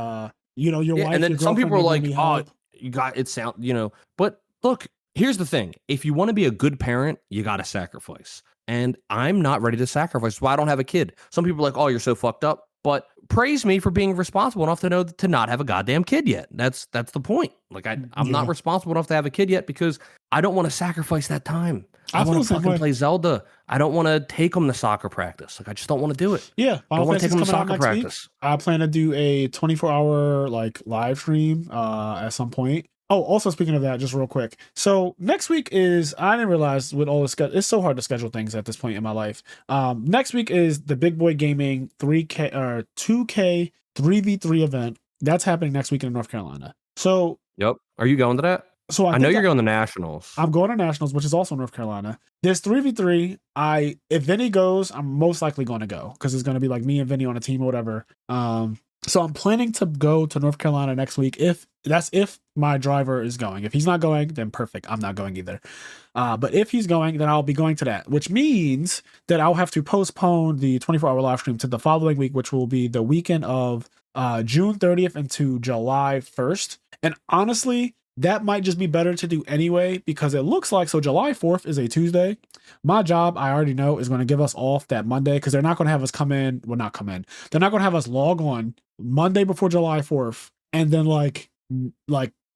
you know, your wife, and then your some people are like, oh, you got it sound, you know, but look, here's the thing. If you want to be a good parent, you got to sacrifice. and I'm not ready to sacrifice. Why I don't have a kid. Some people are like, oh, you're so fucked up. But praise me for being responsible enough to know to not have a goddamn kid yet. That's the point. Like I'm not responsible enough to have a kid yet because I don't want to sacrifice that time. I want to fucking play Zelda. I don't want to take them to soccer practice. Like I just don't want to do it. Yeah, I don't want to take them to soccer practice. Week. I plan to do a 24-hour like live stream at some point. Oh, also speaking of that, just real quick. So next week is, I didn't realize with all this, it's so hard to schedule things at this point in my life. Next week is the Big Boy Gaming 3K or 2K 3v3 event. That's happening next week in North Carolina. So, yep. Are you going to that? So I know you're going to Nationals. I'm going to Nationals, which is also North Carolina. This 3v3, if Vinny goes, I'm most likely going to go because it's going to be like me and Vinny on a team or whatever. So I'm planning to go to North Carolina next week if my driver is going. If he's not going, then perfect. I'm not going either. But if he's going, then I'll be going to that, which means that I'll have to postpone the 24-hour live stream to the following week, which will be the weekend of June 30th into July 1st. And honestly, that might just be better to do anyway, because it looks like, so July 4th is a Tuesday. My job, I already know, is going to give us off that Monday because they're not going to have us come in. Well, not come in. They're not going to have us log on Monday before July 4th and then like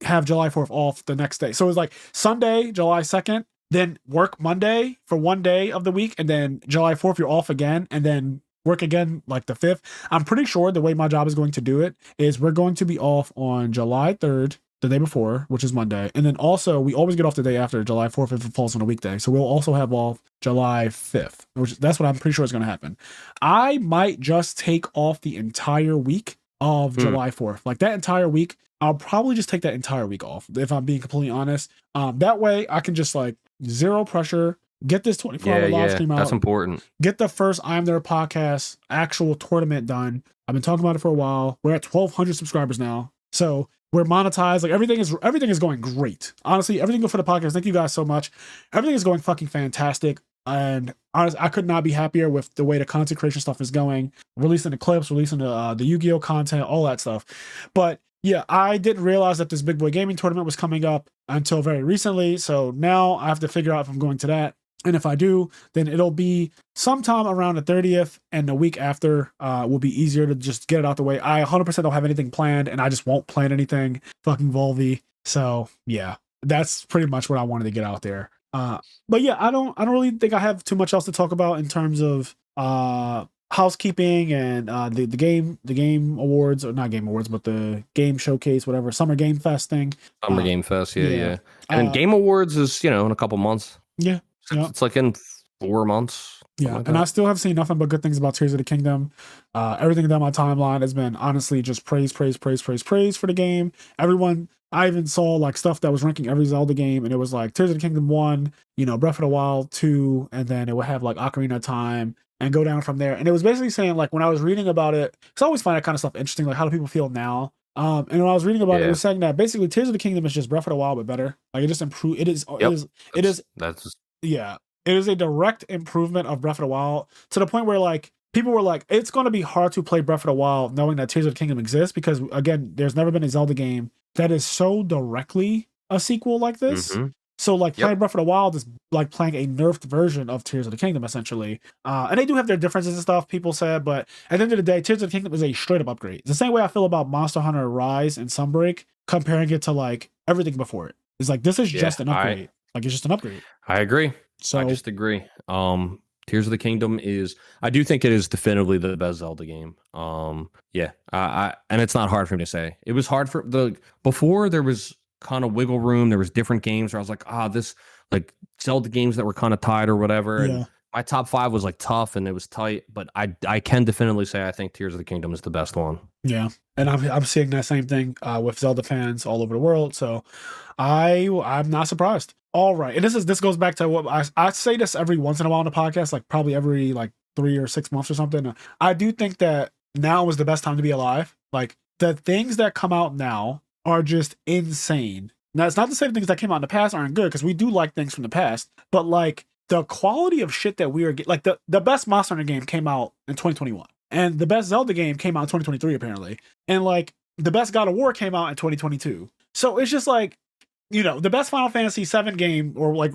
have July 4th off the next day. So it's like Sunday, July 2nd, then work Monday for one day of the week. And then July 4th, you're off again. And then work again like the 5th. I'm pretty sure the way my job is going to do it is we're going to be off on July 3rd, the day before, which is Monday. And then also we always get off the day after July 4th if it falls on a weekday. So we'll also have off July 5th, which that's what I'm pretty sure is going to happen. I might just take off the entire week of July 4th. Like that entire week, I'll probably just take that entire week off if I'm being completely honest. That way I can just like zero pressure, get this 24-hour live stream out. That's important. Get the first IMNerd podcast actual tournament done. I've been talking about it for a while. We're at 1,200 subscribers now. So we're monetized. Like everything is going great. Honestly, everything good for the podcast. Thank you guys so much. Everything is going fucking fantastic. And honestly, I could not be happier with the way the content creation stuff is going. Releasing the clips, releasing the Yu-Gi-Oh content, all that stuff. But yeah, I didn't realize that this Big Boy Gaming tournament was coming up until very recently. So now I have to figure out if I'm going to that. And if I do, then it'll be sometime around the 30th, and the week after will be easier to just get it out the way. I 100% don't have anything planned, and I just won't plan anything. Fucking Volvy. So yeah, that's pretty much what I wanted to get out there. But yeah, I don't really think I have too much else to talk about in terms of housekeeping and the game awards, or not game awards, but the game showcase, whatever, Summer Game Fest thing. Summer Game Fest, yeah. And Game Awards is, in a couple months. Yeah. It's like in 4 months. Yeah, like and I still have seen nothing but good things about Tears of the Kingdom. Everything down my timeline has been honestly just praise for the game. Everyone, I even saw like stuff that was ranking every Zelda game, and it was like Tears of the Kingdom 1, Breath of the Wild 2, and then it would have like Ocarina of Time and go down from there. And it was basically saying, like, when I was reading about it, because I always find that kind of stuff interesting, like how do people feel now? And when I was reading about it, it was saying that basically Tears of the Kingdom is just Breath of the Wild but better. Like it just improved. It is a direct improvement of Breath of the Wild, to the point where like people were like, it's going to be hard to play Breath of the Wild knowing that Tears of the Kingdom exists, because again, there's never been a Zelda game that is so directly a sequel like this. Mm-hmm. So like playing Breath of the Wild is like playing a nerfed version of Tears of the Kingdom essentially. And they do have their differences and stuff, people said, but at the end of the day, Tears of the Kingdom is a straight up upgrade. It's the same way I feel about Monster Hunter Rise and Sunbreak, comparing it to like everything before it. It's like, this is just an upgrade. Like it's just an upgrade. I agree. So I just agree. Tears of the Kingdom I do think it is definitively the best Zelda game. And it's not hard for me to say. It was hard before there was kind of wiggle room. There was different games where I was like, this like Zelda games that were kind of tied or whatever. Yeah. And my top 5 was like tough and it was tight, but I can definitively say I think Tears of the Kingdom is the best one. Yeah, and I'm seeing that same thing with Zelda fans all over the world. So I'm not surprised. All right, and this goes back to what I say this every once in a while on the podcast, like probably every like 3 or 6 months or something. I do think that now is the best time to be alive. Like the things that come out now are just insane. Now it's not to say the things that came out in the past aren't good, because we do like things from the past, but like the quality of shit that we are getting, like the best Monster Hunter game came out in 2021, and the best Zelda game came out in 2023 apparently, and like the best God of War came out in 2022. So it's just like the best Final Fantasy 7 game, or like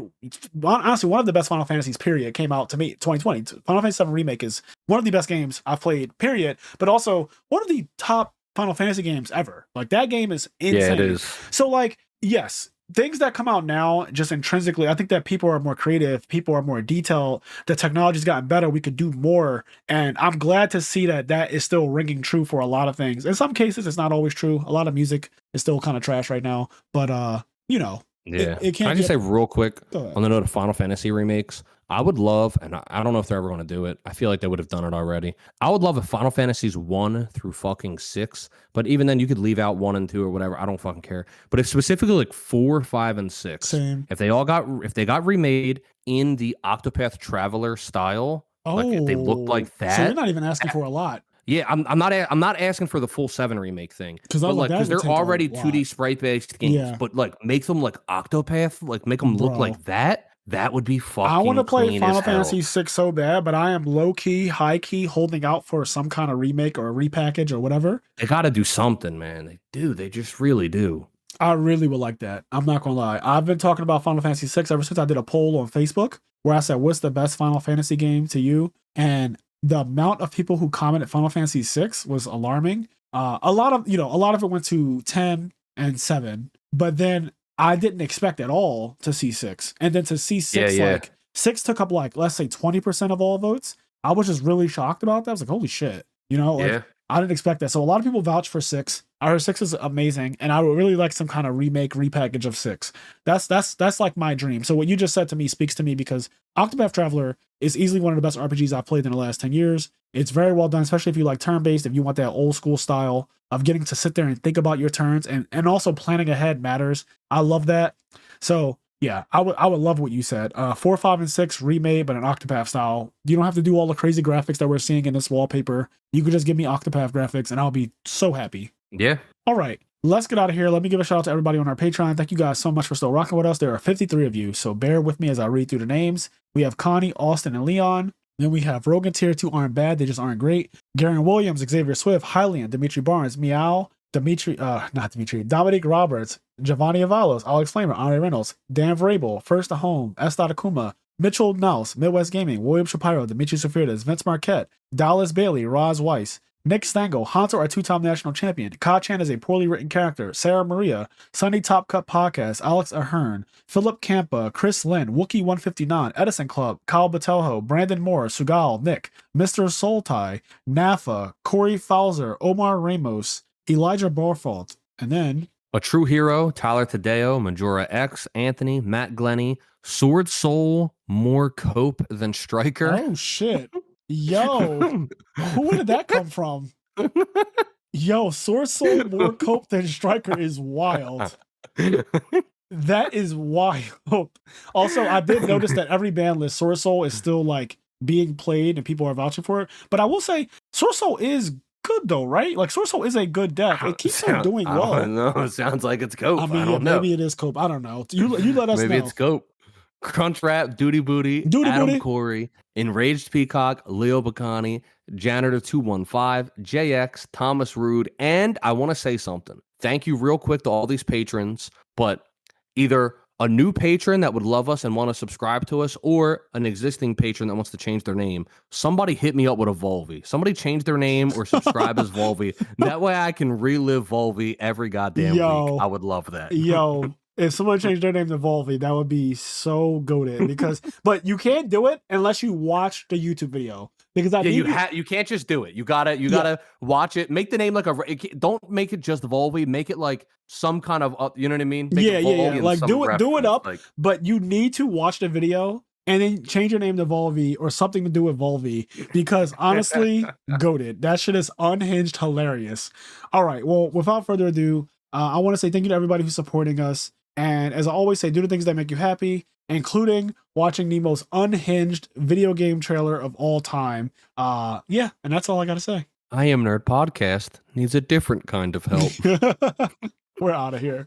honestly one of the best Final Fantasies period, came out to me 2020. Final Fantasy 7 Remake is one of the best games I've played period, but also one of the top Final Fantasy games ever. Like that game is insane. Yeah, it is. So like, yes, things that come out now, just intrinsically, I think that people are more creative, people are more detailed, the technology's gotten better, we could do more, and I'm glad to see that is still ringing true for a lot of things. In some cases it's not always true. A lot of music is still kind of trash right now, but yeah. it Can I can't just get... say real quick on the note of Final Fantasy remakes? I would love, and I don't know if they're ever going to do it. I feel like they would have done it already. I would love if Final Fantasies 1 through fucking 6, but even then you could leave out 1 and 2 or whatever. I don't fucking care. But if specifically like 4, 5, and 6, Same. if they got remade in the Octopath Traveler style, like if they looked like that. So you're not even asking for a lot. Yeah, I'm not asking for the full 7 remake thing, because they're already 2D sprite based games, but like make them like Octopath, like make them look like that. That would be fucking. I want to play clean Final as hell. Fantasy 6 so bad, but I am low key, high key holding out for some kind of remake or a repackage or whatever. They got to do something, man. They do. They just really do. I really would like that. I'm not gonna lie. I've been talking about Final Fantasy 6 ever since I did a poll on Facebook where I said, "What's the best Final Fantasy game to you?" And the amount of people who commented Final Fantasy 6 was alarming. A lot of it went to 10 and 7, but then I didn't expect at all to see 6. And then to see 6, like 6 took up like, let's say 20% of all votes. I was just really shocked about that. I was like, holy shit. I didn't expect that. So a lot of people vouch for 6. I heard 6 is amazing, and I would really like some kind of remake, repackage of 6. That's like my dream. So what you just said to me speaks to me, because Octopath Traveler is easily one of the best RPGs I've played in the last 10 years. It's very well done, especially if you like turn-based, if you want that old school style of getting to sit there and think about your turns, and also planning ahead matters. I love that. So yeah, I would love what you said. 4, 5, and 6 remade, but an Octopath style. You don't have to do all the crazy graphics that we're seeing in this wallpaper. You could just give me Octopath graphics, and I'll be so happy. Yeah. All right, let's get out of here. Let me give a shout out to everybody on our Patreon. Thank you guys so much for still rocking with us. There are 53 of you, so bear with me as I read through the names. We have Connie, Austin, and Leon. Then we have Rogan Tier 2 aren't bad, they just aren't great. Garen Williams, Xavier Swift, Hylian, Dimitri Barnes, Meow, Dominic Roberts, Giovanni Avalos, Alex Flamer, Andre Reynolds, Dan Vrabel, First to Home, S. Akuma, Mitchell Nels, Midwest Gaming, William Shapiro, Dimitri Safirdas, Vince Marquette, Dallas Bailey, Roz Weiss, Nick Stango, Hunter, a 2-time national champion, Ka-chan is a poorly written character, Sarah Maria, Sunny Top Cut Podcast, Alex Ahern, Philip Campa, Chris Lynn, Wookie159, Edison Club, Kyle Batelho, Brandon Moore, Sugal, Nick, Mr. Soltai, Nafa, Corey Fowler, Omar Ramos, Elijah Barfault, and then A True Hero, Tyler Tadeo, Majora X, Anthony, Matt Glenny, Sword Soul, more cope than Striker. Oh shit. Yo, where did that come from? Yo, Sword Soul, more cope than Striker is wild. That is wild. Also, I did notice that every ban list, Sword Soul is still like being played and people are vouching for it. But I will say, Sword Soul is good though, right? Like Sword Soul is a good deck. It keeps on doing well. I don't know. It sounds like it's cope. I mean, maybe it is cope. I don't know. You let us know. Maybe it's cope. Crunchwrap, Duty Booty, Adam Corey, Enraged Peacock, Leo Bacani, Janitor 215, JX, Thomas Rude, and I want to say something. Thank you real quick to all these patrons, but either a new patron that would love us and want to subscribe to us, or an existing patron that wants to change their name. Somebody hit me up with a Volvy. Somebody change their name or subscribe as Volvy. That way I can relive Volvy every goddamn week. I would love that. Yo. If someone changed their name to Volvy, that would be so goated. But you can't do it unless you watch the YouTube video. Because you can't just do it. You gotta watch it. Make the name like don't make it just Volvy. Make it like some kind of you know what I mean? Make yeah. Like do it up. Like, but you need to watch the video and then change your name to Volvy or something to do with Volvy. Because honestly, goated. That shit is unhinged hilarious. All right. Well, without further ado, I want to say thank you to everybody who's supporting us. And as I always say, do the things that make you happy, including watching the most unhinged video game trailer of all time. And that's all I got to say. IMNerd podcast needs a different kind of help. We're out of here.